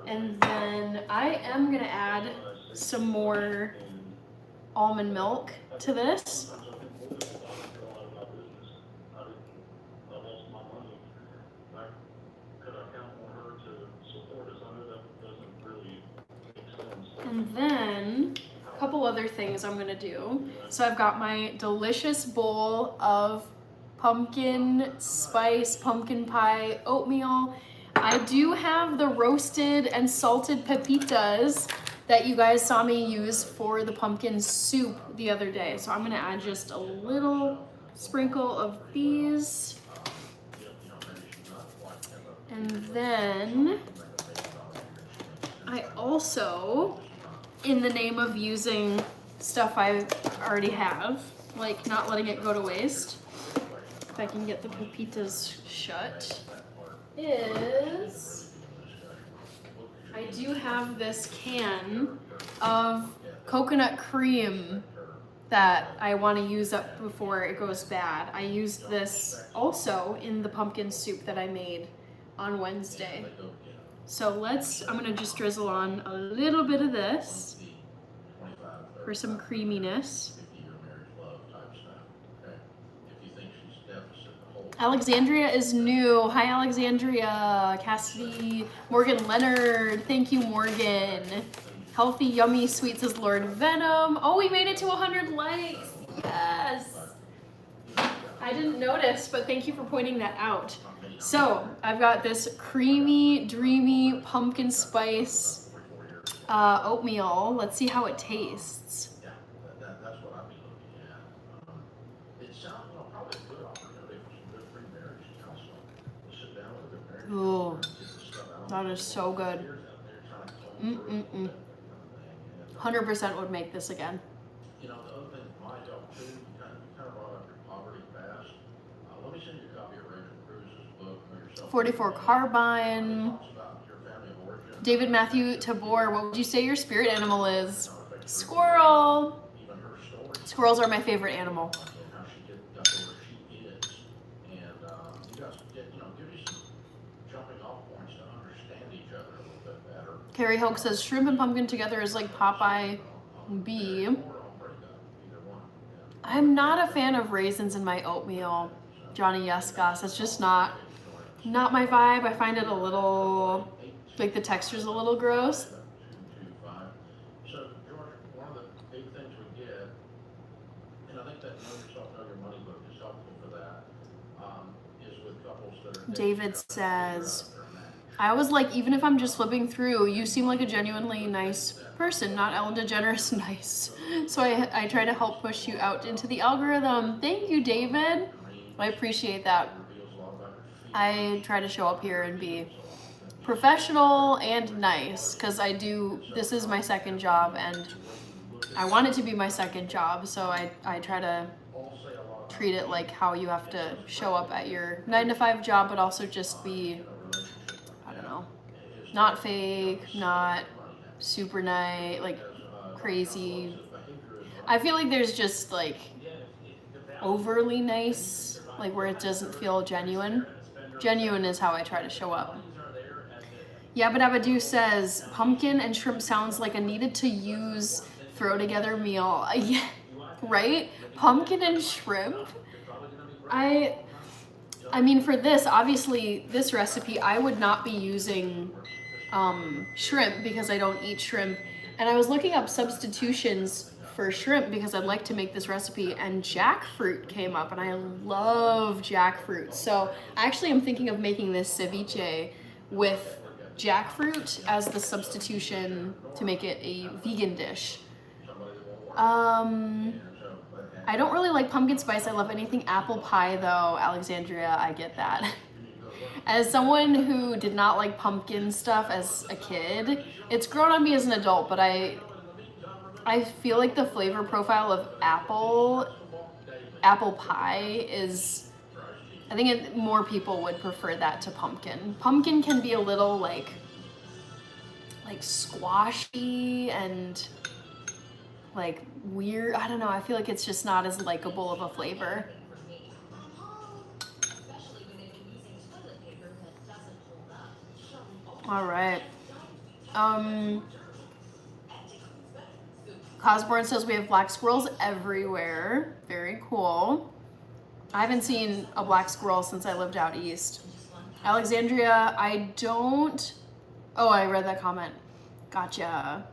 And then I am gonna add some more almond milk to this. And then a couple other things I'm gonna do. So I've got my delicious bowl of pumpkin spice, pumpkin pie, oatmeal. I do have the roasted and salted pepitas that you guys saw me use for the pumpkin soup the other day. So I'm gonna add just a little sprinkle of these. And then I also, in the name of using stuff I already have, like not letting it go to waste, if I can get the pepitas shut, is I do have this can of coconut cream that I want to use up before it goes bad. I used this also in the pumpkin soup that I made on Wednesday. So I'm gonna just drizzle on a little bit of this for some creaminess. Alexandria is new. Hi, Alexandria. Cassidy. Morgan Leonard. Thank you, Morgan. Healthy, yummy, sweet says Lord Venom. Oh, we made it to 100 likes. Yes. I didn't notice, but thank you for pointing that out. So I've got this creamy, dreamy pumpkin spice oatmeal. Let's see how it tastes. Yeah, that's what I'd be looking at. It sounds, probably a good opportunity for some good pre-marriage counseling. We'll sit down with a good marriage Ooh, counselor and get this stuff out. that is so good. Years out there trying to comb through it, that kind of thing. And, 100% would make this again. the other thing that might help too, you kind of brought up your poverty past. Let me send you a copy of Raymond Cruz's book, Know Yourself. 44 Carbine. Talks about your family of origin. David Matthew Tabor, what would you say your spirit animal is? Squirrel. Even her story. Squirrels are my favorite animal. And how she got to where she is. And you guys give you some jumping off points to understand each other a little bit better. Carrie Hoke says shrimp and pumpkin together is like Popeye B. I'm not a fan of raisins in my oatmeal, Johnny Yescos. It's just not my vibe. I find it a little, like the texture's a little gross. 225. So, George, one of the big things we get, and I think that Know Yourself, Know Your Money book is helpful for that, is with couples that are... David says, I was like, even if I'm just flipping through, you seem like a genuinely nice person, not Ellen DeGeneres nice. So I try to help push you out into the algorithm. Thank you, David. I appreciate that. I try to show up here and be professional and nice because this is my second job and I want it to be my second job. So I try to treat it like how you have to show up at your 9-to-5 job, but also just be, I don't know, not fake, not super nice, like crazy. I feel like there's just like overly nice, like where it doesn't feel genuine. Genuine is how I try to show up. Yabba Dabba Doo says, pumpkin and shrimp sounds like a needed to use throw together meal. Yeah, right? Pumpkin and shrimp? I mean, for this, obviously, this recipe, I would not be using shrimp because I don't eat shrimp. And I was looking up substitutions for shrimp because I'd like to make this recipe, and jackfruit came up, and I love jackfruit. So I actually am thinking of making this ceviche with jackfruit as the substitution to make it a vegan dish. I don't really like pumpkin spice. I love anything apple pie though, Alexandria, I get that. As someone who did not like pumpkin stuff as a kid, it's grown on me as an adult, but I feel like the flavor profile of apple pie is, I think more people would prefer that to pumpkin. Pumpkin can be a little like squashy and like weird. I don't know. I feel like it's just not as likable of a flavor. All right. Cosborn says we have black squirrels everywhere. Very cool. I haven't seen a black squirrel since I lived out east. Alexandria, I don't... Oh, I read that comment. Gotcha.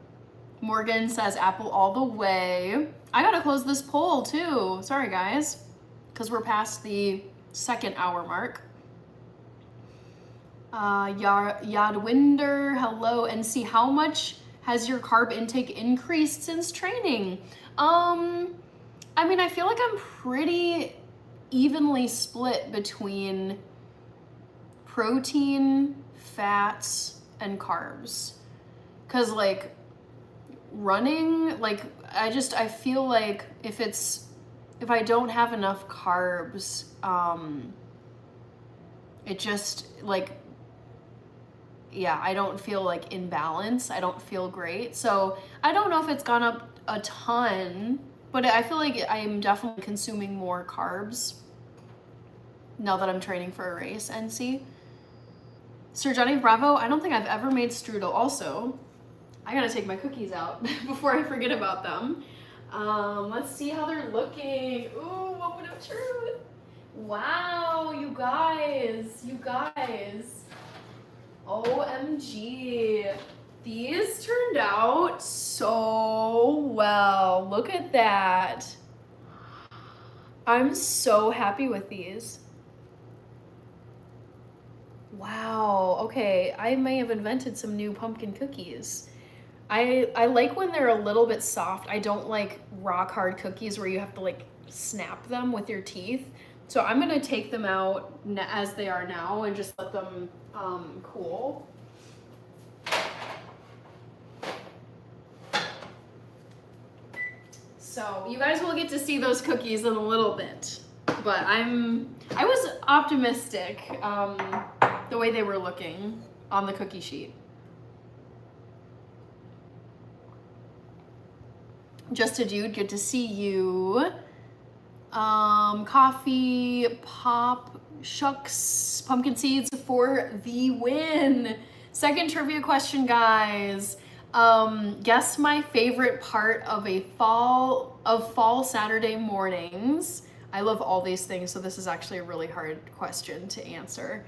Morgan says apple all the way. I gotta close this poll too. Sorry, guys. Because we're past the 2nd hour mark. Yadwinder, hello. And see, how much has your carb intake increased since training? I mean, I feel like I'm pretty evenly split between protein, fats, and carbs. Cause like running, like I feel like if I don't have enough carbs, it just like, yeah, I don't feel like in balance. I don't feel great. So I don't know if it's gone up a ton, but I feel like I'm definitely consuming more carbs now that I'm training for a race, NC. Sir Johnny Bravo, I don't think I've ever made strudel. Also, I gotta take my cookies out before I forget about them. Let's see how they're looking. Ooh, moment of truth. Wow, you guys, OMG. These turned out so well. Look at that. I'm so happy with these. Wow, okay, I may have invented some new pumpkin cookies. I like when they're a little bit soft. I don't like rock hard cookies where you have to like snap them with your teeth. So I'm gonna take them out as they are now and just let them cool. So you guys will get to see those cookies in a little bit. But I was optimistic the way they were looking on the cookie sheet. Just a Dude, good to see you. Coffee, pop, shucks, pumpkin seeds for the win. Second trivia question, guys. Guess my favorite part of fall Saturday mornings. I love all these things, so this is actually a really hard question to answer.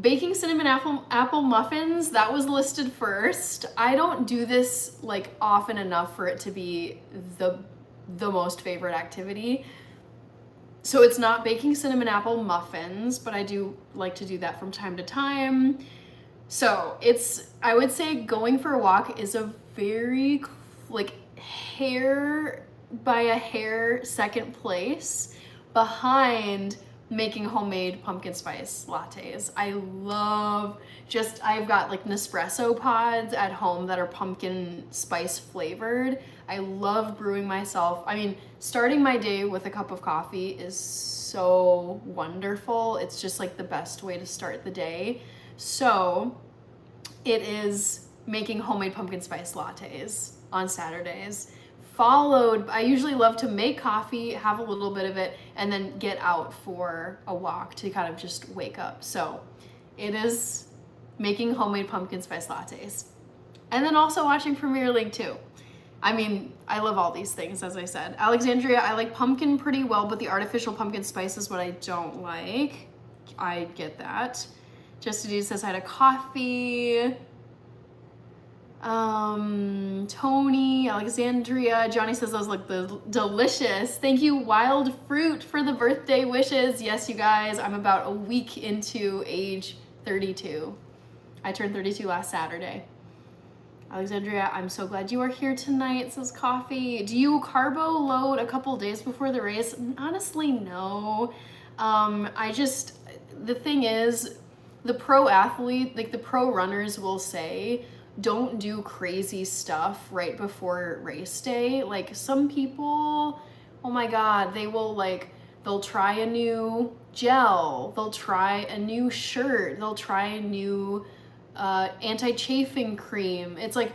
Baking cinnamon apple muffins, that was listed first. I don't do this like often enough for it to be the most favorite activity. So it's not baking cinnamon apple muffins, but I do like to do that from time to time. So I would say going for a walk is a very like hair by a hair second place behind making homemade pumpkin spice lattes. I've got like Nespresso pods at home that are pumpkin spice flavored. I love brewing myself. I mean, starting my day with a cup of coffee is so wonderful. It's just like the best way to start the day. So it is making homemade pumpkin spice lattes on Saturdays. I usually love to make coffee, have a little bit of it, and then get out for a walk to kind of just wake up. So it is making homemade pumpkin spice lattes. And then also watching Premier League too. I mean, I love all these things, as I said. Alexandria, I like pumpkin pretty well, but the artificial pumpkin spice is what I don't like. I get that. Just Dude says hi to coffee. Tony, Alexandria, Johnny says those look delicious. Thank you, Wild Fruit, for the birthday wishes. Yes, you guys, I'm about a week into age 32. I turned 32 last Saturday. Alexandria, I'm so glad you are here tonight, says coffee. Do you carbo load a couple days before the race? Honestly, no. The thing is, the pro athlete, like the pro runners will say, don't do crazy stuff right before race day. Like some people, oh my God, they'll try a new gel, they'll try a new shirt, they'll try a new anti-chafing cream. It's like,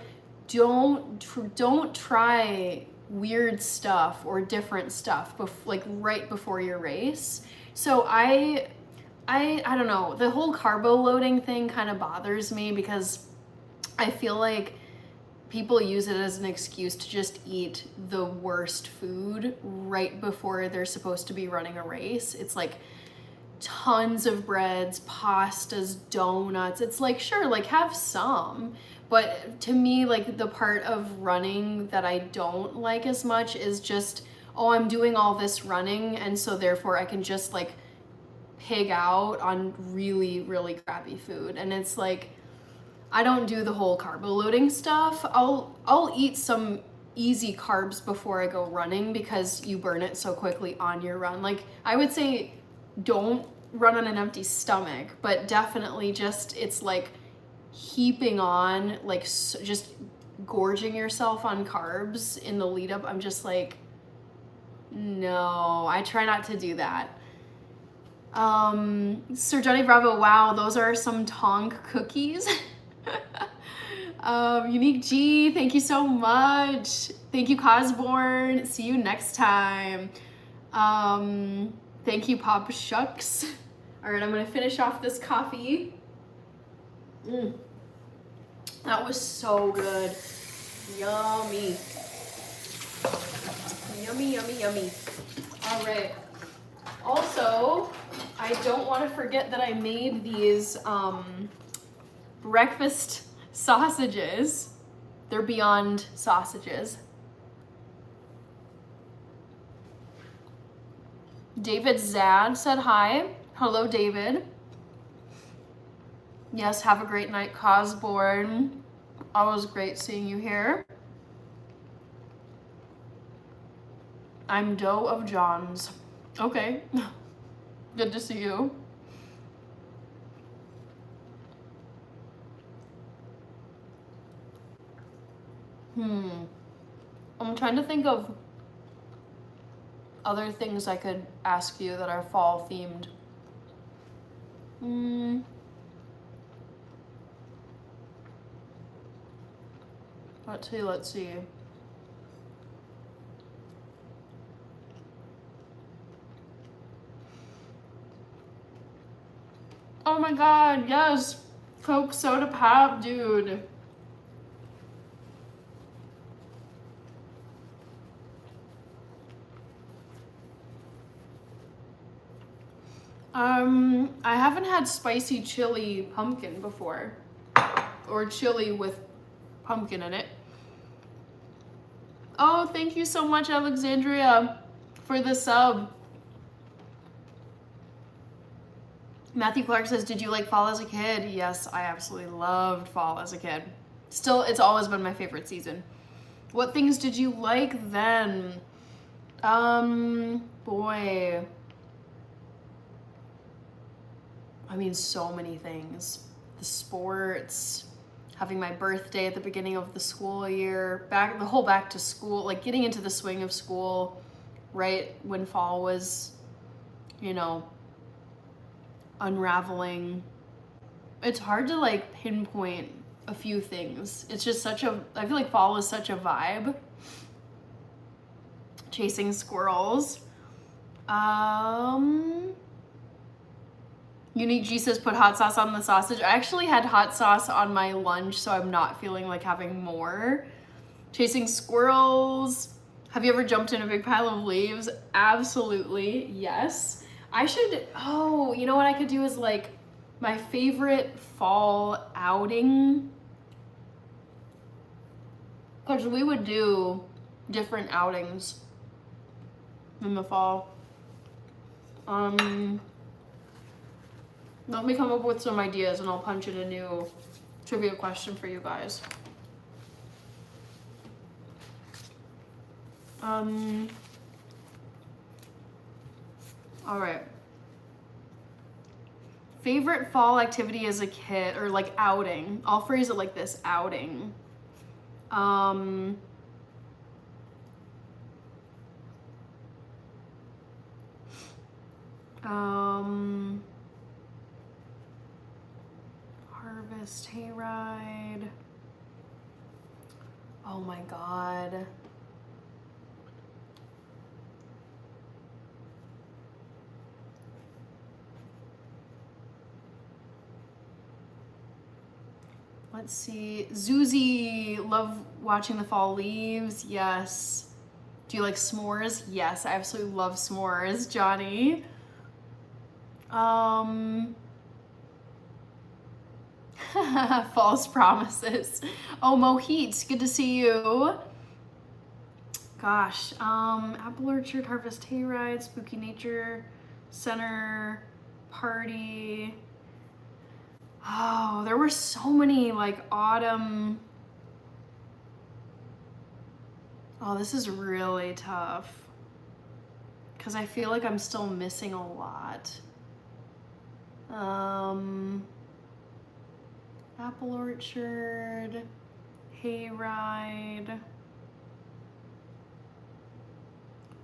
don't try weird stuff or different stuff like right before your race. So I don't know, the whole carbo loading thing kind of bothers me because I feel like people use it as an excuse to just eat the worst food right before they're supposed to be running a race. It's like tons of breads, pastas, donuts. It's like, sure, like have some. But to me, like the part of running that I don't like as much is just, oh, I'm doing all this running, and so therefore I can just like pig out on really, really crappy food. And it's like, I don't do the whole carbo loading stuff. I'll eat some easy carbs before I go running because you burn it so quickly on your run. Like I would say don't run on an empty stomach, but definitely it's like heaping on, like just gorging yourself on carbs in the lead up. I'm just like, no, I try not to do that. Sir Johnny Bravo, wow, those are some Tonk cookies. Unique G, thank you so much. Thank you, Cosborn. See you next time. Thank you, Pop Shucks. All right, I'm gonna finish off this coffee. That was so good. Yummy. Yummy, yummy, yummy. All right. Also, I I don't want to forget that I made these breakfast sausages. They're Beyond sausages. David Zad said hi. Hello, David. Yes, have a great night, Cosborn. Always great seeing you here. I'm Doe of John's. Okay. Good to see you. I'm trying to think of other things I could ask you that are fall themed. Let's see. Oh my god, yes! Coke soda pop, dude. I haven't had spicy chili pumpkin before. Or chili with pumpkin in it. Oh, thank you so much, Alexandria, for the sub. Matthew Clark says, did you like fall as a kid? Yes, I absolutely loved fall as a kid. Still, it's always been my favorite season. What things did you like then? Boy. I mean, so many things. The sports, having my birthday at the beginning of the school year, the whole back to school, like getting into the swing of school, right when fall was, you know, unraveling. It's hard to like pinpoint a few things. It's just I feel like fall is such a vibe. Chasing squirrels. Unique G says put hot sauce on the sausage. I actually had hot sauce on my lunch, so I'm not feeling like having more. Chasing squirrels. Have you ever jumped in a big pile of leaves? Absolutely, yes. You know what I could do is like my favorite fall outing. Because we would do different outings in the fall. Let me come up with some ideas and I'll punch in a new trivia question for you guys. All right. Favorite fall activity as a kid, or like outing. I'll phrase it like this, outing. Harvest hayride. Oh my god. Let's see. Zuzi, love watching the fall leaves. Yes. Do you like s'mores? Yes, I absolutely love s'mores, Johnny. False promises. Oh, Mohit, good to see you. Gosh, apple orchard, harvest hayride, spooky nature center, party. Oh, there were so many like autumn. Oh, this is really tough because I feel like I'm still missing a lot. Apple orchard, hayride.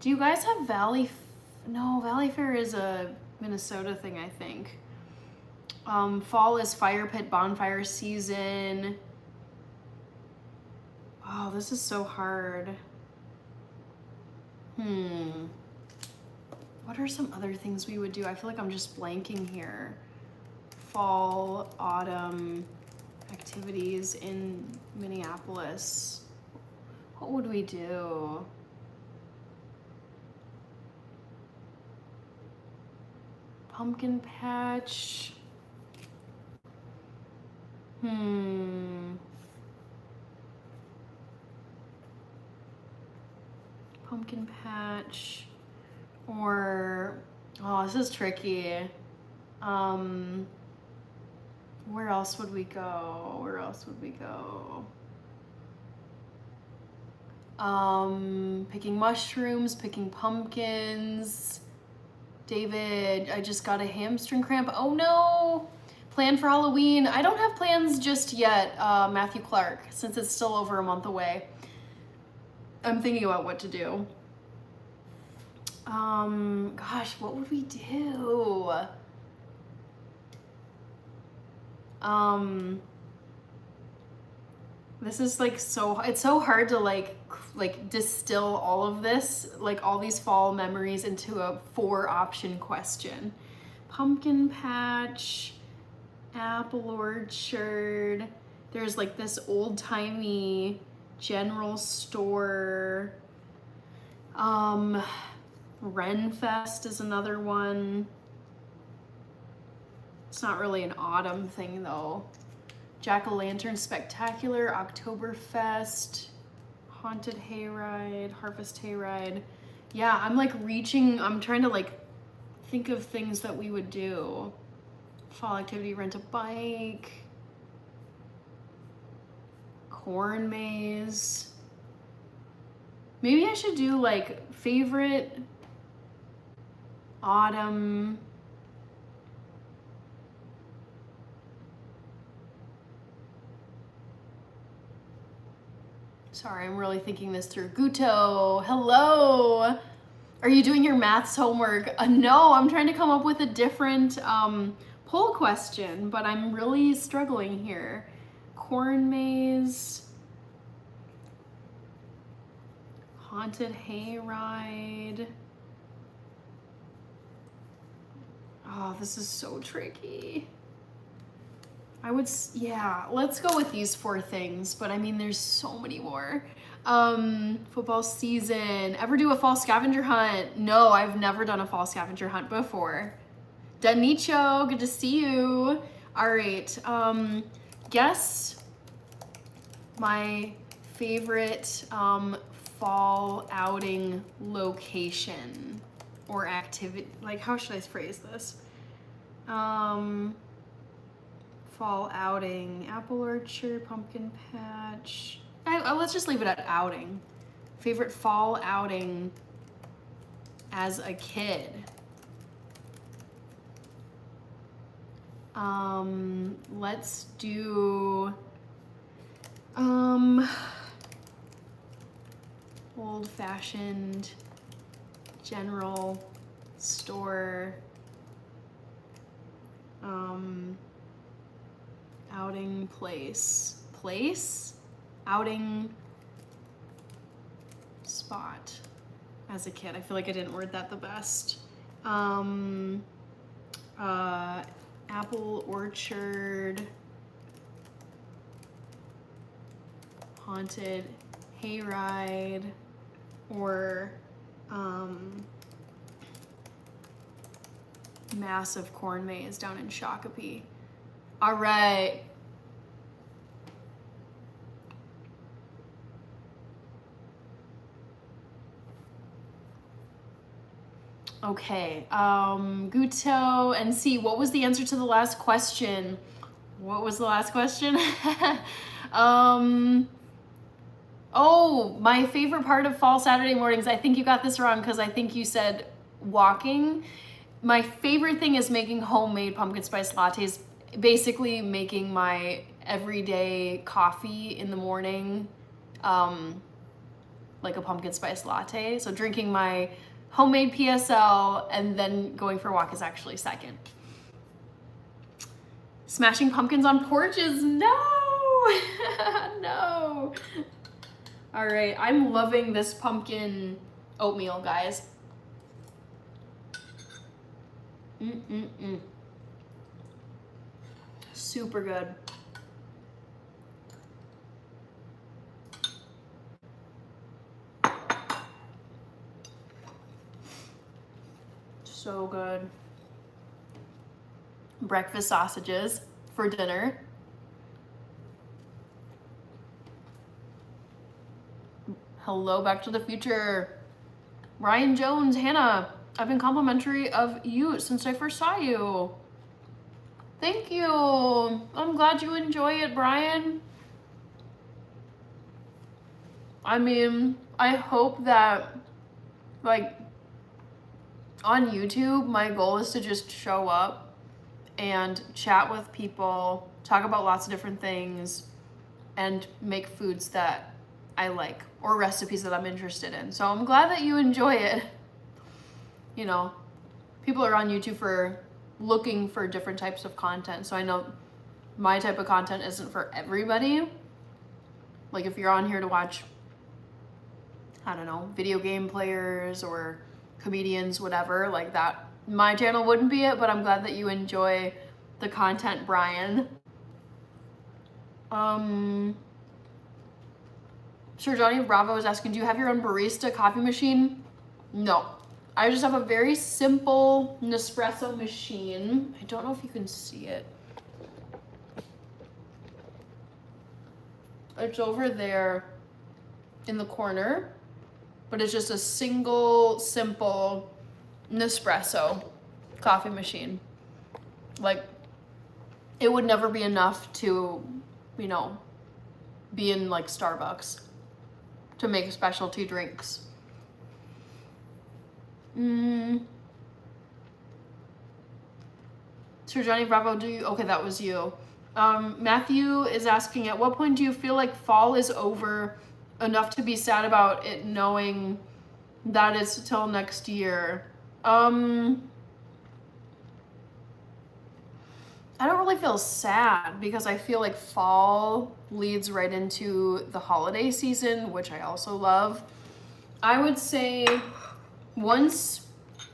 Do you guys have No, Valley Fair is a Minnesota thing, I think. Fall is fire pit bonfire season. Oh, this is so hard. What are some other things we would do? I feel like I'm just blanking here. Fall, autumn activities in Minneapolis. What would we do? Pumpkin patch. Pumpkin patch. Or, oh, this is tricky. Where else would we go? Where else would we go? Picking mushrooms, picking pumpkins. David, I just got a hamstring cramp. Oh no! Plan for Halloween. I don't have plans just yet, Matthew Clark, since it's still over a month away. I'm thinking about what to do. Gosh, what would we do? This is like it's so hard to like distill all of this, like all these fall memories into a 4-option question. Pumpkin patch, apple orchard. There's like this old-timey general store. Renfest is another one. It's not really an autumn thing though. Jack-o'-lantern Spectacular, Oktoberfest, Haunted Hayride, Harvest Hayride. Yeah, I'm trying to like think of things that we would do. Fall activity, rent a bike, corn maze. Maybe I should do like favorite autumn. Sorry, I'm really thinking this through. Guto, hello. Are you doing your maths homework? No, I'm trying to come up with a different poll question, but I'm really struggling here. Corn maze. Haunted hayride. Oh, this is so tricky. Yeah, let's go with these 4 things, but I mean, there's so many more. Football season. Ever do a fall scavenger hunt? No, I've never done a fall scavenger hunt before. Danicho, good to see you. All right, guess my favorite fall outing location or activity. Like, how should I phrase this? Fall outing, apple orchard, pumpkin patch. Let's just leave it at outing. Favorite fall outing as a kid. Let's do old-fashioned general store outing place outing spot as a kid. I feel like I didn't word that the best. Apple orchard, haunted hayride, or massive corn maze down in Shakopee. All right. Okay, Guto and C, what was the answer to the last question? What was the last question? Oh, my favorite part of fall Saturday mornings, I think you got this wrong because I think you said walking. My favorite thing is making homemade pumpkin spice lattes, basically making my everyday coffee in the morning, like a pumpkin spice latte. So drinking my homemade PSL and then going for a walk is actually second. Smashing pumpkins on porches, no, no. All right, I'm loving this pumpkin oatmeal, guys. Super good. So good. breakfast sausages for dinner. Hello, Back to the Future. Ryan Jones, Hannah, I've been complimentary of you since I first saw you. Thank you. I'm glad you enjoy it, Brian. I mean, I hope that, like, on YouTube, my goal is to just show up and chat with people, talk about lots of different things, and make foods that I like or recipes that I'm interested in. So I'm glad that you enjoy it. You know, people are on YouTube for looking for different types of content. So I know my type of content isn't for everybody. Like if you're on here to watch, I don't know, video game players or comedians, whatever, like that, my channel wouldn't be it, but I'm glad that you enjoy the content, Brian. Sir Johnny Bravo is asking, do you have your own barista coffee machine? No. I just have a very simple Nespresso machine. I don't know if you can see it. It's over there in the corner, but it's just a single, simple Nespresso coffee machine. Like, it would never be enough to, you know, be in like Starbucks to make specialty drinks. Sir Johnny Bravo, do you, okay, that was you. Matthew is asking, at what point do you feel like fall is over enough to be sad about it, knowing that it's till next year? I don't really feel sad because I feel like fall leads right into the holiday season, which I also love. I would say once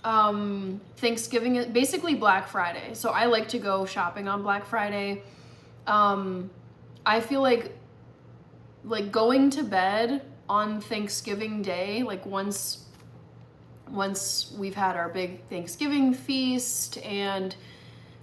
Thanksgiving, basically Black Friday. So I like to go shopping on Black Friday. I feel like going to bed on Thanksgiving Day, like once we've had our big Thanksgiving feast and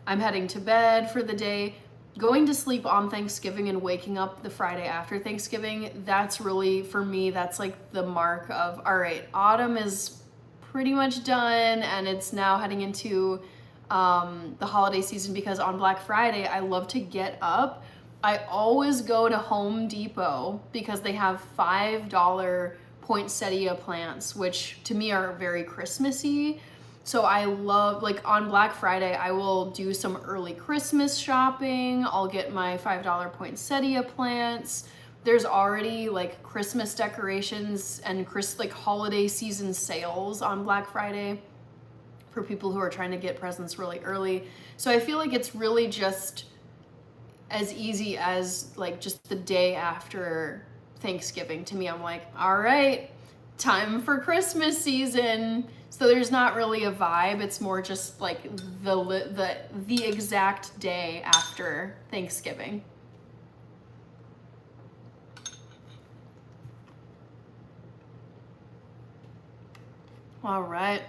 I'm heading to bed for the day, going to sleep on Thanksgiving and waking up the Friday after Thanksgiving, that's really, for me, that's like the mark of, all right, autumn is pretty much done and it's now heading into the holiday season, because on Black Friday, I love to get up. I always go to Home Depot because they have $5 poinsettia plants, which to me are very Christmassy. So I love, like on Black Friday, I will do some early Christmas shopping. I'll get my $5 poinsettia plants. There's already like Christmas decorations and like holiday season sales on Black Friday for people who are trying to get presents really early. So I feel like it's really just as easy as like just the day after Thanksgiving. To me, I'm like, all right, time for Christmas season. So there's not really a vibe. It's more just like the exact day after Thanksgiving. All right.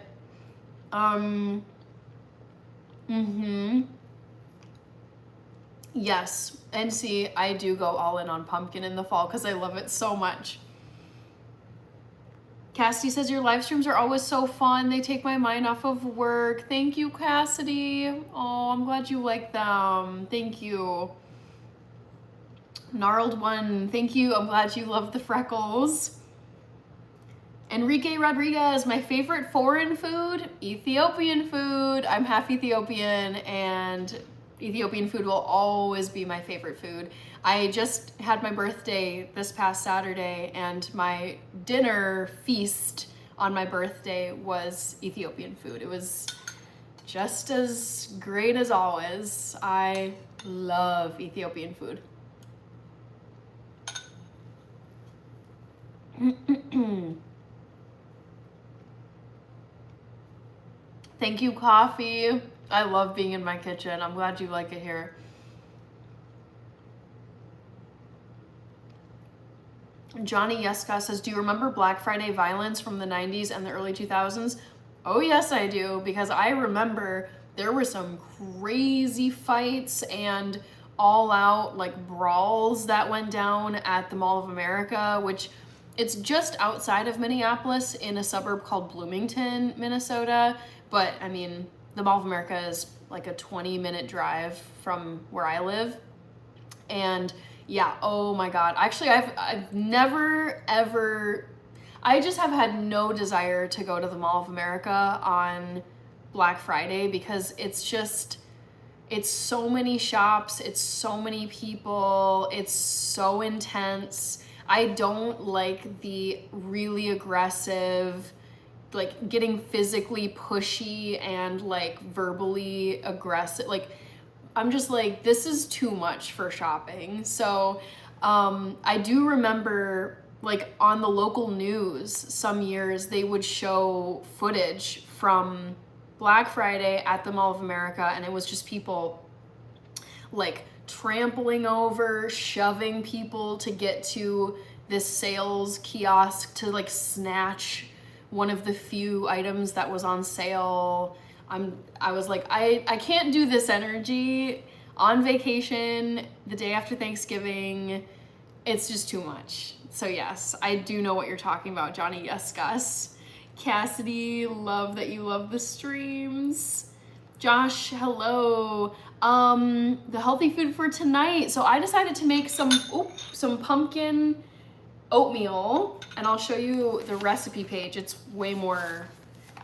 Yes, and see, I do go all in on pumpkin in the fall because I love it so much. Cassidy says, your live streams are always so fun. They take my mind off of work. Thank you, Cassidy. Oh, I'm glad you like them. Thank you. Gnarled One, thank you. I'm glad you love the freckles. Enrique Rodriguez, my favorite foreign food, Ethiopian food. I'm half Ethiopian and Ethiopian food will always be my favorite food. I just had my birthday this past Saturday and my dinner feast on my birthday was Ethiopian food. It was just as great as always. I love Ethiopian food. Thank you, Coffee. I love being in my kitchen. I'm glad you like it here. Johnny Yeska says, do you remember Black Friday violence from the 90s and the early 2000s? Oh yes, I do, because I remember there were some crazy fights and all out like brawls that went down at the Mall of America, which it's just outside of Minneapolis in a suburb called Bloomington, Minnesota. But I mean, the Mall of America is like a 20-minute drive from where I live. And yeah, oh my God. Actually, I've never ever, I just have had no desire to go to the Mall of America on Black Friday because it's so many shops, it's so many people, it's so intense. I don't like the really aggressive, like getting physically pushy and like verbally aggressive. Like, I'm just like, this is too much for shopping. So I do remember like on the local news, some years they would show footage from Black Friday at the Mall of America, and it was just people like trampling over, shoving people to get to this sales kiosk to like snatch one of the few items that was on sale. I was like, I can't do this energy on vacation the day after Thanksgiving. It's just too much. So yes, I do know what you're talking about, Johnny. Yes, Gus. Cassidy, love that you love the streams. Josh, hello. The healthy food for tonight. So I decided to make some pumpkin oatmeal, and I'll show you the recipe page. It's way more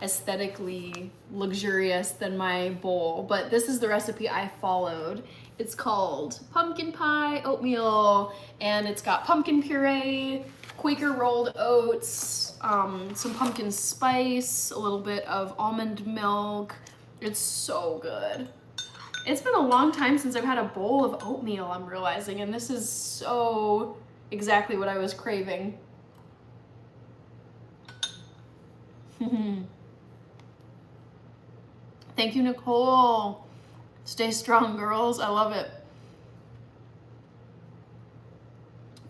aesthetically luxurious than my bowl, but this is the recipe I followed. It's called pumpkin pie oatmeal, and it's got pumpkin puree, Quaker rolled oats, some pumpkin spice, a little bit of almond milk. It's so good. It's been a long time since I've had a bowl of oatmeal, I'm realizing, and this is so exactly what I was craving. Thank you, Nicole. Stay strong, girls. I love it.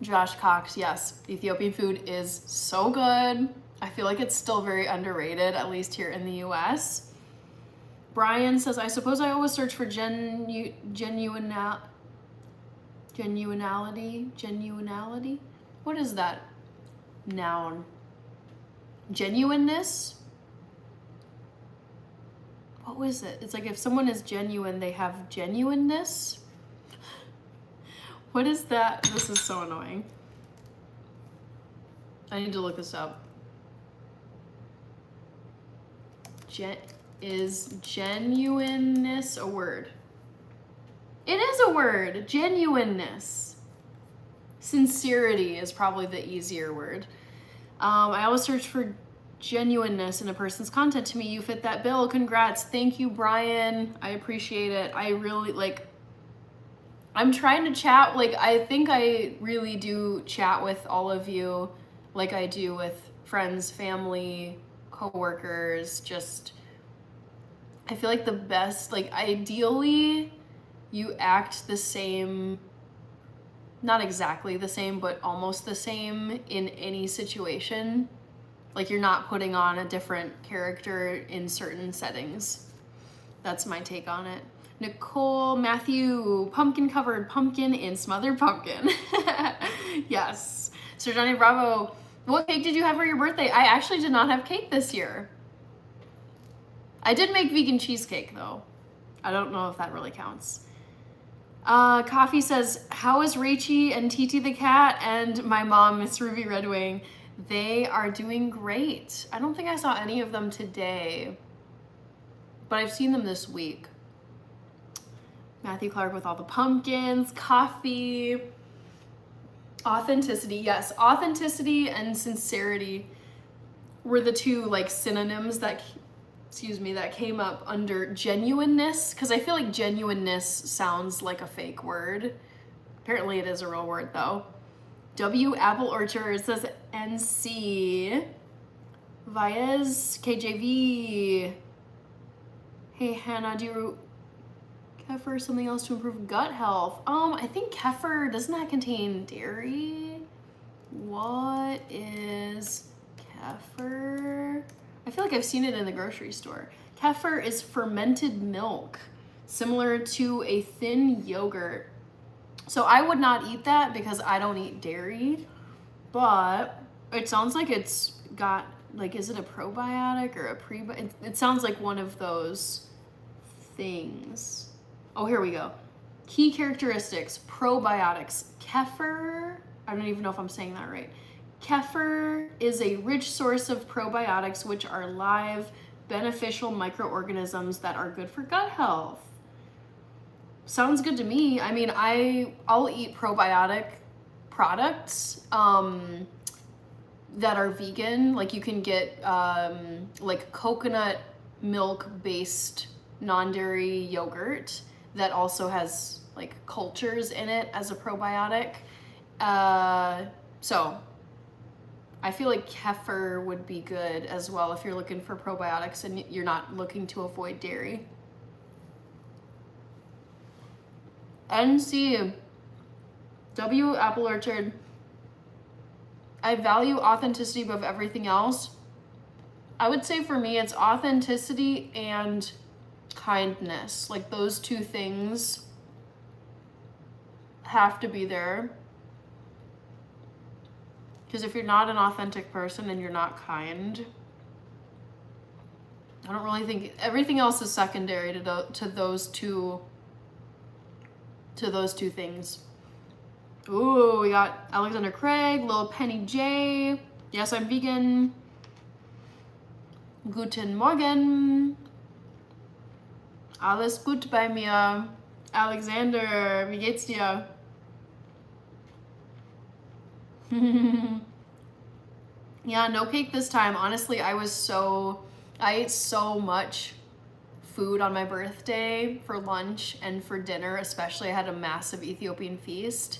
Josh Cox, yes, Ethiopian food is so good. I feel like it's still very underrated, at least here in the US. Brian says, I suppose I always search for genuinality. What is that noun? Genuineness? What was it? It's like if someone is genuine, they have genuineness. What is that? This is so annoying. I need to look this up. Is genuineness a word? It is a word. Genuineness. Sincerity is probably the easier word. I always search for genuineness in a person's content. To me, you fit that bill. Congrats. Thank you, Brian. I appreciate it. I really I'm trying to chat. Like, I think I really do chat with all of you like I do with friends, family, coworkers. Just, I feel like the best, like, ideally you act the same, not exactly the same, but almost the same in any situation. Like, you're not putting on a different character in certain settings. That's my take on it. Nicole, Matthew, pumpkin covered pumpkin in smothered pumpkin. Yes. Sir Johnny Bravo, what cake did you have for your birthday? I actually did not have cake this year. I did make vegan cheesecake though. I don't know if that really counts. Coffee says, how is Rachie and Titi the cat and my mom, Miss Ruby Red Wing? They are doing great. I don't think I saw any of them today, but I've seen them this week. Matthew Clark with all the pumpkins, coffee, authenticity. Yes, authenticity and sincerity were the two like synonyms that, that came up under genuineness, because I feel like genuineness sounds like a fake word. Apparently it is a real word though. W Apple Orchard says NC. Viez KJV. Hey Hannah, do you kefir something else to improve gut health? I think kefir, doesn't that contain dairy? What is kefir? I feel like I've seen it in the grocery store. Kefir is fermented milk, similar to a thin yogurt. So I would not eat that because I don't eat dairy, but it sounds like it's got, like, is it a probiotic or a prebiotic? It sounds like one of those things. Oh, here we go. Key characteristics, probiotics. Kefir, I don't even know if I'm saying that right. Kefir is a rich source of probiotics, which are live, beneficial microorganisms that are good for gut health. Sounds good to me. I mean, I'll eat probiotic products that are vegan. Like you can get like coconut milk based non-dairy yogurt that also has like cultures in it as a probiotic. So I feel like kefir would be good as well if you're looking for probiotics and you're not looking to avoid dairy. NC W Apple Orchard. I value authenticity above everything else. I would say for me it's authenticity and kindness. Like those two things have to be there. Because if you're not an authentic person and you're not kind, I don't really think everything else is secondary to those two things. Ooh, we got Alexander Craig, Lil Penny J. Yes, I'm vegan. Guten Morgen. Alles gut bei mir. Alexander, wie geht's dir? Yeah, no cake this time. Honestly, I ate so much food on my birthday for lunch and for dinner, especially. I had a massive Ethiopian feast.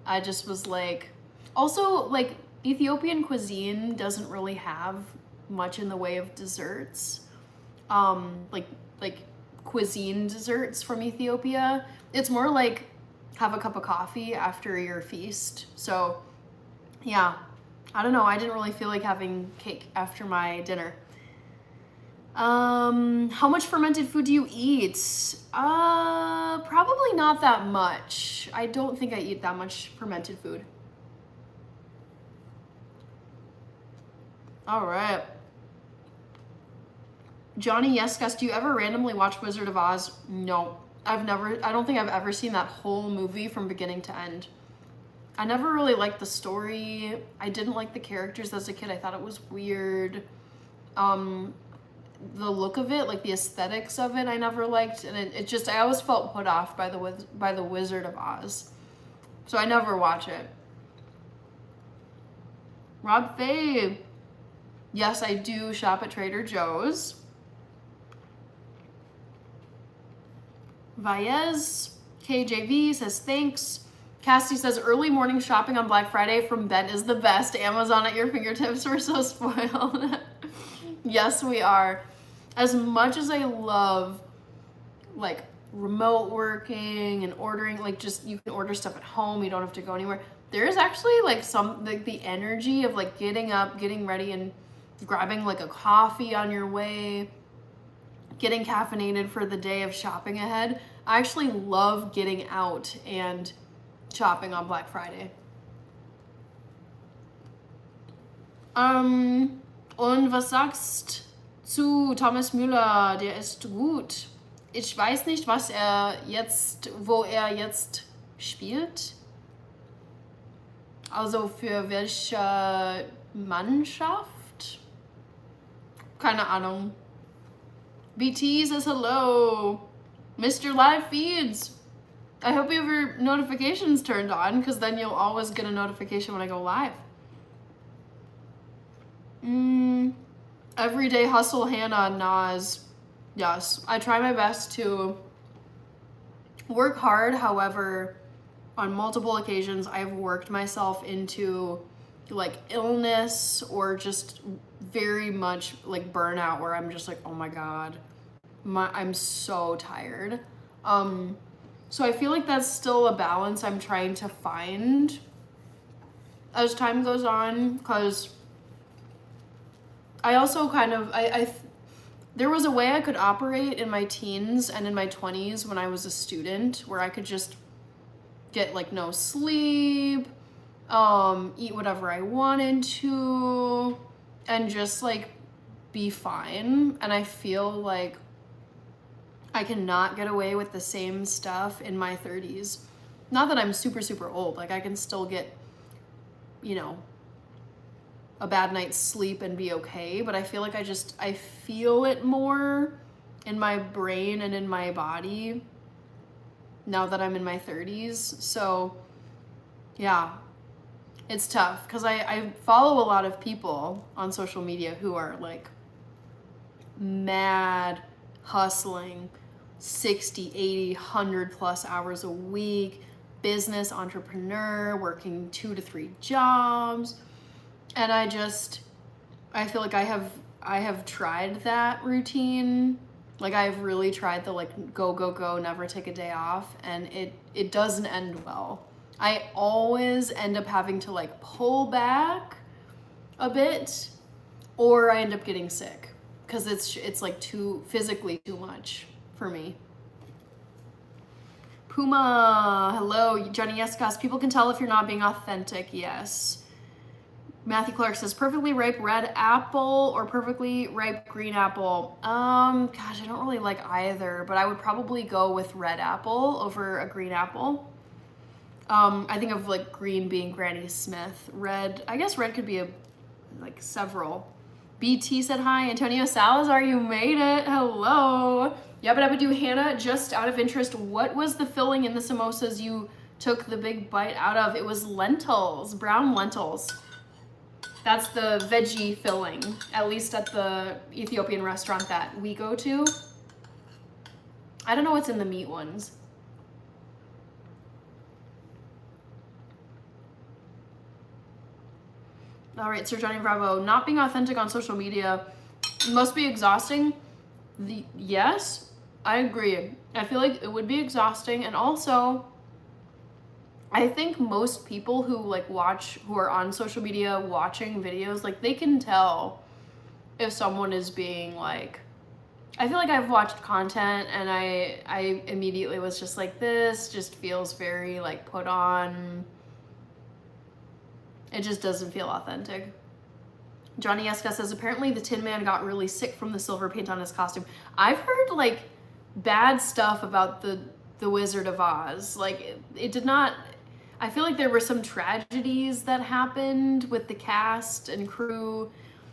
I just was like, also like Ethiopian cuisine doesn't really have much in the way of desserts. Like cuisine desserts from Ethiopia. It's more like have a cup of coffee after your feast. So yeah, I don't know. I didn't really feel like having cake after my dinner. How much fermented food do you eat? Probably not that much. I don't think I eat that much fermented food. All right. Johnny Yescus, do you ever randomly watch Wizard of Oz? No, I don't think I've ever seen that whole movie from beginning to end. I never really liked the story. I didn't like the characters as a kid. I thought it was weird. The look of it, like the aesthetics of it, I never liked, and it just, I always felt put off by the Wizard of Oz, so I never watch it. Rob Faye, yes, I do shop at Trader Joe's. Valles KJV says thanks. Cassie says early morning shopping on Black Friday from Ben is the best. Amazon at your fingertips. We're so spoiled. Yes, we are. As much as I love like remote working and ordering, like just you can order stuff at home, you don't have to go anywhere. There's actually like the energy of like getting up, getting ready and grabbing like a coffee on your way, getting caffeinated for the day of shopping ahead. I actually love getting out and shopping on Black Friday. Und was sagst zu Thomas Müller? Der ist gut. Ich weiß nicht, wo er jetzt spielt. Also für welche Mannschaft? Keine Ahnung. BT says hello. Mr. Live Feeds. I hope you have your notifications turned on, because then you'll always get a notification when I go live. Everyday hustle Hannah Nas. Yes, I try my best to work hard. However, on multiple occasions, I've worked myself into like illness or just very much like burnout, where I'm just like, oh my God, I'm so tired. So I feel like that's still a balance I'm trying to find as time goes on, because I also kind of, there was a way I could operate in my teens and in my 20s when I was a student where I could just get like no sleep, eat whatever I wanted to, and just like be fine. And I feel like I cannot get away with the same stuff in my 30s. Not that I'm super, super old. Like I can still get, you know, a bad night's sleep and be okay, but I feel like I feel it more in my brain and in my body now that I'm in my 30s. So yeah, it's tough because I follow a lot of people on social media who are like mad hustling 60, 80, 100 plus hours a week, business entrepreneur, working 2 to 3 jobs. And I feel like I have tried that routine. Like I've really tried the like go, go, go, never take a day off, and it doesn't end well. I always end up having to like pull back a bit, or I end up getting sick because it's like physically too much for me. Puma, hello. Johnny Yescas, people can tell if you're not being authentic. Yes. Matthew Clark says perfectly ripe red apple or perfectly ripe green apple. Gosh, I don't really like either, but I would probably go with red apple over a green apple. I think of like green being Granny Smith. Red, I guess red could be like several. BT said hi. Antonio Salazar, you made it. Hello. Yeah, but I would do Hannah, just out of interest, what was the filling in the samosas you took the big bite out of? It was lentils, brown lentils. That's the veggie filling, at least at the Ethiopian restaurant that we go to. I don't know what's in the meat ones. All right, Sir Johnny Bravo, not being authentic on social media must be exhausting. Yes, I agree. I feel like it would be exhausting, and also I think most people who like who are on social media watching videos, like they can tell if someone is being like, I feel like I've watched content and I immediately was just like, this just feels very like put on. It just doesn't feel authentic. Johnny Eska says, apparently the Tin Man got really sick from the silver paint on his costume. I've heard like bad stuff about the Wizard of Oz. Like it did not, I feel like there were some tragedies that happened with the cast and crew.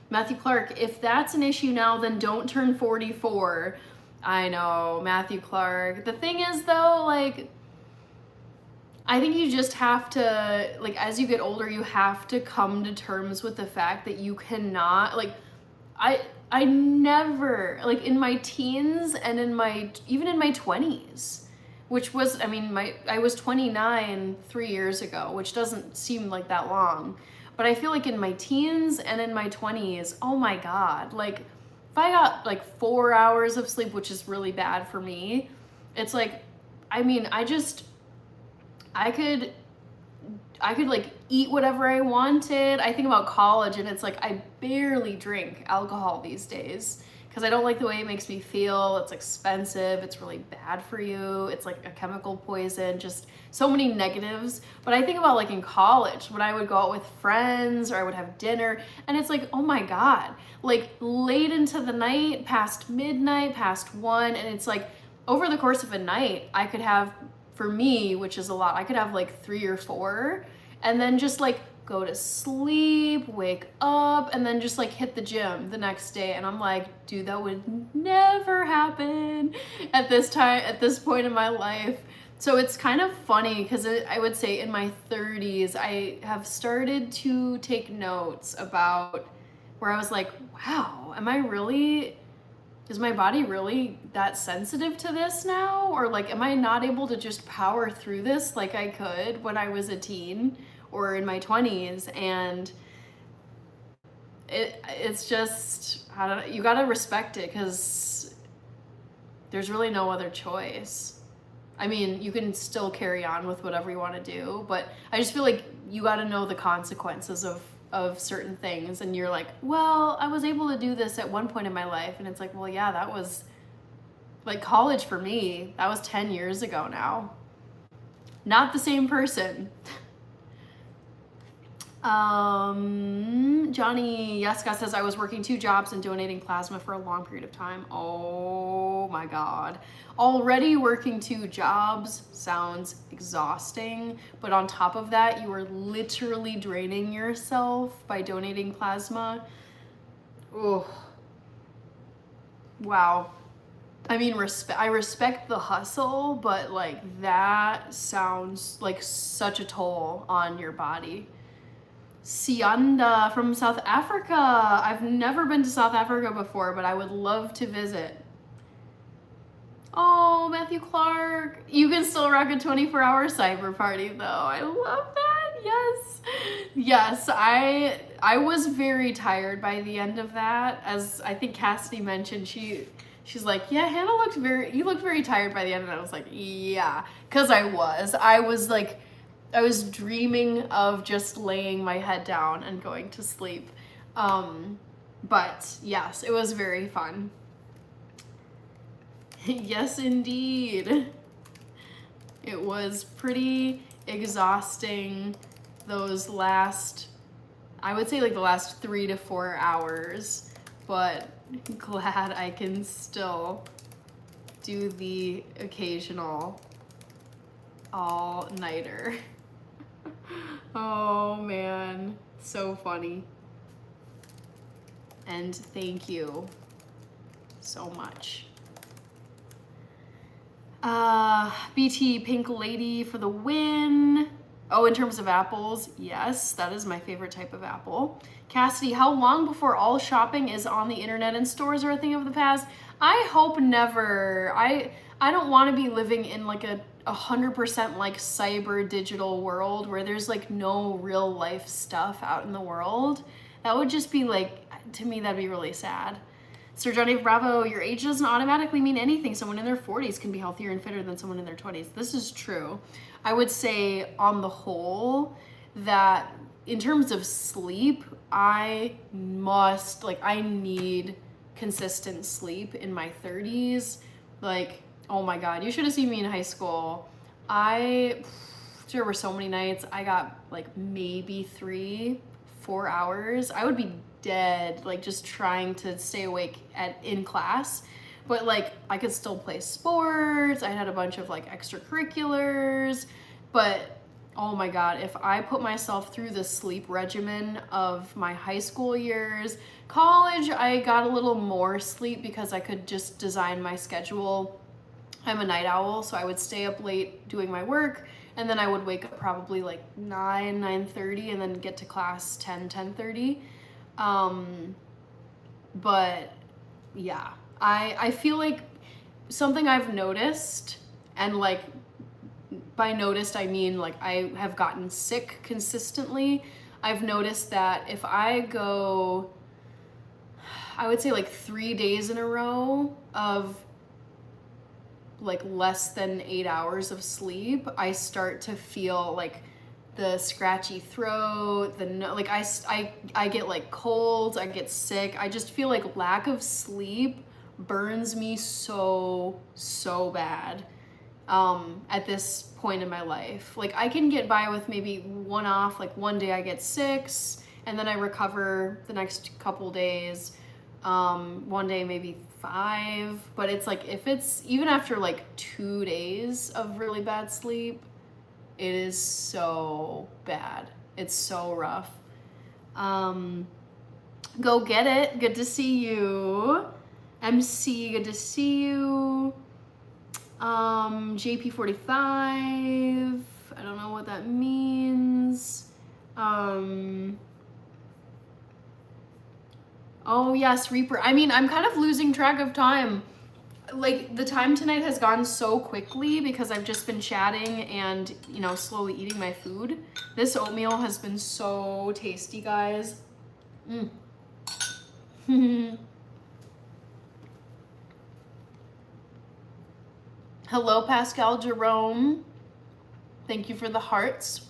Matthew Clark, if that's an issue now, then don't turn 44. I know, Matthew Clark. The thing is though, like, I think you just have to, like, as you get older, you have to come to terms with the fact that you cannot, like, I never, like, in my teens and even in my 20s, which was, I mean, I was 29 3 years ago, which doesn't seem like that long, but I feel like in my teens and in my 20s, oh my God, like, if I got, like, 4 hours of sleep, which is really bad for me, it's like, I mean, I could like eat whatever I wanted. I think about college and it's like I barely drink alcohol these days because I don't like the way it makes me feel. It's expensive. It's really bad for you. It's like a chemical poison, just so many negatives. But I think about like in college when I would go out with friends or I would have dinner and it's like, oh my God, like late into the night, past midnight, past 1. And it's like over the course of a night, I could have, for me, which is a lot, I could have like 3 or 4 and then just like go to sleep, wake up, and then just like hit the gym the next day. And I'm like, dude, that would never happen at this point in my life. So it's kind of funny because I would say in my 30s, I have started to take notes about where I was like, wow, is my body really that sensitive to this now? Or like, am I not able to just power through this like I could when I was a teen or in my 20s? And it's just, I don't know, you gotta respect it because there's really no other choice. I mean, you can still carry on with whatever you want to do, but I just feel like you gotta know the consequences of of certain things, and you're like, well, I was able to do this at one point in my life, and it's like, well, yeah, that was like college for me. That was 10 years ago now. Not the same person. Johnny Yeska says, I was working 2 jobs and donating plasma for a long period of time. Oh my God. Already working 2 jobs sounds exhausting, but on top of that, you are literally draining yourself by donating plasma. Oh, wow. I mean, I respect the hustle, but like that sounds like such a toll on your body. Sianda from South Africa. I've never been to South Africa before, but I would love to visit. Oh, Matthew Clark. You can still rock a 24-hour cyber party though. I love that. Yes. Yes, I was very tired by the end of that. As I think Cassidy mentioned, she's like, yeah, Hannah you looked very tired by the end. And I was like, yeah, because I was like, I was dreaming of just laying my head down and going to sleep. But yes, it was very fun. Yes, indeed. It was pretty exhausting those last, I would say like the last 3 to 4 hours, but glad I can still do the occasional all-nighter. Oh man, so funny. And thank you so much. BT Pink Lady for the win. Oh, in terms of apples, yes, that is my favorite type of apple. Cassidy, how long before all shopping is on the internet and stores are a thing of the past? I hope never. I don't want to be living in like a 100% like cyber digital world where there's like no real life stuff out in the world. That would just be like, to me, that'd be really sad. Sir Johnny Bravo, your age doesn't automatically mean anything. Someone in their 40s can be healthier and fitter than someone in their 20s. This is true. I would say on the whole that in terms of sleep, I need consistent sleep in my 30s. Like, oh my God, you should have seen me in high school. There were so many nights I got like maybe 3-4 hours. I would be dead, like just trying to stay awake in class. But like I could still play sports. I had a bunch of like extracurriculars. But oh my God, if I put myself through the sleep regimen of my high school years, college, I got a little more sleep because I could just design my schedule. I'm a night owl, so I would stay up late doing my work, and then I would wake up probably like 9:30, and then get to class 10:30. But yeah, I feel like something I've noticed, and like by noticed I mean like I have gotten sick consistently. I've noticed that if I go, I would say like 3 days in a row of like less than 8 hours of sleep, I start to feel like the scratchy throat, I get like colds, I get sick. I just feel like lack of sleep burns me so bad at this point in my life. Like I can get by with maybe like one day I get 6 and then I recover the next couple days. One day maybe 5, but it's like if it's even after like 2 days of really bad sleep, it is so bad. It's so rough. Go get it. Good to see you. MC, good to see you. JP45, I don't know what that means. Oh yes, Reaper. I mean, I'm kind of losing track of time. Like the time tonight has gone so quickly because I've just been chatting and, you know, slowly eating my food. This oatmeal has been so tasty, guys. Hello, Pascal Jerome. Thank you for the hearts.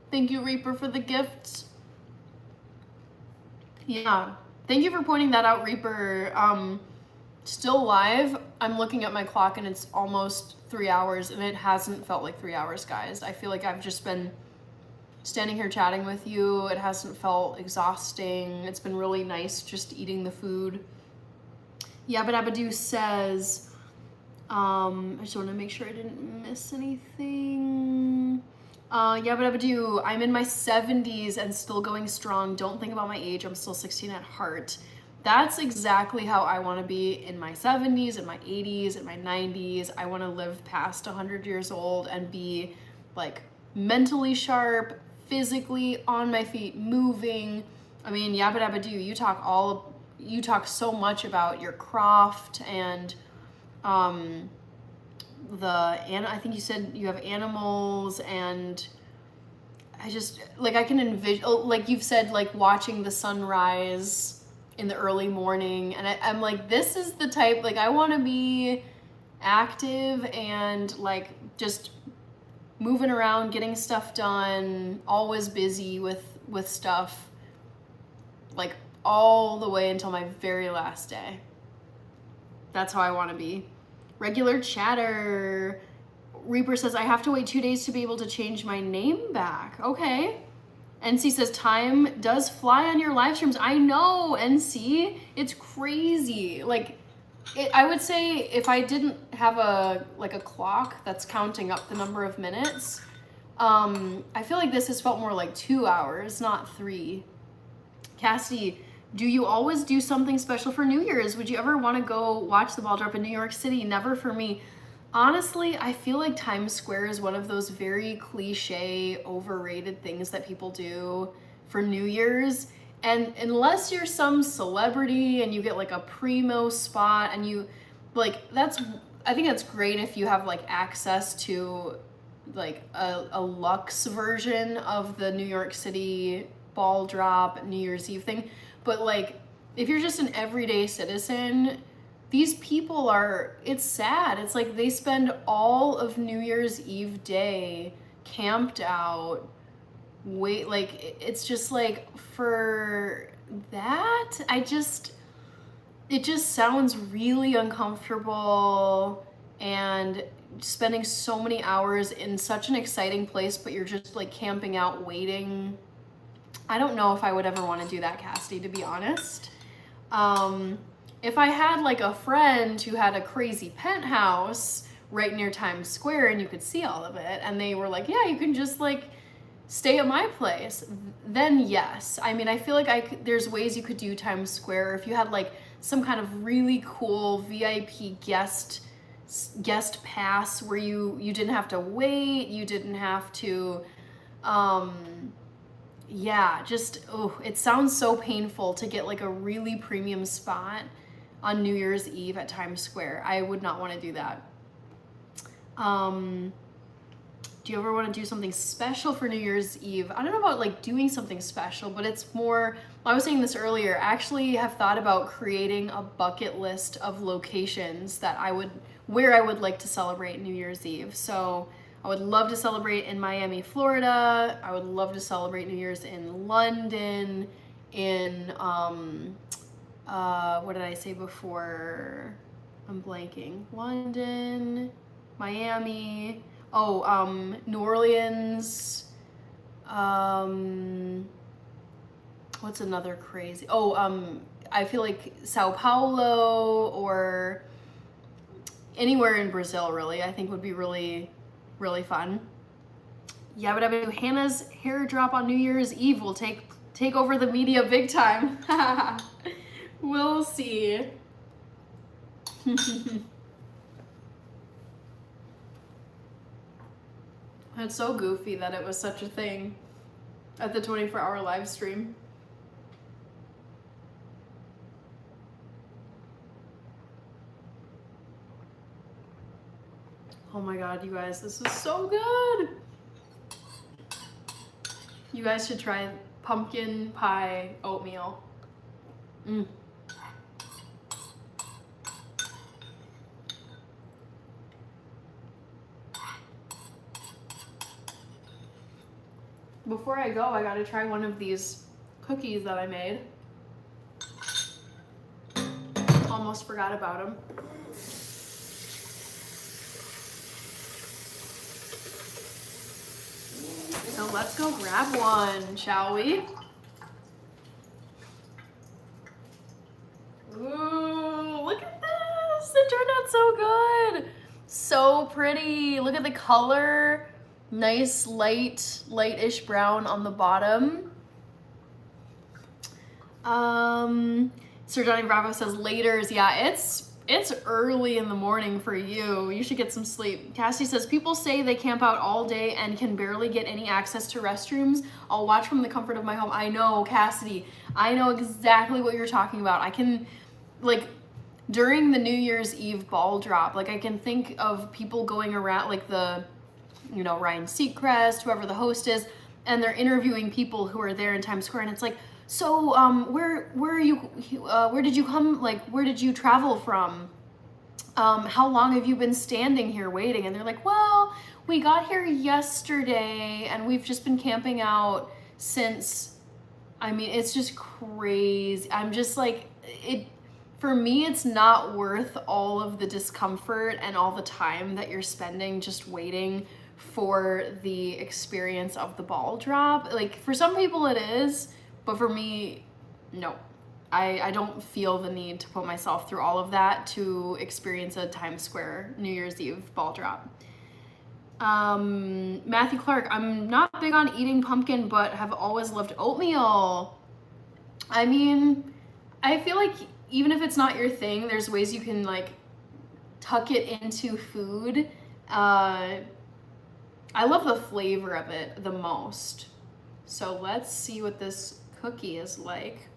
Thank you, Reaper, for the gifts. Yeah. Thank you for pointing that out, Reaper. Still live. I'm looking at my clock and it's almost 3 hours and it hasn't felt like 3 hours, guys. I feel like I've just been standing here chatting with you. It hasn't felt exhausting. It's been really nice just eating the food. Yabba Dabba Doo says, I just want to make sure I didn't miss anything. Yabba Dabba Doo, I'm in my 70s and still going strong. Don't think about my age. I'm still 16 at heart. That's exactly how I want to be in my 70s, in my 80s, in my 90s. I want to live past 100 years old and be like mentally sharp, physically on my feet, moving. I mean, Yabba Dabba Doo, you talk so much about your craft and I think you said you have animals, and I just like I can envision, like you've said, like watching the sunrise in the early morning, and I'm like, this is the type, like I want to be active and like just moving around, getting stuff done, always busy with stuff, like all the way until my very last day. That's how I want to be. Regular chatter. Reaper says, I have to wait 2 days to be able to change my name back. Okay. NC says, time does fly on your live streams. I know, NC. It's crazy. Like, I would say if I didn't have a clock that's counting up the number of minutes, I feel like this has felt more like 2 hours, not 3. Cassidy, do you always do something special for New Year's? Would you ever want to go watch the ball drop in New York City? Never for me. Honestly, I feel like Times Square is one of those very cliche, overrated things that people do for New Year's. And unless you're some celebrity and you get like a primo spot and you like, I think that's great if you have like access to like a luxe version of the New York City ball drop New Year's Eve thing. But like, if you're just an everyday citizen, these people it's sad. It's like they spend all of New Year's Eve day camped out. It's just like, for that, it just sounds really uncomfortable, and spending so many hours in such an exciting place, but you're just like camping out waiting. I don't know if I would ever want to do that, Cassidy, to be honest. If I had like a friend who had a crazy penthouse right near Times Square and you could see all of it, and they were like, yeah, you can just like stay at my place, then yes. I mean, I feel like there's ways you could do Times Square if you had like some kind of really cool VIP guest pass where you didn't have to wait, you didn't have to, it sounds so painful to get like a really premium spot on New Year's Eve at Times Square. I would not want to do that. Do you ever want to do something special for New Year's Eve? I don't know about like doing something special, but it's more, I was saying this earlier, I actually have thought about creating a bucket list of locations where I would like to celebrate New Year's Eve. So I would love to celebrate in Miami, Florida. I would love to celebrate New Year's in London, in, what did I say before? I'm blanking. London, Miami, New Orleans, what's another crazy, I feel like Sao Paulo or anywhere in Brazil, really, I think would be really, really fun. Yeah, but Hannah's hair drop on New Year's Eve will take over the media big time. We'll see. It's so goofy that it was such a thing at the 24-hour live stream. Oh my god, you guys, this is so good. You guys should try pumpkin pie oatmeal. Before I go, I gotta try one of these cookies that I made. Almost forgot about them. So let's go grab one, shall we? Ooh, look at this. It turned out so good. So pretty. Look at the color. Nice light-ish brown on the bottom. Sir Johnny Bravo says laters. Yeah, it's early in the morning for you. You should get some sleep. Cassie says people say they camp out all day and can barely get any access to restrooms. I'll watch from the comfort of my home. I know, Cassidy. I know exactly what you're talking about. I can, like, during the New Year's Eve ball drop, like, I can think of people going around, like the, you know, Ryan Seacrest, whoever the host is, and they're interviewing people who are there in Times Square, and it's like, so where are you, where did you come, like, where did you travel from? How long have you been standing here waiting? And they're like, well, we got here yesterday and we've just been camping out since. I mean, it's just crazy. I'm just like, for me, it's not worth all of the discomfort and all the time that you're spending just waiting for the experience of the ball drop. Like, for some people it is, but for me, no. I don't feel the need to put myself through all of that to experience a Times Square New Year's Eve ball drop. Matthew Clark, I'm not big on eating pumpkin, but have always loved oatmeal. I mean, I feel like even if it's not your thing, there's ways you can, like, tuck it into food. I love the flavor of it the most. So let's see what this cookie is like.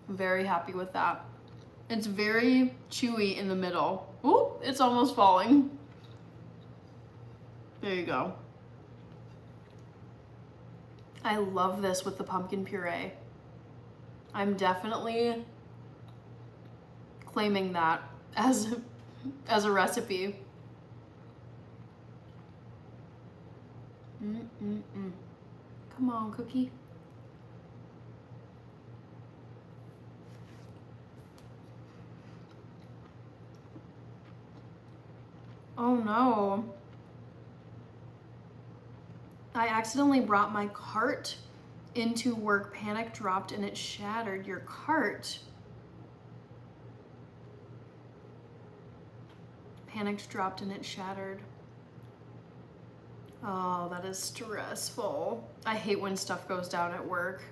I'm very happy with that. It's very chewy in the middle. Ooh, it's almost falling. There you go. I love this with the pumpkin puree. I'm definitely claiming that as a recipe. Come on, cookie. Oh no. I accidentally brought my cart into work, panic dropped, and it shattered. Your cart? Panicked dropped and it shattered. Oh, that is stressful. I hate when stuff goes down at work.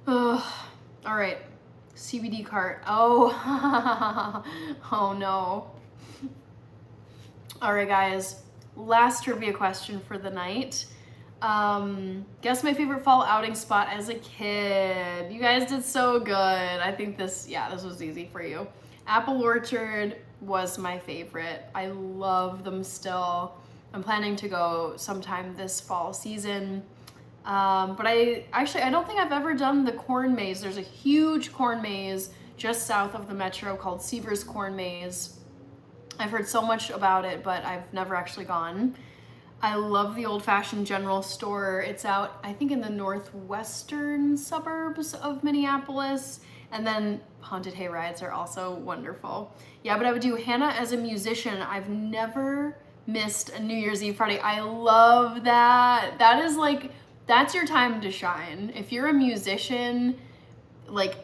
Ugh. All right, CBD cart. Oh, oh no. All right, guys, last trivia question for the night. Guess my favorite fall outing spot as a kid. You guys did so good. I think this was easy for you. Apple Orchard was my favorite. I love them still. I'm planning to go sometime this fall season. But I don't think I've ever done the corn maze. There's a huge corn maze just south of the metro called Seavers Corn Maze. I've heard so much about it, but I've never actually gone. I love the Old Fashioned General Store. It's out, I think, in the northwestern suburbs of Minneapolis. And then haunted hay rides are also wonderful. Yeah, but I would do Hannah as a musician. I've never missed a New Year's Eve party. I love that. That is like, that's your time to shine. If you're a musician, like,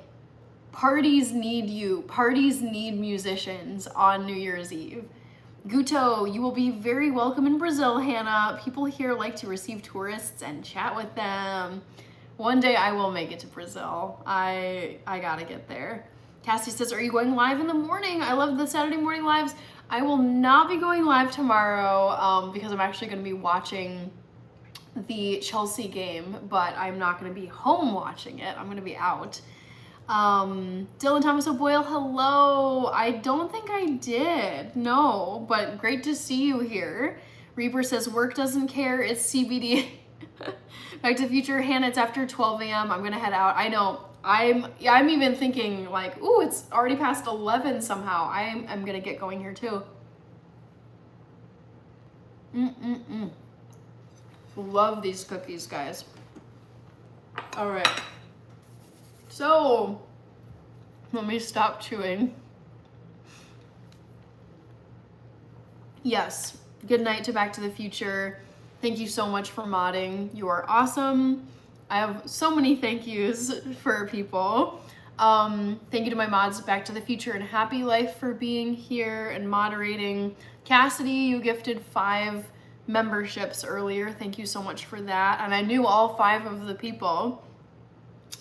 parties need you. Parties need musicians on New Year's Eve. Guto, you will be very welcome in Brazil, Hannah. People here like to receive tourists and chat with them. One day I will make it to Brazil. I gotta get there. Cassie says, are you going live in the morning? I love the Saturday morning lives. I will not be going live tomorrow because I'm actually gonna be watching the Chelsea game, but I'm not gonna be home watching it. I'm gonna be out. Dylan Thomas O'Boyle, hello. I don't think I did, no, but great to see you here. Reaper says, work doesn't care, it's CBD. Back to the Future, Hannah, it's after 12 a.m. I'm gonna head out. I know, I'm even thinking like, ooh, it's already past 11 somehow. I'm gonna get going here too. Love these cookies, guys. All right. So, let me stop chewing. Yes, good night to Back to the Future. Thank you so much for modding. You are awesome. I have so many thank yous for people. Thank you to my mods, Back to the Future and Happy Life, for being here and moderating. Cassidy, you gifted 5 memberships earlier. Thank you so much for that. And I knew all 5 of the people.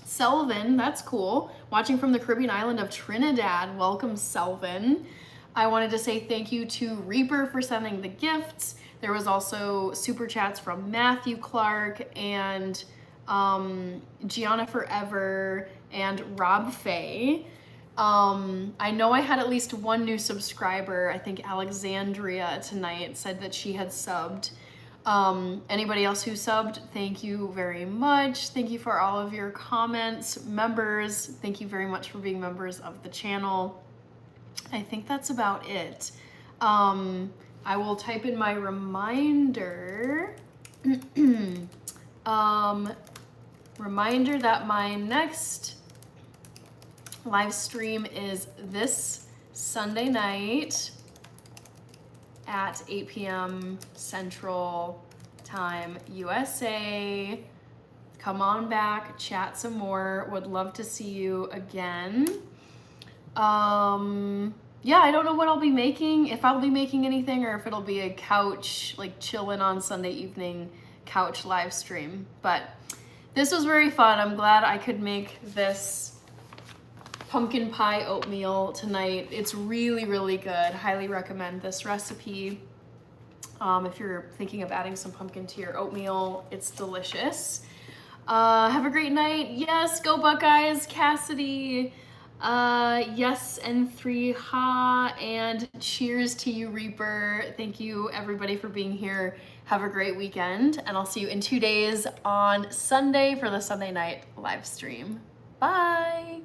Selvin, that's cool. Watching from the Caribbean island of Trinidad. Welcome, Selvin. I wanted to say thank you to Reaper for sending the gifts. There was also super chats from Matthew Clark and Gianna Forever and Rob Faye. I know I had at least one new subscriber. I think Alexandria tonight said that she had subbed. Anybody else who subbed, thank you very much. Thank you for all of your comments. Members, thank you very much for being members of the channel. I think that's about it. I will type in my reminder. Reminder that my next live stream is this Sunday night at 8 p.m. Central Time, USA. Come on back, chat some more. Would love to see you again. Yeah, I don't know what I'll be making, if I'll be making anything or if it'll be a couch, like chillin' on Sunday evening couch live stream. But this was very fun. I'm glad I could make this pumpkin pie oatmeal tonight. It's really, really good. Highly recommend this recipe. If you're thinking of adding some pumpkin to your oatmeal, it's delicious. Have a great night. Yes, go Buckeyes, Cassidy. Yes, and 3 ha, and cheers to you, Reaper. Thank you everybody for being here. Have a great weekend, and I'll see you in 2 days on Sunday for the Sunday night live stream. Bye.